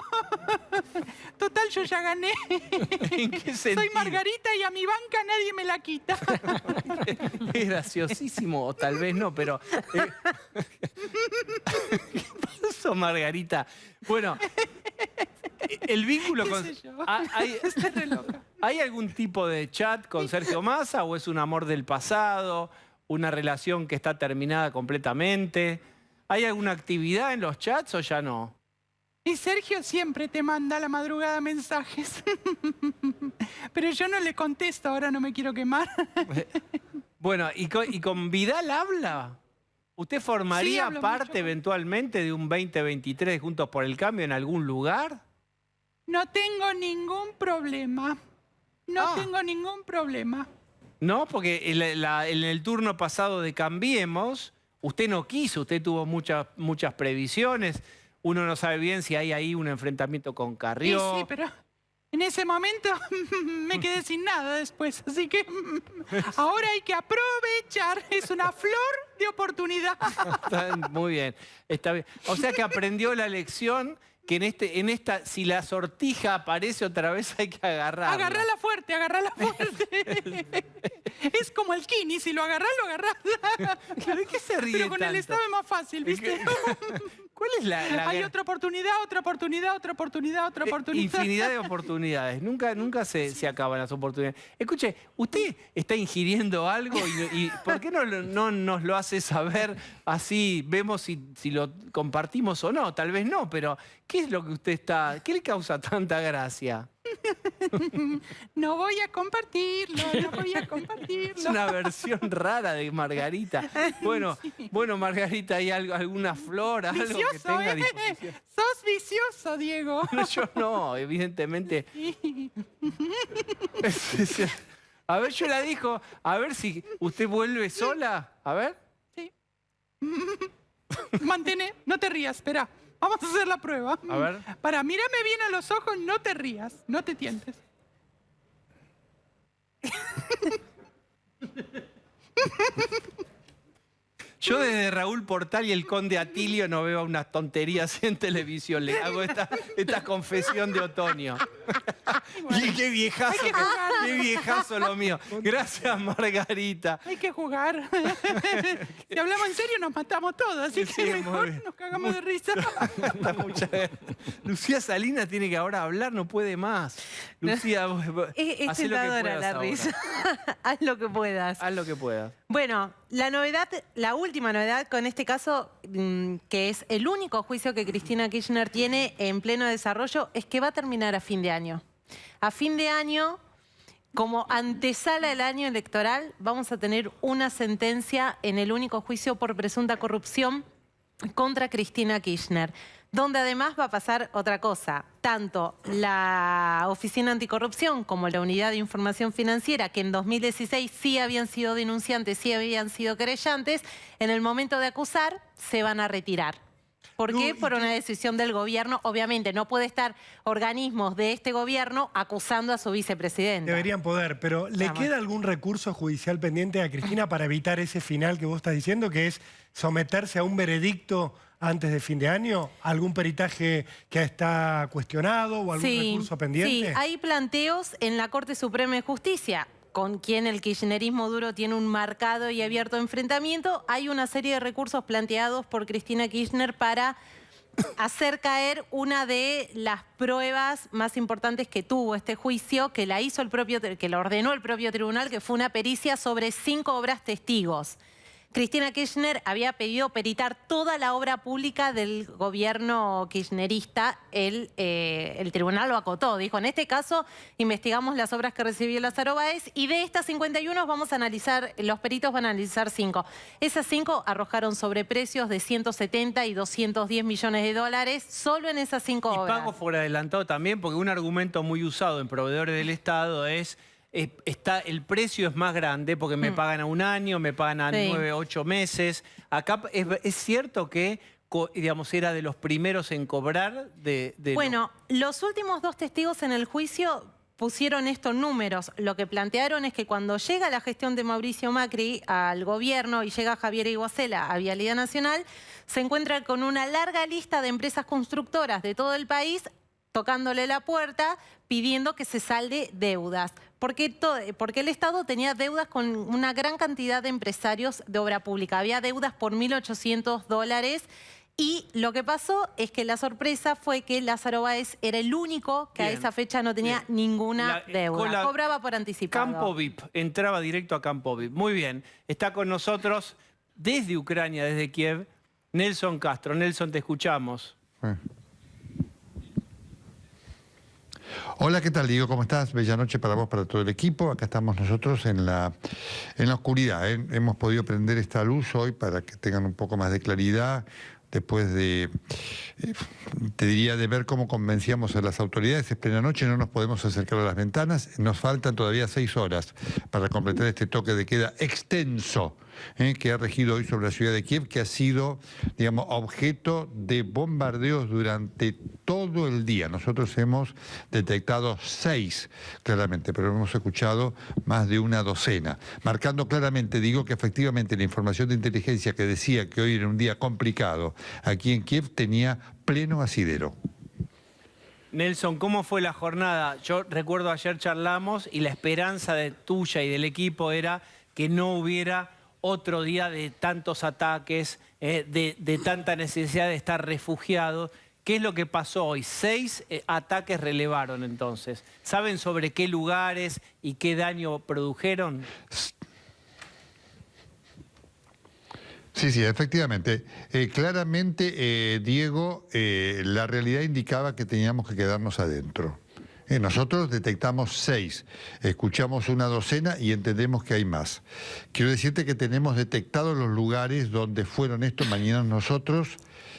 Total, yo ya gané. ¿En qué sentido? Soy Margarita y a mi banca nadie me la quita. Es graciosísimo, o tal vez no, pero... ¿Qué pasó, Margarita? Bueno, el vínculo con... ¿Hay algún tipo de chat con Sergio Massa o es un amor del pasado, una relación que está terminada completamente? ¿Hay alguna actividad en los chats o ya no? Y Sergio siempre te manda a la madrugada mensajes. Pero yo no le contesto, ahora no me quiero quemar. Bueno, ¿y con Vidal habla? ¿Usted formaría hablo parte mucho. eventualmente de un 2023 Juntos por el Cambio en algún lugar? No tengo ningún problema. No tengo ningún problema. No, porque en el turno pasado de Cambiemos, usted no quiso, usted tuvo muchas previsiones. Uno no sabe bien si hay ahí un enfrentamiento con Carrió. Sí, pero en ese momento me quedé sin nada después. Así que ahora hay que aprovechar. Es una flor de oportunidad. Está muy bien, está bien. O sea que aprendió la lección que en esta, si la sortija aparece otra vez hay que agarrarla. Agarrala fuerte, agarrala fuerte. Es como el kini, si lo agarrás, lo agarrás. ¿De qué se ríe Pero con el tanto? Estado es más fácil, ¿viste? ¿Cuál es la Hay otra oportunidad, otra oportunidad, otra oportunidad, otra oportunidad. Infinidad de oportunidades. Nunca se acaban las oportunidades. Escuche, ¿usted está ingiriendo algo y por qué no nos lo hace saber? Así vemos si lo compartimos o no. Tal vez no, pero ¿qué es lo que usted está... ¿Qué le causa tanta gracia? No voy a compartirlo, no voy a compartirlo. Es una versión rara de Margarita. Bueno, Margarita, ¿hay alguna flor, algo que Vicioso, tenga a disposición? Sos vicioso, Diego. No, yo no, evidentemente. A ver, yo la dijo, a ver si usted vuelve sola. A ver. Sí. Mantén, no te rías, espera. Vamos a hacer la prueba. A ver. Mírame bien a los ojos, no te rías, no te tientes. Yo desde Raúl Portal y el Conde Atilio no veo unas tonterías en televisión. Le hago esta confesión de otoño. Y qué viejazo lo mío. Gracias, Margarita. Hay que jugar. Si hablamos en serio nos matamos todos, así Sí, que muy mejor bien. nos cagamos de risa. Lucía Salinas tiene que ahora hablar, no puede más. Lucía, Es hacé lo que tentadora puedas la ahora. risa. Haz lo que puedas. Haz lo que puedas. Bueno, la última novedad con este caso, que es el único juicio que Cristina Kirchner tiene en pleno desarrollo, es que va a terminar a fin de año. A fin de año, como antesala del año electoral, vamos a tener una sentencia en el único juicio por presunta corrupción contra Cristina Kirchner, donde además va a pasar otra cosa. Tanto la Oficina Anticorrupción como la Unidad de Información Financiera, que en 2016 sí habían sido denunciantes, sí habían sido querellantes, en el momento de acusar se van a retirar. ¿Por qué? Por una decisión del gobierno. Obviamente no puede estar organismos de este gobierno acusando a su vicepresidenta. Deberían poder, pero ¿le queda algún recurso judicial pendiente a Cristina para evitar ese final que vos estás diciendo, que es someterse a un veredicto antes de fin de año? ¿Algún peritaje que está cuestionado o algún recurso pendiente? Sí, hay planteos en la Corte Suprema de Justicia, con quien el kirchnerismo duro tiene un marcado y abierto enfrentamiento. Hay una serie de recursos planteados por Cristina Kirchner para hacer caer una de las pruebas más importantes que tuvo este juicio, que la ordenó el propio tribunal, que fue una pericia sobre 5 obras testigos. Cristina Kirchner había pedido peritar toda la obra pública del gobierno kirchnerista. El tribunal lo acotó. Dijo, en este caso investigamos las obras que recibió Lázaro Báez y de estas 51 vamos a analizar, los peritos van a analizar 5. Esas 5 arrojaron sobreprecios de 170 y 210 millones de dólares solo en esas 5 Y obras. pago por adelantado también, porque un argumento muy usado en proveedores del Estado es... el precio es más grande porque me pagan a un año, me pagan a 9, 8 meses. Acá es cierto que, digamos, era de los primeros en cobrar Bueno, los últimos 2 testigos en el juicio pusieron estos números. Lo que plantearon es que cuando llega la gestión de Mauricio Macri al gobierno y llega Javier Iguacela a Vialidad Nacional, se encuentran con una larga lista de empresas constructoras de todo el país tocándole la puerta, pidiendo que se salde deudas. Porque el Estado tenía deudas con una gran cantidad de empresarios de obra pública. Había deudas por $1.800 y lo que pasó es que la sorpresa fue que Lázaro Báez era el único que a esa fecha no tenía ninguna deuda. Cobraba por anticipado. Campo VIP, entraba directo a Campo VIP. Muy bien, está con nosotros desde Ucrania, desde Kiev, Nelson Castro. Nelson, te escuchamos. Hola, ¿qué tal, Diego? ¿Cómo estás? Bella noche para vos, para todo el equipo. Acá estamos nosotros en la oscuridad. Hemos podido prender esta luz hoy para que tengan un poco más de claridad, después de, te diría, de ver cómo convencíamos a las autoridades. Es plena noche, no nos podemos acercar a las ventanas. Nos faltan todavía 6 horas para completar este toque de queda extenso que ha regido hoy sobre la ciudad de Kiev, que ha sido, digamos, objeto de bombardeos durante todo el día. Nosotros hemos detectado 6, claramente, pero hemos escuchado más de una docena, marcando claramente, digo, que efectivamente la información de inteligencia que decía que hoy era un día complicado aquí en Kiev tenía pleno asidero. Nelson, ¿cómo fue la jornada? Yo recuerdo ayer charlamos y la esperanza tuya y del equipo era que no hubiera otro día de tantos ataques, de tanta necesidad de estar refugiados. ¿Qué es lo que pasó hoy? 6 ataques relevaron entonces. ¿Saben sobre qué lugares y qué daño produjeron? Sí, efectivamente. Claramente, Diego, la realidad indicaba que teníamos que quedarnos adentro. Nosotros detectamos 6, escuchamos una docena y entendemos que hay más. Quiero decirte que tenemos detectados los lugares donde fueron estos. Mañana nosotros,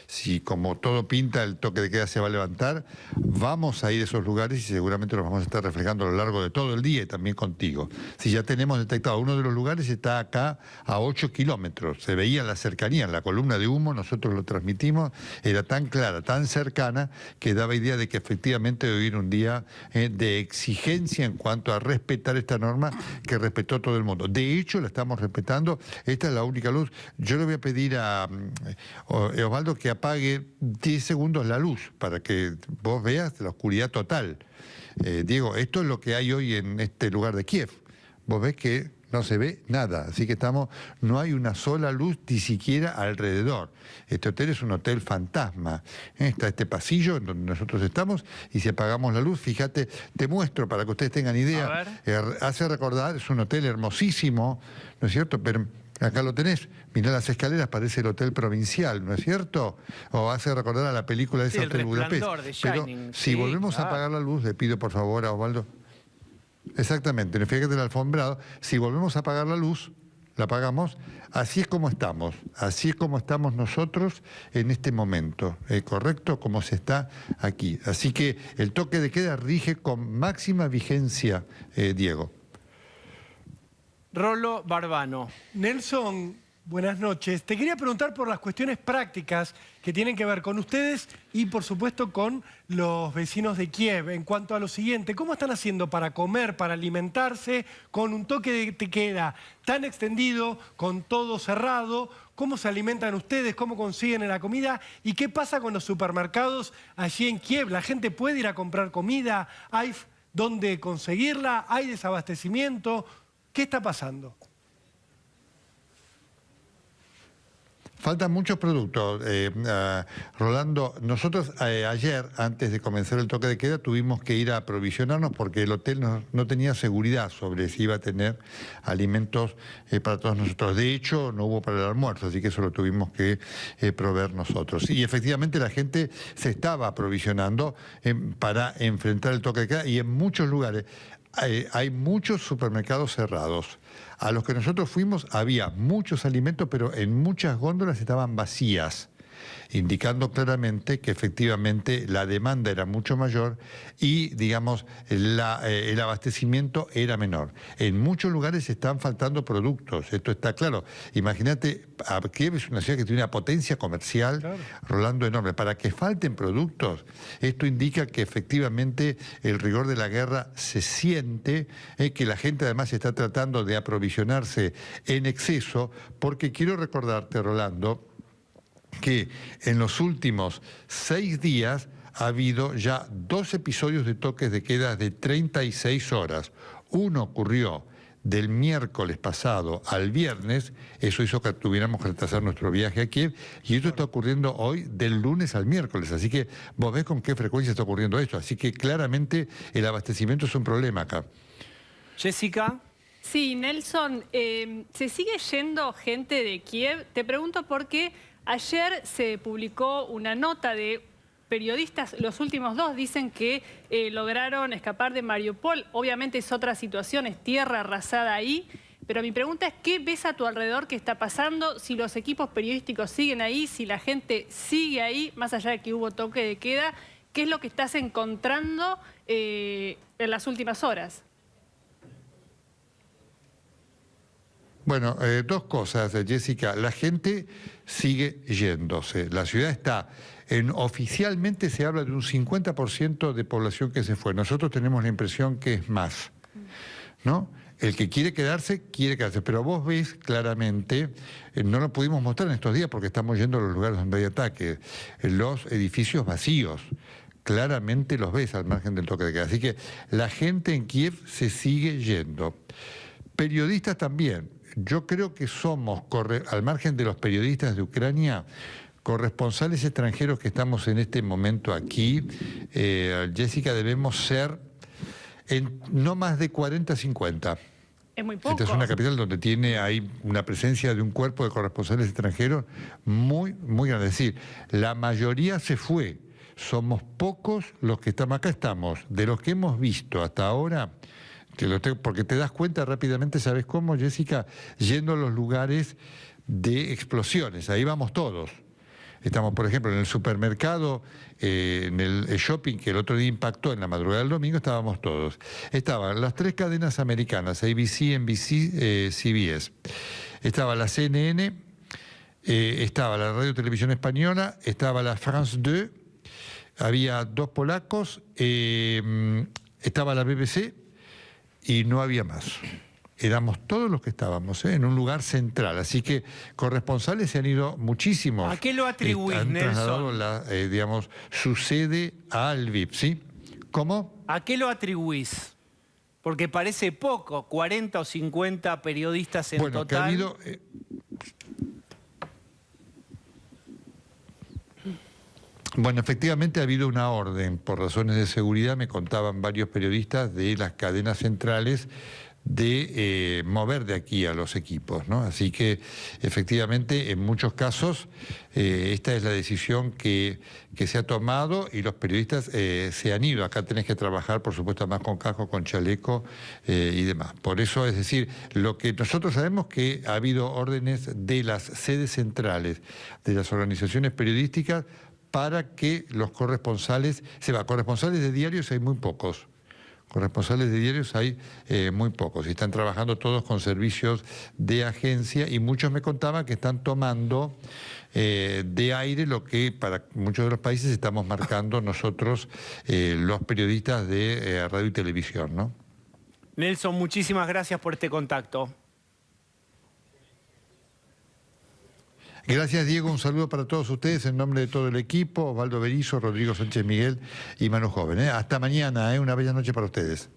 si como todo pinta el toque de queda se va a levantar, vamos a ir a esos lugares y seguramente los vamos a estar reflejando a lo largo de todo el día y también contigo. Si ya tenemos detectado uno de los lugares, está acá a 8 kilómetros. Se veía en la cercanía, en la columna de humo, nosotros lo transmitimos, era tan clara, tan cercana, que daba idea de que efectivamente hoy era un día de exigencia en cuanto a respetar esta norma que respetó todo el mundo. De hecho, la estamos respetando. Esta es la única luz. Yo le voy a pedir a Osvaldo que apague 10 segundos la luz para que vos veas la oscuridad total. Diego, esto es lo que hay hoy en este lugar de Kiev. Vos ves que no se ve nada, así que no hay una sola luz ni siquiera alrededor. Este hotel es un hotel fantasma. Está este pasillo en donde nosotros estamos y si apagamos la luz, fíjate, te muestro para que ustedes tengan idea. Hace recordar, es un hotel hermosísimo, ¿no es cierto? Pero acá lo tenés, mirá las escaleras, parece el hotel provincial, ¿no es cierto? O hace recordar a la película de ese Hotel Budapest. Pero si volvemos a apagar la luz, le pido por favor a Osvaldo. Exactamente, fíjate el alfombrado. Si volvemos a apagar la luz, la apagamos, así es como estamos nosotros en este momento, ¿correcto? Como se está aquí. Así que el toque de queda rige con máxima vigencia, Diego. Rolo Barbano. Nelson, buenas noches. Te quería preguntar por las cuestiones prácticas que tienen que ver con ustedes y, por supuesto, con los vecinos de Kiev. En cuanto a lo siguiente, ¿cómo están haciendo para comer, para alimentarse, con un toque de queda tan extendido, con todo cerrado? ¿Cómo se alimentan ustedes? ¿Cómo consiguen la comida? ¿Y qué pasa con los supermercados allí en Kiev? ¿La gente puede ir a comprar comida? ¿Hay dónde conseguirla? ¿Hay desabastecimiento? ¿Qué está pasando? Faltan muchos productos, Rolando. Nosotros ayer, antes de comenzar el toque de queda, tuvimos que ir a aprovisionarnos porque el hotel no tenía seguridad sobre si iba a tener alimentos para todos nosotros. De hecho, no hubo para el almuerzo, así que eso lo tuvimos que proveer nosotros. Y efectivamente la gente se estaba aprovisionando para enfrentar el toque de queda y en muchos lugares. Hay muchos supermercados cerrados. A los que nosotros fuimos había muchos alimentos, pero en muchas góndolas estaban vacías, indicando claramente que efectivamente la demanda era mucho mayor y, digamos, el abastecimiento era menor. En muchos lugares están faltando productos, esto está claro. Imagínate, Kiev es una ciudad que tiene una potencia comercial, claro, Rolando, enorme. Para que falten productos, esto indica que efectivamente el rigor de la guerra se siente, que la gente además está tratando de aprovisionarse en exceso, porque quiero recordarte, Rolando, que en los últimos 6 días ha habido ya 2 episodios de toques de queda de 36 horas. Uno ocurrió del miércoles pasado al viernes, eso hizo que tuviéramos que retrasar nuestro viaje a Kiev, y esto está ocurriendo hoy del lunes al miércoles, así que vos ves con qué frecuencia está ocurriendo esto, así que claramente el abastecimiento es un problema acá. Jessica. Sí, Nelson, ¿se sigue yendo gente de Kiev? Te pregunto porque ayer se publicó una nota de periodistas, los últimos dos, dicen que lograron escapar de Mariupol. Obviamente es otra situación, es tierra arrasada ahí. Pero mi pregunta es, ¿qué ves a tu alrededor que está pasando? Si los equipos periodísticos siguen ahí, si la gente sigue ahí, más allá de que hubo toque de queda, ¿qué es lo que estás encontrando en las últimas horas? Bueno, dos cosas, Jessica. La gente sigue yéndose. La ciudad está... oficialmente se habla de un 50% de población que se fue. Nosotros tenemos la impresión que es más, ¿no? El que quiere quedarse, pero vos ves claramente, no lo pudimos mostrar en estos días porque estamos yendo a los lugares donde hay ataque, los edificios vacíos, claramente los ves al margen del toque de queda. Así que la gente en Kiev se sigue yendo. Periodistas también. Yo creo que somos, al margen de los periodistas de Ucrania, corresponsales extranjeros que estamos en este momento aquí, Jessica, debemos ser no más de 40, 50. Es muy poco. Esta es una capital donde hay una presencia de un cuerpo de corresponsales extranjeros muy, muy grande. Es decir, la mayoría se fue. Somos pocos los que estamos acá. Estamos, de los que hemos visto hasta ahora, porque te das cuenta rápidamente, ¿sabes cómo, Jessica? Yendo a los lugares de explosiones. Ahí vamos todos. Estamos, por ejemplo, en el supermercado, en el shopping que el otro día impactó en la madrugada del domingo, estábamos todos. Estaban las tres cadenas americanas, ABC, NBC, CBS. Estaba la CNN, estaba la Radio Televisión Española, estaba la France 2, había dos polacos, estaba la BBC y no había más. Éramos todos los que estábamos en un lugar central. Así que corresponsales se han ido muchísimos. ¿A qué lo atribuís, han trasladado Nelson? su sede a Lviv, ¿sí? ¿Cómo? ¿A qué lo atribuís? Porque parece poco, 40 o 50 periodistas en total. Que ha habido... Bueno, efectivamente ha habido una orden por razones de seguridad, me contaban varios periodistas de las cadenas centrales, de mover de aquí a los equipos, ¿no? Así que efectivamente en muchos casos esta es la decisión que se ha tomado y los periodistas se han ido. Acá tenés que trabajar, por supuesto, más con casco, con chaleco y demás. Por eso, es decir, lo que nosotros sabemos que ha habido órdenes de las sedes centrales, de las organizaciones periodísticas, para que los corresponsales corresponsales de diarios hay muy pocos. Corresponsales de diarios hay muy pocos y están trabajando todos con servicios de agencia y muchos me contaban que están tomando de aire lo que para muchos de los países estamos marcando nosotros los periodistas de radio y televisión, ¿no? Nelson, muchísimas gracias por este contacto. Gracias, Diego. Un saludo para todos ustedes en nombre de todo el equipo, Osvaldo Berizo, Rodrigo Sánchez Miguel y Manu Joven. Hasta mañana, una bella noche para ustedes.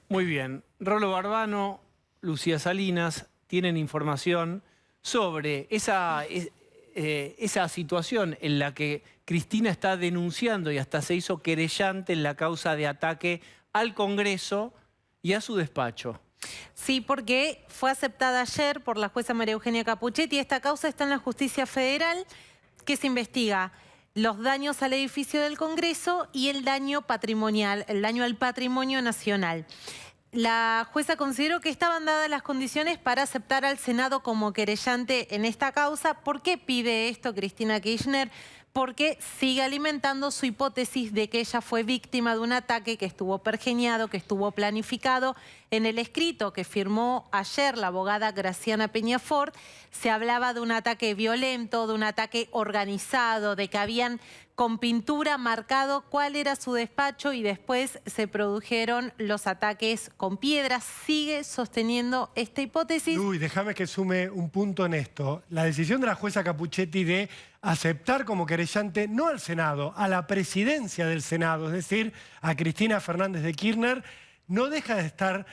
Muy bien. Rolo Barbano, Lucía Salinas tienen información sobre esa situación en la que Cristina está denunciando y hasta se hizo querellante en la causa de ataque al Congreso y a su despacho. Sí, porque fue aceptada ayer por la jueza María Eugenia Capuchetti. Esta causa está en la Justicia Federal, que se investiga los daños al edificio del Congreso y el daño patrimonial, el daño al patrimonio nacional. La jueza consideró que estaban dadas las condiciones para aceptar al Senado como querellante en esta causa. ¿Por qué pide esto Cristina Kirchner? Porque sigue alimentando su hipótesis de que ella fue víctima de un ataque que estuvo pergeñado, que estuvo planificado. En el escrito que firmó ayer la abogada Graciana Peñafort, se hablaba de un ataque violento, de un ataque organizado, de que habían con pintura marcado cuál era su despacho y después se produjeron los ataques con piedras. ¿Sigue sosteniendo esta hipótesis? Uy, déjame que sume un punto en esto. La decisión de la jueza Capuchetti de aceptar como querellante no al Senado, a la presidencia del Senado, es decir, a Cristina Fernández de Kirchner, no deja de estar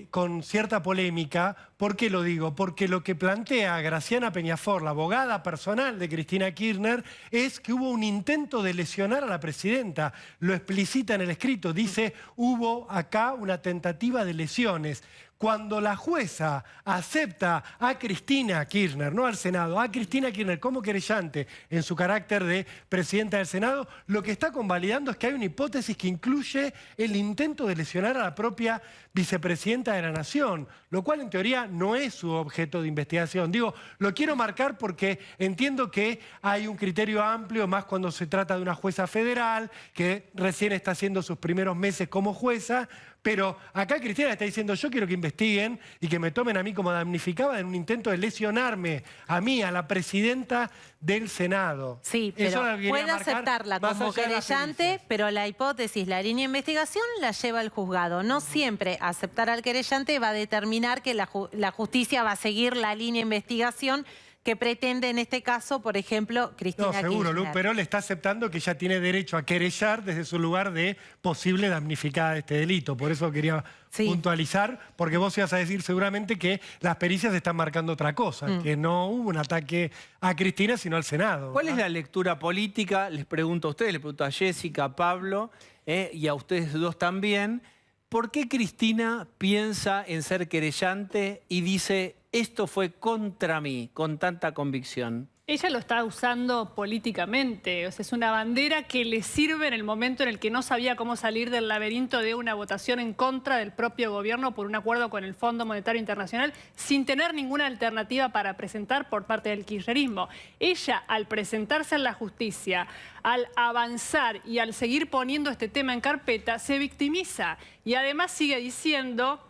con cierta polémica. ¿Por qué lo digo? Porque lo que plantea Graciana Peñafort, la abogada personal de Cristina Kirchner, es que hubo un intento de lesionar a la presidenta. Lo explicita en el escrito, dice, hubo acá una tentativa de lesiones. cuando la jueza acepta a Cristina Kirchner, no al Senado, a Cristina Kirchner como querellante en su carácter de presidenta del Senado, lo que está convalidando es que hay una hipótesis que incluye el intento de lesionar a la propia vicepresidenta de la Nación, lo cual en teoría no es su objeto de investigación. Digo, lo quiero marcar porque entiendo que hay un criterio amplio, más cuando se trata de una jueza federal, que recién está haciendo sus primeros meses como jueza, pero acá Cristina está diciendo, yo quiero que investiguen y que me tomen a mí como damnificada en un intento de lesionarme a mí, a la presidenta del Senado. Sí, pero puede aceptarla como querellante, pero la hipótesis, la línea de investigación la lleva el juzgado. No siempre aceptar al querellante va a determinar que la justicia va a seguir la línea de investigación que pretende en este caso, por ejemplo, Cristina Kirchner. No, seguro, Lu, pero le está aceptando que ella tiene derecho a querellar desde su lugar de posible damnificada de este delito. Por eso quería puntualizar, porque vos ibas a decir seguramente que las pericias están marcando otra cosa, que no hubo un ataque a Cristina, sino al Senado. ¿Cuál es la lectura política? Les pregunto a ustedes, les pregunto a Jessica, a Pablo, y a ustedes dos también. ¿Por qué Cristina piensa en ser querellante y dice, esto fue contra mí, con tanta convicción? Ella lo está usando políticamente, o sea, es una bandera que le sirve en el momento en el que no sabía cómo salir del laberinto de una votación en contra del propio gobierno por un acuerdo con el Fondo Monetario Internacional, sin tener ninguna alternativa para presentar por parte del kirchnerismo. Ella, al presentarse en la justicia, al avanzar y al seguir poniendo este tema en carpeta, se victimiza y además sigue diciendo...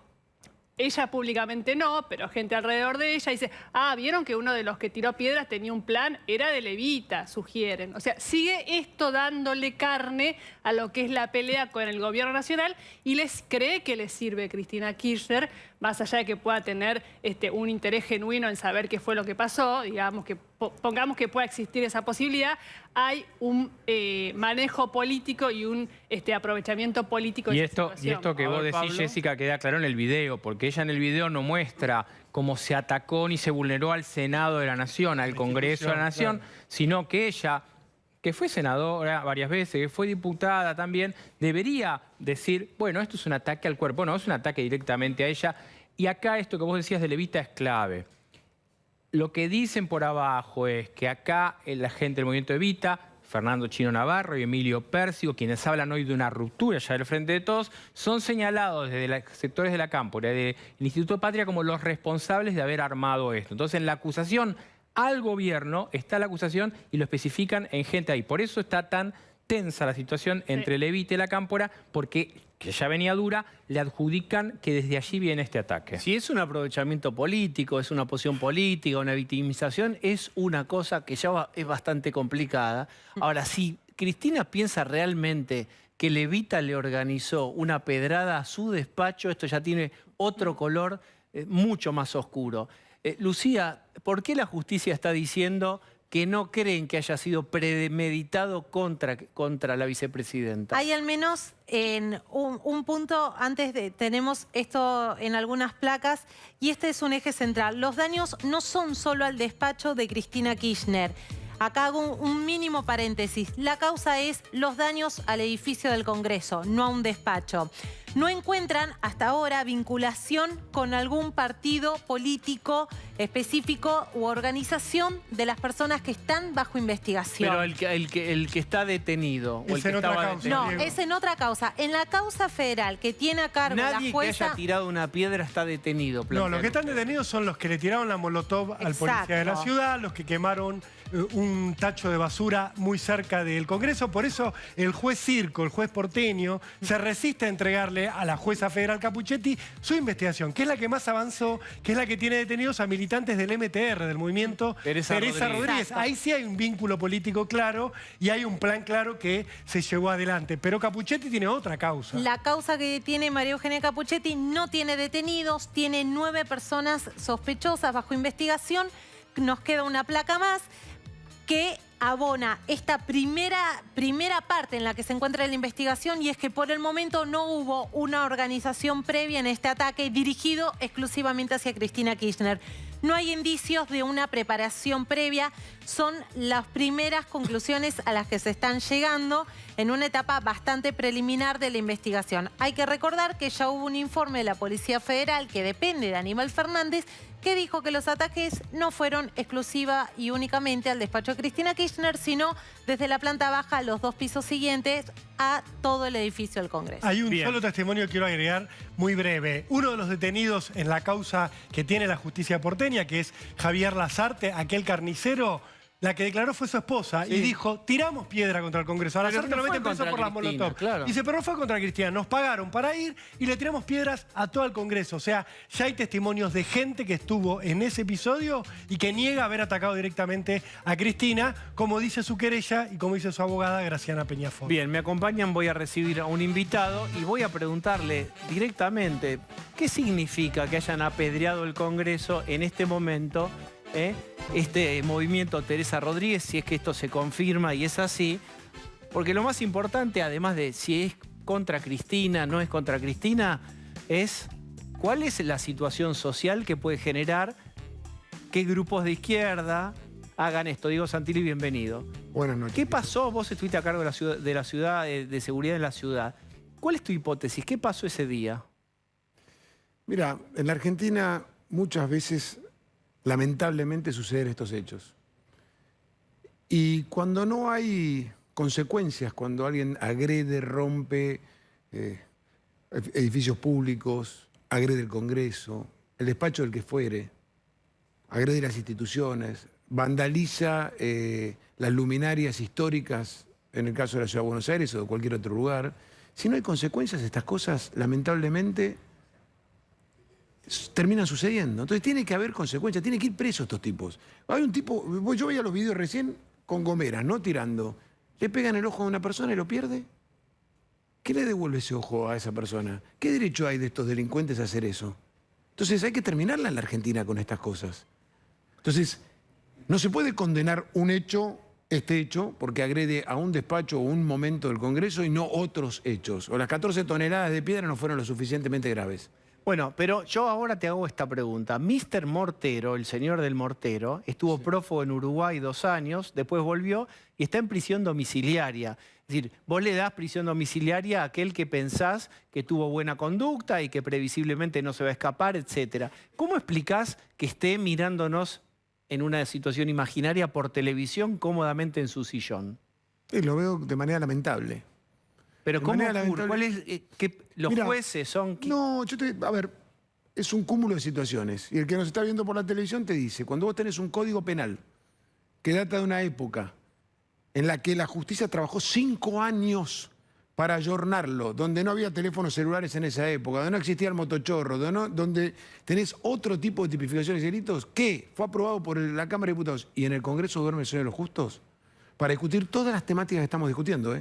Ella públicamente no, pero gente alrededor de ella dice, vieron que uno de los que tiró piedras tenía un plan, era de Levita, sugieren. O sea, sigue esto dándole carne a lo que es la pelea con el gobierno nacional y les cree que le sirve Cristina Kirchner, más allá de que pueda tener un interés genuino en saber qué fue lo que pasó, digamos que pongamos que pueda existir esa posibilidad, hay un manejo político y un aprovechamiento político de esa situación. Y esto que vos decís, Pablo, Jessica, queda claro en el video, porque ella en el video no muestra cómo se atacó ni se vulneró al Senado de la Nación, al Congreso de la Nación, sino que ella, que fue senadora varias veces, que fue diputada también, debería decir, bueno, esto es un ataque al cuerpo. No, es un ataque directamente a ella. Y acá esto que vos decías de Levita es clave. Lo que dicen por abajo es que acá la gente del movimiento Evita, Fernando Chino Navarro y Emilio Pérsigo, quienes hablan hoy de una ruptura ya del Frente de Todos, son señalados desde los sectores de la Cámpora, del Instituto Patria, como los responsables de haber armado esto. Entonces, en la acusación al gobierno está la acusación y lo especifican en gente ahí. Por eso está tan tensa la situación entre Levita y la Cámpora, porque, que ya venía dura, le adjudican que desde allí viene este ataque. Si es un aprovechamiento político, es una posición política, una victimización, es una cosa que ya es bastante complicada. Ahora, si Cristina piensa realmente que Levita le organizó una pedrada a su despacho, esto ya tiene otro color mucho más oscuro. Lucía, ¿por qué la justicia está diciendo que no creen que haya sido premeditado contra la vicepresidenta? Hay al menos un punto, tenemos esto en algunas placas, y este es un eje central. Los daños no son solo al despacho de Cristina Kirchner. Acá hago un mínimo paréntesis. La causa es los daños al edificio del Congreso, no a un despacho. No encuentran hasta ahora vinculación con algún partido político específico u organización de las personas que están bajo investigación. Pero el que está detenido. O el que estaba detenido. No, es en otra causa. En la causa federal que tiene a cargo la jueza... Nadie que haya tirado una piedra está detenido. No, los que están detenidos son los que le tiraron la molotov al policía de la ciudad, los que quemaron un tacho de basura muy cerca del Congreso. Por eso el juez Circo, el juez porteño, se resiste a entregarle a la jueza federal Capuchetti su investigación, que es la que más avanzó, que es la que tiene detenidos a militantes del MTR, del movimiento Teresa Rodríguez. Ahí sí hay un vínculo político claro y hay un plan claro que se llevó adelante. Pero Capuchetti tiene otra causa. La causa que tiene María Eugenia Capuchetti no tiene detenidos, tiene 9 personas sospechosas bajo investigación. Nos queda una placa más que abona esta primera parte en la que se encuentra la investigación, y es que por el momento no hubo una organización previa en este ataque dirigido exclusivamente hacia Cristina Kirchner. no hay indicios de una preparación previa. Son las primeras conclusiones a las que se están llegando en una etapa bastante preliminar de la investigación. Hay que recordar que ya hubo un informe de la Policía Federal que depende de Aníbal Fernández que dijo que los ataques no fueron exclusiva y únicamente al despacho de Cristina Kirchner, sino desde la planta baja a los 2 pisos siguientes a todo el edificio del Congreso. Hay un solo testimonio que quiero agregar muy breve. Uno de los detenidos en la causa que tiene la justicia porteña, que es Javier Lazarte, aquel carnicero, la que declaró fue su esposa y dijo, tiramos piedra contra el Congreso. A Lazarte lo meten preso por las Molotov. Claro. Dice, pero no fue contra Cristina, nos pagaron para ir y le tiramos piedras a todo el Congreso. O sea, ya hay testimonios de gente que estuvo en ese episodio y que niega haber atacado directamente a Cristina, como dice su querella y como dice su abogada Graciana Peñafort. Bien, me acompañan, voy a recibir a un invitado y voy a preguntarle directamente qué significa que hayan apedreado el Congreso en este momento, este movimiento Teresa Rodríguez, si es que esto se confirma y es así, porque lo más importante, además de si es contra Cristina, no es contra Cristina, es cuál es la situación social que puede generar que grupos de izquierda hagan esto. Diego Santilli, bienvenido. Buenas noches. ¿Qué pasó? Vos estuviste a cargo de la ciudad, de seguridad en la ciudad. ¿Cuál es tu hipótesis? ¿Qué pasó ese día? Mira, en la Argentina muchas veces lamentablemente suceden estos hechos. Y cuando no hay consecuencias, cuando alguien agrede, rompe edificios públicos, agrede el Congreso, el despacho del que fuere, agrede las instituciones, vandaliza las luminarias históricas, en el caso de la Ciudad de Buenos Aires o de cualquier otro lugar, si no hay consecuencias, estas cosas lamentablemente terminan sucediendo. Entonces tiene que haber consecuencias, tienen que ir presos estos tipos. Hay un tipo, yo veía los videos recién con gomeras, no tirando. Le pegan el ojo a una persona y lo pierde. ¿Qué le devuelve ese ojo a esa persona? ¿Qué derecho hay de estos delincuentes a hacer eso? Entonces hay que terminarla en la Argentina con estas cosas. Entonces, no se puede condenar un hecho, este hecho, porque agrede a un despacho o un momento del Congreso y no otros hechos. O las 14 toneladas de piedra no fueron lo suficientemente graves. Bueno, pero yo ahora te hago esta pregunta. Mr. Mortero, el señor del Mortero, estuvo prófugo en Uruguay 2 años, después volvió y está en prisión domiciliaria. Es decir, vos le das prisión domiciliaria a aquel que pensás que tuvo buena conducta y que previsiblemente no se va a escapar, etc. ¿Cómo explicás que esté mirándonos en una situación imaginaria por televisión cómodamente en su sillón? Sí, lo veo de manera lamentable. Pero ¿cómo ocurre? ¿Cuál es, los jueces son...? No, a ver, es un cúmulo de situaciones. Y el que nos está viendo por la televisión te dice, cuando vos tenés un código penal que data de una época en la que la justicia trabajó 5 años para ayornarlo, donde no había teléfonos celulares en esa época, donde no existía el motochorro, donde tenés otro tipo de tipificaciones y delitos, que fue aprobado por la Cámara de Diputados y en el Congreso duerme el sueño de los justos, para discutir todas las temáticas que estamos discutiendo,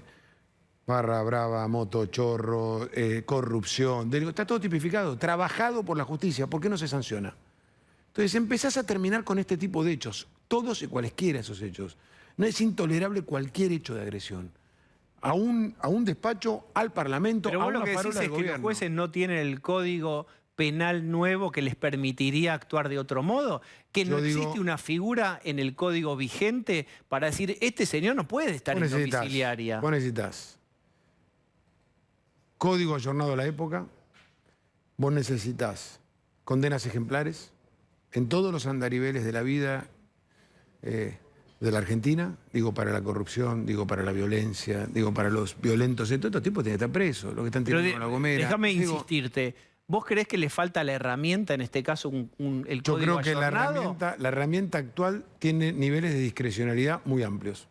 barra brava, motochorro, corrupción, está todo tipificado, trabajado por la justicia. ¿Por qué no se sanciona? Entonces empezás a terminar con este tipo de hechos, todos y cualesquiera esos hechos. No es intolerable cualquier hecho de agresión. A un despacho, al Parlamento, pero a vos una lo que decís farola del es que gobierno. los jueces no tienen el código penal nuevo que les permitiría actuar de otro modo, que no existe una figura en el código vigente para decir, este señor no puede estar en domiciliaria. Vos necesitas código ayornado a la época, vos necesitas condenas ejemplares en todos los andariveles de la vida de la Argentina, digo para la corrupción, digo para la violencia, digo para los violentos, todos estos tipos tienen que estar presos, los que están tirando con la gomera. Déjame insistirte, ¿vos creés que le falta la herramienta, en este caso el Yo código creo que ayornado? la herramienta actual tiene niveles de discrecionalidad muy amplios.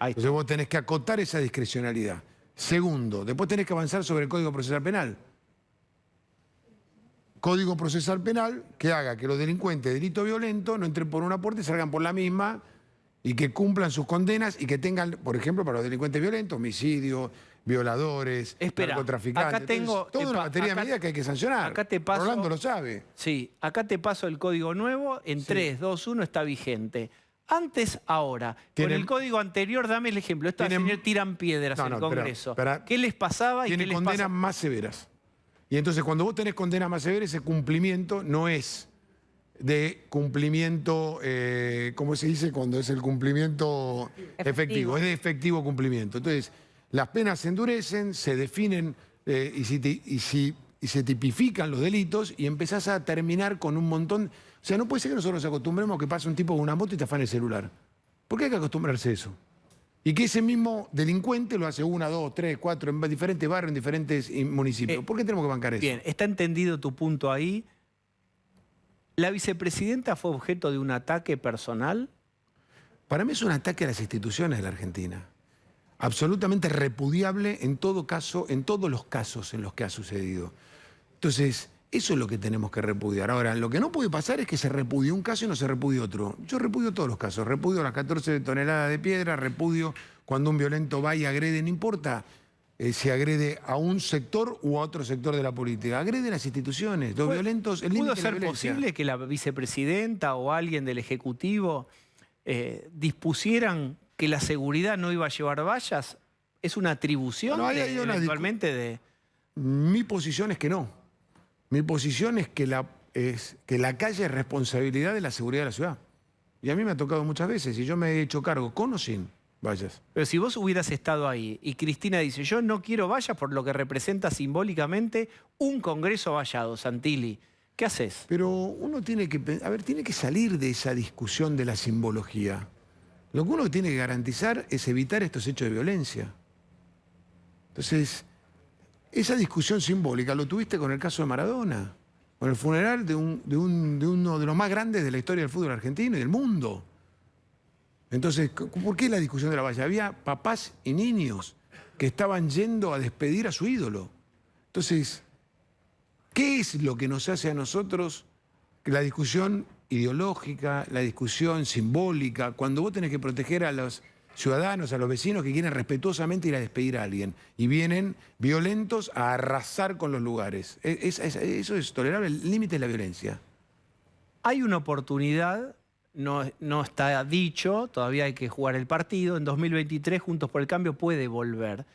Entonces vos tenés que acotar esa discrecionalidad. Segundo, después tenés que avanzar sobre el Código Procesal Penal. Código Procesal Penal que haga que los delincuentes de delito violento no entren por una puerta y salgan por la misma y que cumplan sus condenas y que tengan, por ejemplo, para los delincuentes violentos, homicidios, violadores, narcotraficantes. Acá tengo... Toda una batería de medidas que hay que sancionar. Acá te paso, Rolando lo sabe. Sí, acá te paso el código nuevo, en 3, 2, 1 está vigente. Antes, ahora, con el código anterior, dame el ejemplo. Estos señores tiran piedras en el Congreso. ¿Qué les pasaba y qué les pasa? Tiene condenas más severas. Y entonces cuando vos tenés condenas más severas, ese cumplimiento no es de cumplimiento, ¿cómo se dice cuando es el cumplimiento efectivo? Es de efectivo cumplimiento. Entonces, las penas se endurecen, se definen y se tipifican los delitos y empezás a terminar con un montón... O sea, no puede ser que nosotros nos acostumbremos a que pase un tipo con una moto y te afane el celular. ¿Por qué hay que acostumbrarse a eso? Y que ese mismo delincuente lo hace 1, 2, 3, 4, en diferentes barrios, en diferentes municipios. ¿Por qué tenemos que bancar eso? Bien, está entendido tu punto ahí. ¿La vicepresidenta fue objeto de un ataque personal? Para mí es un ataque a las instituciones de la Argentina. Absolutamente repudiable en todo caso, en todos los casos en los que ha sucedido. Entonces, eso es lo que tenemos que repudiar. Ahora, lo que no puede pasar es que se repudie un caso y no se repudie otro. Yo repudio todos los casos. Repudio las 14 toneladas de piedra, repudio cuando un violento va y agrede, no importa si agrede a un sector u a otro sector de la política. Agrede las instituciones, los violentos, el límite de la violencia. ¿Pudo ser posible que la vicepresidenta o alguien del Ejecutivo dispusieran que la seguridad no iba a llevar vallas? ¿Es una atribución eventualmente de...? Mi posición es que no. Mi posición es que la calle es responsabilidad de la seguridad de la ciudad. Y a mí me ha tocado muchas veces y yo me he hecho cargo, con o sin vallas. Pero si vos hubieras estado ahí y Cristina dice, yo no quiero vallas por lo que representa simbólicamente un Congreso vallado, Santilli, ¿qué haces? Pero uno tiene que, tiene que salir de esa discusión de la simbología. Lo que uno tiene que garantizar es evitar estos hechos de violencia. Entonces, esa discusión simbólica lo tuviste con el caso de Maradona, con el funeral de uno de los más grandes de la historia del fútbol argentino y del mundo. Entonces, ¿por qué la discusión de la valla? Había papás y niños que estaban yendo a despedir a su ídolo. Entonces, ¿qué es lo que nos hace a nosotros que la discusión ideológica, la discusión simbólica, cuando vos tenés que proteger a los ciudadanos, a los vecinos que quieren respetuosamente ir a despedir a alguien y vienen violentos a arrasar con los lugares? Eso es tolerable, el límite de la violencia. Hay una oportunidad, no está dicho, todavía hay que jugar el partido. En 2023, Juntos por el Cambio puede volver.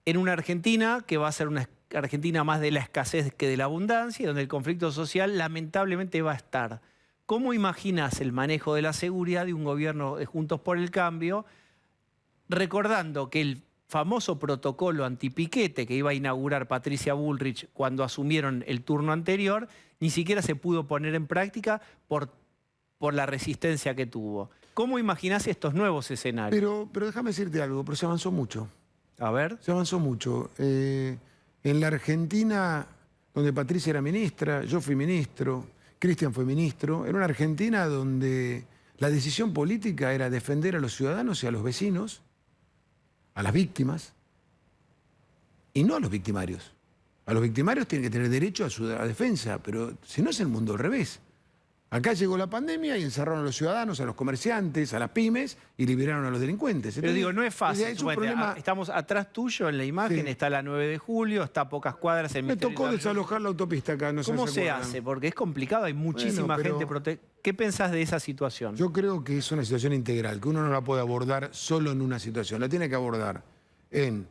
En una Argentina que va a ser una Argentina más de la escasez que de la abundancia, y donde el conflicto social lamentablemente va a estar. ¿Cómo imaginas el manejo de la seguridad de un gobierno de Juntos por el Cambio, recordando que el famoso protocolo antipiquete que iba a inaugurar Patricia Bullrich cuando asumieron el turno anterior, ni siquiera se pudo poner en práctica por la resistencia que tuvo? ¿Cómo imaginás estos nuevos escenarios? Pero déjame decirte algo, pero se avanzó mucho. A ver. Se avanzó mucho. En la Argentina, donde Patricia era ministra, yo fui ministro, Cristian fue ministro, era una Argentina donde la decisión política era defender a los ciudadanos y a los vecinos, a las víctimas, y no a los victimarios. A los victimarios tienen que tener derecho a su defensa, pero si no es el mundo al revés. Acá llegó la pandemia y encerraron a los ciudadanos, a los comerciantes, a las pymes y liberaron a los delincuentes. Pero digo, no es fácil. Problema... Estamos atrás tuyo en la imagen, sí. Está la 9 de julio, está a pocas cuadras. Me tocó desalojar la autopista acá. No ¿Cómo se hace? Porque es complicado, hay muchísima gente. ¿Qué pensás de esa situación? Yo creo que es una situación integral, que uno no la puede abordar solo en una situación. La tiene que abordar en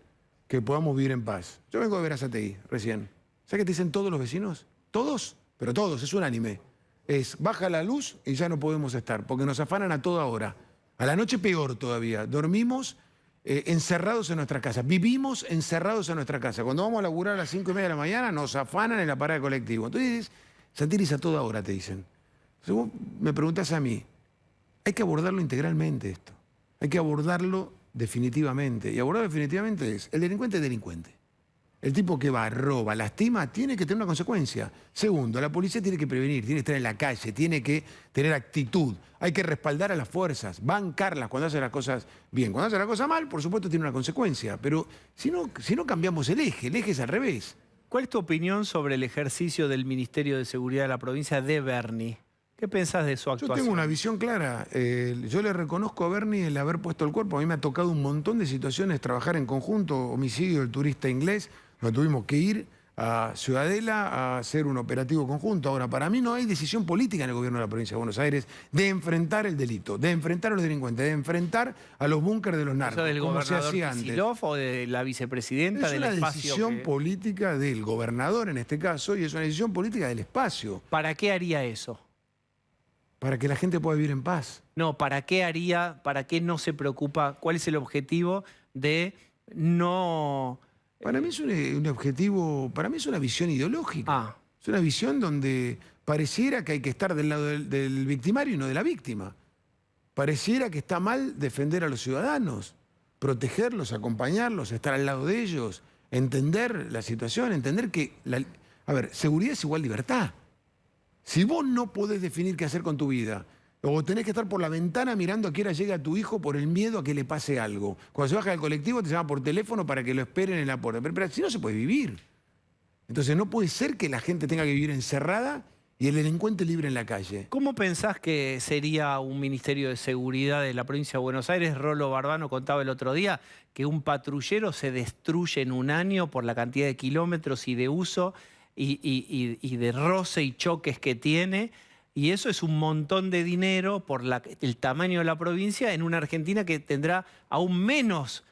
que podamos vivir en paz. Yo vengo de Verazategui recién. ¿Sabes qué te dicen todos los vecinos? Todos, pero todos, es unánime. Es baja la luz y ya no podemos estar, porque nos afanan a toda hora. A la noche peor todavía. Dormimos encerrados en nuestra casa. Vivimos encerrados en nuestra casa. Cuando vamos a laburar a las 5:30 de la mañana, nos afanan en la parada de colectivo. Entonces, Santilli a toda hora, te dicen. Entonces vos me preguntás a mí, hay que abordarlo integralmente esto. Hay que abordarlo definitivamente. Y abordarlo definitivamente es, el delincuente es delincuente. El tipo que va, roba, lastima, tiene que tener una consecuencia. Segundo, la policía tiene que prevenir, tiene que estar en la calle, tiene que tener actitud. Hay que respaldar a las fuerzas, bancarlas cuando hacen las cosas bien. Cuando hacen las cosas mal, por supuesto, tiene una consecuencia. Pero si no cambiamos el eje es al revés. ¿Cuál es tu opinión sobre el ejercicio del Ministerio de Seguridad de la provincia de Bernie? ¿Qué pensás de su actuación? Yo tengo una visión clara. Yo le reconozco a Bernie el haber puesto el cuerpo. A mí me ha tocado un montón de situaciones, trabajar en conjunto, homicidio del turista inglés. Nos tuvimos que ir a Ciudadela a hacer un operativo conjunto. Ahora, para mí no hay decisión política en el gobierno de la provincia de Buenos Aires de enfrentar el delito, de enfrentar a los delincuentes, de enfrentar a los búnkeres de los narcos, ¿del como se gobernador hacía antes. Kicillof o de la vicepresidenta del espacio? Es una decisión política del gobernador en este caso y es una decisión política del espacio. ¿Para qué haría eso? para que la gente pueda vivir en paz. No, ¿para qué no se preocupa? ¿Cuál es el objetivo de no...? Para mí es un objetivo, para mí es una visión ideológica. Es una visión donde pareciera que hay que estar del lado del victimario y no de la víctima. Pareciera que está mal defender a los ciudadanos, protegerlos, acompañarlos, estar al lado de ellos, entender la situación, entender que... A ver, seguridad es igual libertad. Si vos no podés definir qué hacer con tu vida, o tenés que estar por la ventana mirando a qué hora llega tu hijo por el miedo a que le pase algo. Cuando se baja del colectivo te llama por teléfono para que lo esperen en la puerta. Pero si no se puede vivir. Entonces no puede ser que la gente tenga que vivir encerrada y el delincuente libre en la calle. ¿Cómo pensás que sería un Ministerio de Seguridad de la provincia de Buenos Aires? Rolo Barbano contaba el otro día que un patrullero se destruye en un año por la cantidad de kilómetros y de uso y de roce y choques que tiene. Y eso es un montón de dinero por el tamaño de la provincia en una Argentina que tendrá aún menos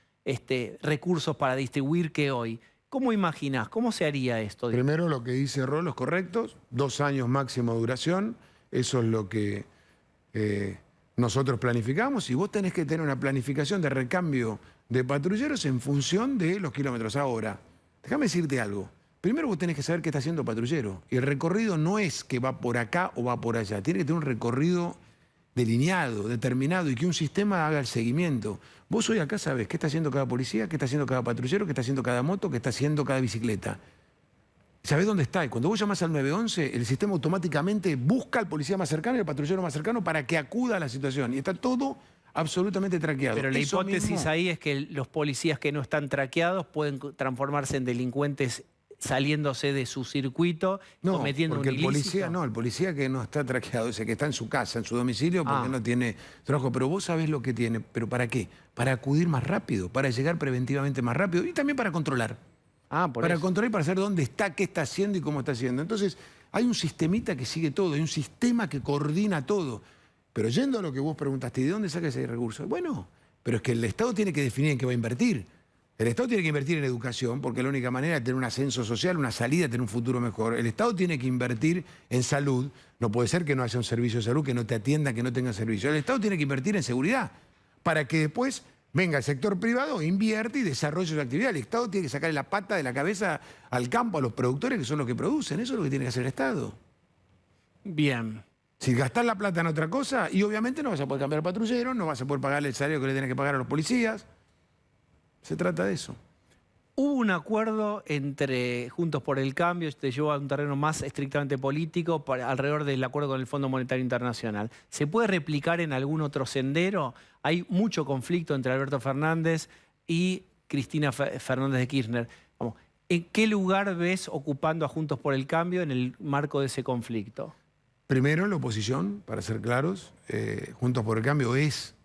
recursos para distribuir que hoy. ¿Cómo imaginás? ¿Cómo se haría esto? Primero, lo que dice Rolo es correcto. 2 años máximo de duración. Eso es lo que nosotros planificamos. Y vos tenés que tener una planificación de recambio de patrulleros en función de los kilómetros. Ahora, déjame decirte algo. Primero vos tenés que saber qué está haciendo patrullero. Y el recorrido no es que va por acá o va por allá. Tiene que tener un recorrido delineado, determinado, y que un sistema haga el seguimiento. Vos hoy acá sabés qué está haciendo cada policía, qué está haciendo cada patrullero, qué está haciendo cada moto, qué está haciendo cada bicicleta. Sabés dónde está. Y cuando vos llamás al 911, el sistema automáticamente busca al policía más cercano y al patrullero más cercano para que acuda a la situación. Y está todo absolutamente traqueado. Pero la hipótesis ahí es que los policías que no están traqueados pueden transformarse en delincuentes saliéndose de su circuito, cometiendo un ilícito. El policía que no está traqueado, ese que está en su casa, en su domicilio, porque no tiene trabajo. Pero vos sabés lo que tiene. ¿Pero para qué? Para acudir más rápido, para llegar preventivamente más rápido y también para controlar. Para controlar y para saber dónde está, qué está haciendo y cómo está haciendo. Entonces, hay un sistemita que sigue todo, hay un sistema que coordina todo. Pero yendo a lo que vos preguntaste, ¿y de dónde saca ese recurso? Bueno, pero es que el Estado tiene que definir en qué va a invertir. El Estado tiene que invertir en educación porque es la única manera de tener un ascenso social, una salida, tener un futuro mejor. El Estado tiene que invertir en salud. No puede ser que no haya un servicio de salud, que no te atienda, que no tenga servicio. El Estado tiene que invertir en seguridad para que después venga el sector privado, invierte y desarrolle su actividad. El Estado tiene que sacarle la pata de la cabeza al campo, a los productores que son los que producen. Eso es lo que tiene que hacer el Estado. Bien. Si gastás la plata en otra cosa, y obviamente no vas a poder cambiar al patrullero, no vas a poder pagarle el salario que le tenés que pagar a los policías. Se trata de eso. Hubo un acuerdo entre Juntos por el Cambio, te llevó a un terreno más estrictamente político, alrededor del acuerdo con el Fondo Monetario Internacional. ¿Se puede replicar en algún otro sendero? Hay mucho conflicto entre Alberto Fernández y Cristina Fernández de Kirchner. ¿En qué lugar ves ocupando a Juntos por el Cambio en el marco de ese conflicto? Primero, la oposición, para ser claros. Juntos por el Cambio es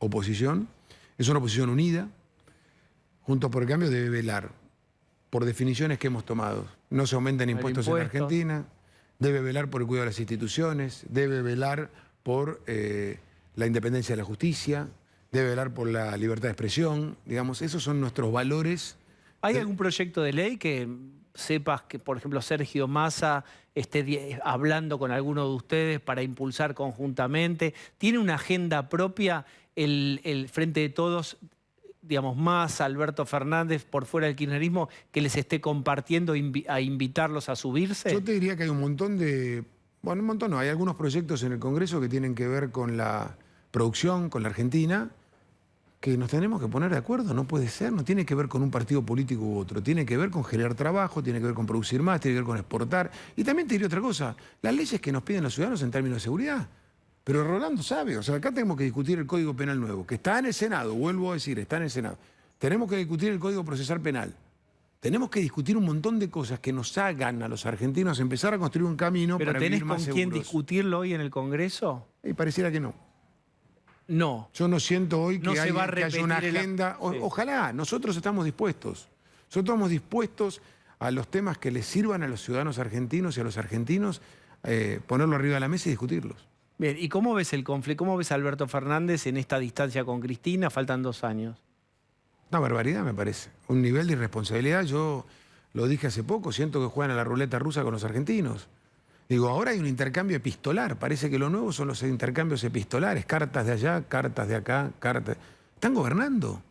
oposición. Es una oposición unida. Juntos por el Cambio debe velar por definiciones que hemos tomado. No se aumenten impuestos en Argentina, debe velar por el cuidado de las instituciones, debe velar por la independencia de la justicia, debe velar por la libertad de expresión. Digamos, esos son nuestros valores. ¿Hay algún proyecto de ley que sepas que, por ejemplo, Sergio Massa esté hablando con alguno de ustedes para impulsar conjuntamente? ¿Tiene una agenda propia el Frente de Todos, digamos, más Alberto Fernández por fuera del kirchnerismo, que les esté compartiendo a invitarlos a subirse? Yo te diría que hay un montón de... Bueno, un montón no. Hay algunos proyectos en el Congreso que tienen que ver con la producción, con la Argentina, que nos tenemos que poner de acuerdo. No puede ser, no tiene que ver con un partido político u otro. Tiene que ver con generar trabajo, tiene que ver con producir más, tiene que ver con exportar. Y también te diría otra cosa. Las leyes que nos piden los ciudadanos en términos de seguridad. Pero Rolando sabe, o sea, acá tenemos que discutir el Código Penal nuevo, que está en el Senado, vuelvo a decir, está en el Senado. Tenemos que discutir el Código Procesal Penal. Tenemos que discutir un montón de cosas que nos hagan a los argentinos empezar a construir un camino para vivir más seguros. ¿Pero tenés con quién discutirlo hoy en el Congreso? Y pareciera que no. No. Yo no siento hoy que haya una agenda. Sí. Ojalá, nosotros estamos dispuestos. Nosotros estamos dispuestos a los temas que les sirvan a los ciudadanos argentinos y a los argentinos, ponerlo arriba de la mesa y discutirlos. Bien, ¿y cómo ves el conflicto? ¿Cómo ves a Alberto Fernández en esta distancia con Cristina? Faltan 2 años. Una barbaridad, me parece. Un nivel de irresponsabilidad. Yo lo dije hace poco, siento que juegan a la ruleta rusa con los argentinos. Digo, ahora hay un intercambio epistolar. Parece que lo nuevo son los intercambios epistolares. Cartas de allá, cartas de acá, cartas... Están gobernando.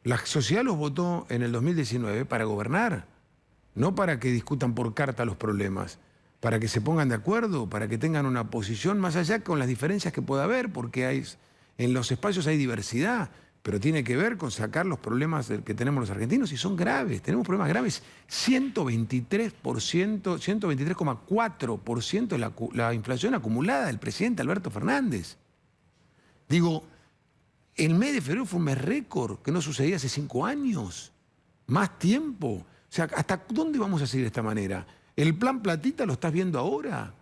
La sociedad los votó en el 2019 para gobernar. No para que discutan por carta los problemas. Para que se pongan de acuerdo, para que tengan una posición más allá con las diferencias que pueda haber, porque en los espacios hay diversidad. Pero tiene que ver con sacar los problemas que tenemos los argentinos y son graves, tenemos problemas graves. 123,4% es la inflación acumulada del presidente Alberto Fernández. Digo, el mes de febrero fue un mes récord, que no sucedía hace 5 años. Más tiempo. O sea, ¿hasta dónde vamos a seguir de esta manera? ¿El plan Platita lo estás viendo ahora?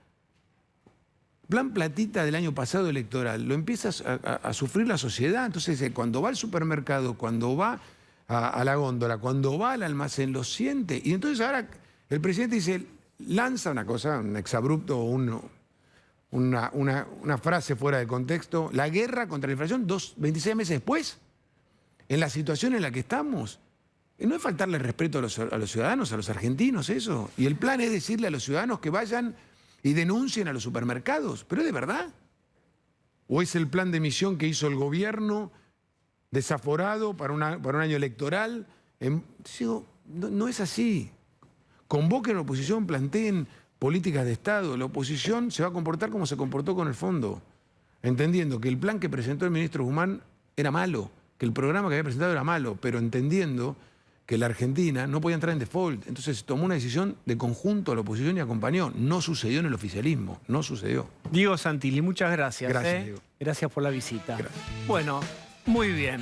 Plan Platita del año pasado electoral, lo empieza a sufrir la sociedad. Entonces, cuando va al supermercado, cuando va a la góndola, cuando va al almacén, lo siente. Y entonces ahora el presidente dice, lanza una cosa, un exabrupto, una frase fuera de contexto, la guerra contra la inflación 26 meses después, en la situación en la que estamos. Y no es faltarle respeto a los ciudadanos, a los argentinos, eso. Y el plan es decirle a los ciudadanos que vayan y denuncien a los supermercados. ¿Pero es de verdad? ¿O es el plan de emisión que hizo el gobierno desaforado para un año electoral? No es así. Convoquen a la oposición, planteen políticas de Estado. La oposición se va a comportar como se comportó con el fondo, entendiendo que el plan que presentó el ministro Guzmán era malo, que el programa que había presentado era malo, pero entendiendo que la Argentina no podía entrar en default. Entonces tomó una decisión de conjunto a la oposición y acompañó. No sucedió en el oficialismo, no sucedió. Diego Santilli, muchas gracias. Gracias, Diego. Gracias por la visita. Gracias. Bueno, muy bien.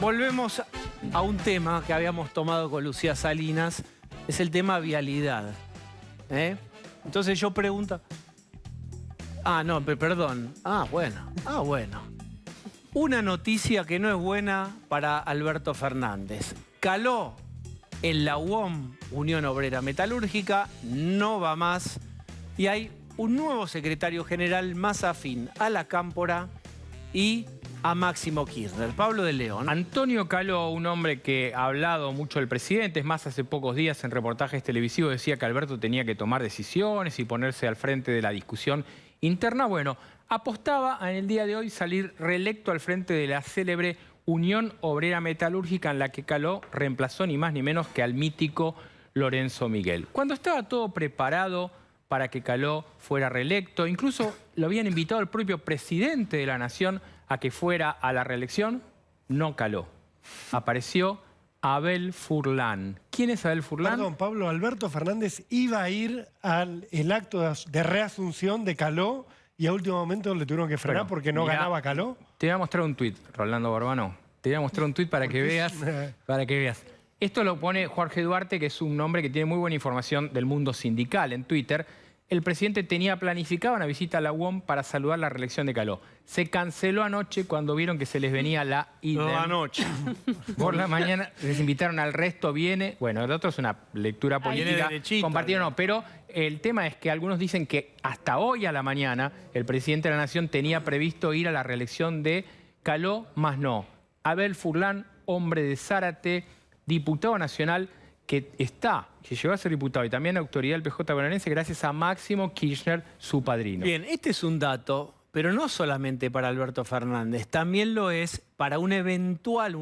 Volvemos a un tema que habíamos tomado con Lucía Salinas, es el tema vialidad. Entonces yo pregunto... no, perdón. Bueno. Una noticia que no es buena para Alberto Fernández. Caló en la UOM, Unión Obrera Metalúrgica, no va más. Y hay un nuevo secretario general más afín a la Cámpora y a Máximo Kirchner. Pablo de León. Antonio Caló, un hombre que ha hablado mucho del presidente, es más, hace pocos días en reportajes televisivos decía que Alberto tenía que tomar decisiones y ponerse al frente de la discusión interna. Bueno, apostaba en el día de hoy salir reelecto al frente de la célebre Unión Obrera Metalúrgica, en la que Caló reemplazó ni más ni menos que al mítico Lorenzo Miguel. Cuando estaba todo preparado para que Caló fuera reelecto, incluso lo habían invitado al propio presidente de la Nación a que fuera a la reelección, no caló. Apareció Abel Furlan. ¿Quién es Abel Furlan? Perdón, Pablo, Alberto Fernández iba a ir al acto de reasunción de Caló y a último momento le tuvieron que frenar porque no ganaba Caló. Te voy a mostrar un tuit, Rolando Barbano. Te voy a mostrar un tuit para que veas. Esto lo pone Jorge Duarte, que es un hombre que tiene muy buena información del mundo sindical en Twitter. El presidente tenía planificada una visita a la UOM para saludar la reelección de Caló. Se canceló anoche cuando vieron que se les venía la idem. No, anoche. Por la mañana les invitaron al resto, viene... Bueno, el otro es una lectura política compartida, no, pero el tema es que algunos dicen que hasta hoy a la mañana el presidente de la Nación tenía previsto ir a la reelección de Caló, más no. Abel Furlan, hombre de Zárate, diputado nacional, que llegó a ser diputado y también autoridad del PJ bonaerense gracias a Máximo Kirchner, su padrino. Bien, este es un dato, pero no solamente para Alberto Fernández, también lo es para un eventual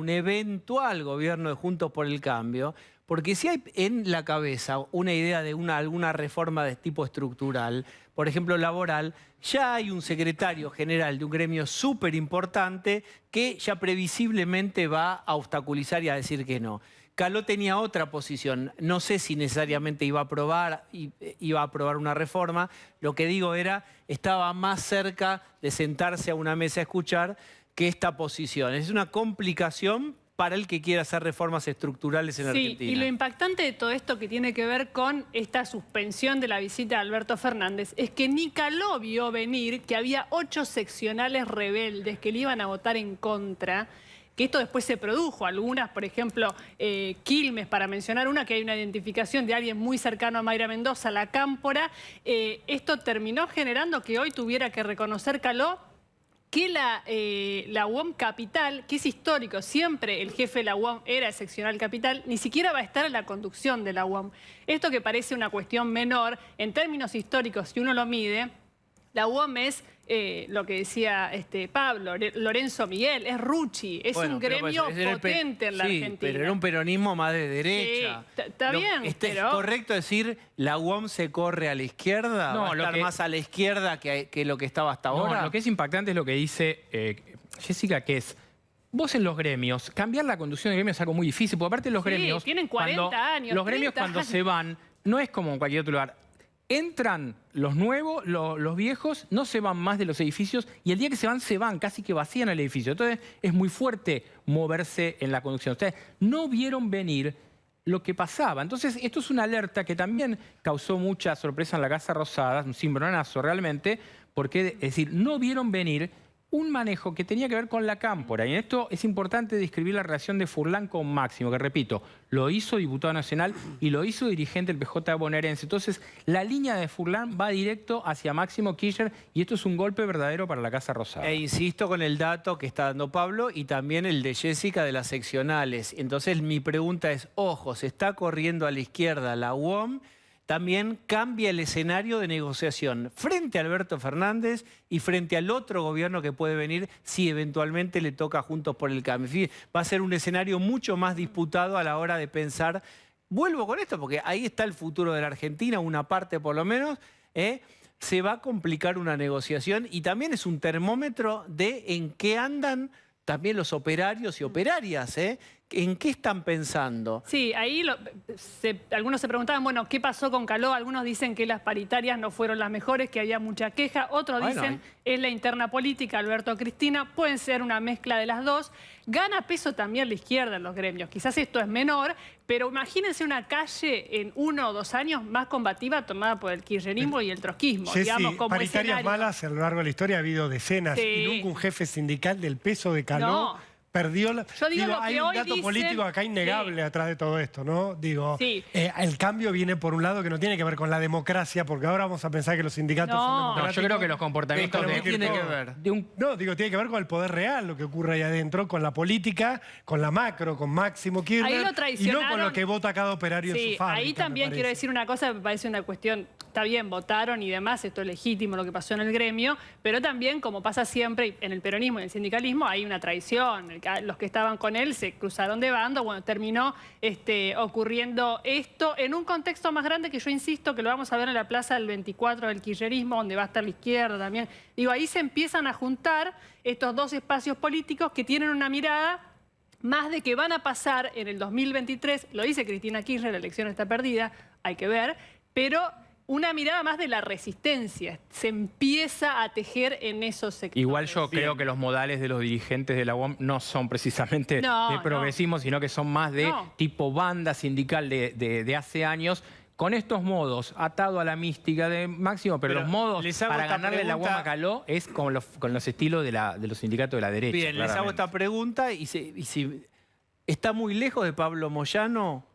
gobierno de Juntos por el Cambio, porque si hay en la cabeza una idea de alguna reforma de tipo estructural, por ejemplo laboral, ya hay un secretario general de un gremio súper importante que ya previsiblemente va a obstaculizar y a decir que no. Caló tenía otra posición, no sé si necesariamente iba a aprobar una reforma, lo que digo estaba más cerca de sentarse a una mesa a escuchar que esta posición. Es una complicación para el que quiera hacer reformas estructurales en Argentina. Sí, y lo impactante de todo esto que tiene que ver con esta suspensión de la visita de Alberto Fernández es que ni Caló vio venir que había 8 seccionales rebeldes que le iban a votar en contra, que esto después se produjo. Algunas, por ejemplo, Quilmes, para mencionar una, que hay una identificación de alguien muy cercano a Mayra Mendoza, la Cámpora. Esto terminó generando que hoy tuviera que reconocer Caló que la UOM Capital, que es histórico, siempre el jefe de la UOM era el seccional Capital, ni siquiera va a estar en la conducción de la UOM. Esto que parece una cuestión menor, en términos históricos, si uno lo mide, la UOM es lo que decía Pablo, Lorenzo Miguel, es Rucci, es un gremio potente en la Argentina. Pero era un peronismo más de derecha. Sí, está bien, ¿Es pero... correcto decir la UOM se corre a la izquierda? No, ¿Va a estar más a la izquierda que lo que estaba hasta ahora? No, lo que es impactante es lo que dice Jessica, que es... Vos en los gremios, cambiar la conducción de gremios es algo muy difícil, porque aparte los gremios... tienen 40 años, Los gremios 30 cuando años. se van, no es como en cualquier otro lugar. Entran los nuevos, los viejos, no se van más de los edificios y el día que se van, casi que vacían el edificio. Entonces es muy fuerte moverse en la conducción. Ustedes no vieron venir lo que pasaba. Entonces esto es una alerta que también causó mucha sorpresa en la Casa Rosada, un cimbronazo realmente, porque es decir, no vieron venir un manejo que tenía que ver con la cámpora. Y en esto es importante describir la relación de Furlan con Máximo, que repito, lo hizo diputado nacional y lo hizo dirigente del PJ bonaerense. Entonces, la línea de Furlan va directo hacia Máximo Kirchner y esto es un golpe verdadero para la Casa Rosada. E insisto con el dato que está dando Pablo y también el de Jessica de las seccionales. Entonces, mi pregunta es, ojo, se está corriendo a la izquierda la UOM, también cambia el escenario de negociación frente a Alberto Fernández y frente al otro gobierno que puede venir si eventualmente le toca Juntos por el Cambio. Va a ser un escenario mucho más disputado a la hora de pensar. Vuelvo con esto porque ahí está el futuro de la Argentina, una parte por lo menos. Se va a complicar una negociación y también es un termómetro de en qué andan también los operarios y operarias, ¿en qué están pensando? Sí, ahí algunos se preguntaban, bueno, ¿qué pasó con Caló? Algunos dicen que las paritarias no fueron las mejores, que había mucha queja. Otros dicen, es la interna política, Alberto Cristina. Pueden ser una mezcla de las dos. Gana peso también la izquierda en los gremios. Quizás esto es menor, pero imagínense una calle en 1 o 2 años más combativa tomada por el kirchnerismo y el trotskismo. Digamos, como paritarias escenario. malas a lo largo de la historia ha habido decenas. Sí. Y nunca un jefe sindical del peso de Caló... No. Perdió la... Yo digo, lo que hay un hoy dato dicen, político acá innegable atrás de todo esto, ¿no? Digo, el cambio viene por un lado que no tiene que ver con la democracia, porque ahora vamos a pensar que los sindicatos son democráticos. No, yo creo que los comportamientos tiene que ver. No, digo, tiene que ver con el poder real, lo que ocurre ahí adentro, con la política, con la macro, con Máximo Kirchner, Ahí lo y traicionaron. no con lo que vota cada operario en su fábrica. Ahí también quiero decir una cosa, me parece una cuestión, está bien, votaron y demás, esto es legítimo lo que pasó en el gremio, pero también, como pasa siempre en el peronismo y el sindicalismo, hay una traición. Los que estaban con él se cruzaron de bando, bueno, terminó ocurriendo esto en un contexto más grande que yo insisto que lo vamos a ver en la plaza del 24 del kirchnerismo, donde va a estar la izquierda también. Digo, ahí se empiezan a juntar estos dos espacios políticos que tienen una mirada más de que van a pasar en el 2023, lo dice Cristina Kirchner, la elección está perdida, hay que ver, pero una mirada más de la resistencia, se empieza a tejer en esos sectores. Igual yo creo que los modales de los dirigentes de la UOM no son precisamente de progresismo, sino que son más de tipo banda sindical de hace años, con estos modos, atado a la mística de Máximo, pero los modos para ganarle la UOM a Caló es con los estilos de los sindicatos de la derecha. Bien, les hago esta pregunta y si está muy lejos de Pablo Moyano,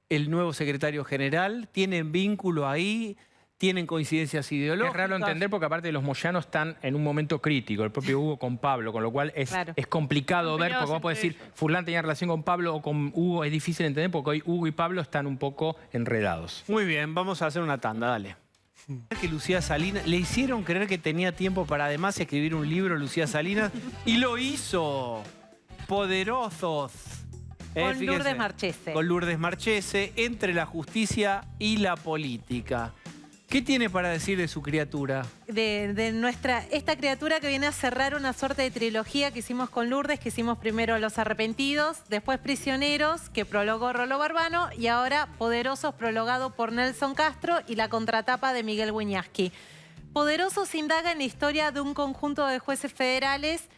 el nuevo secretario general, ¿tienen vínculo ahí? ¿Tienen coincidencias ideológicas? Es raro entender porque aparte los moyanos están en un momento crítico, el propio Hugo con Pablo, con lo cual es complicado ver, porque vos podés decir, Furlan tenía relación con Pablo o con Hugo, es difícil entender porque hoy Hugo y Pablo están un poco enredados. Muy bien, vamos a hacer una tanda, dale. Que Lucía Salinas, le hicieron creer que tenía tiempo para además escribir un libro, Lucía Salinas, y lo hizo. Poderosos. Con Lourdes Marchese. Con Lourdes Marchese, entre la justicia y la política. ¿Qué tiene para decir de su criatura? Esta criatura que viene a cerrar una suerte de trilogía que hicimos con Lourdes, que hicimos primero Los Arrepentidos, después Prisioneros, que prologó Rolo Barbano, y ahora Poderosos, prologado por Nelson Castro, y la contratapa de Miguel Wiñaski. Poderosos indaga en la historia de un conjunto de jueces federales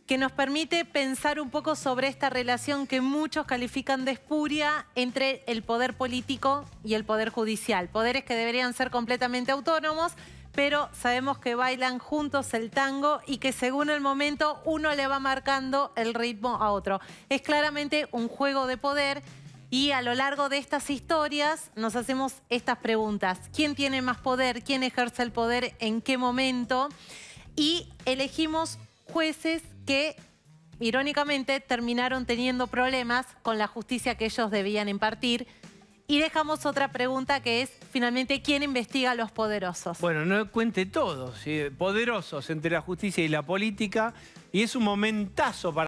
que nos permite pensar un poco sobre esta relación que muchos califican de espuria entre el poder político y el poder judicial. Poderes que deberían ser completamente autónomos, pero sabemos que bailan juntos el tango y que según el momento uno le va marcando el ritmo a otro. Es claramente un juego de poder y a lo largo de estas historias nos hacemos estas preguntas. ¿Quién tiene más poder? ¿Quién ejerce el poder? ¿En qué momento? Y elegimos jueces que, irónicamente, terminaron teniendo problemas con la justicia que ellos debían impartir. Y dejamos otra pregunta que es, finalmente, ¿quién investiga a los poderosos? Bueno, no cuente todo, ¿sí? Poderosos entre la justicia y la política, y es un momentazo para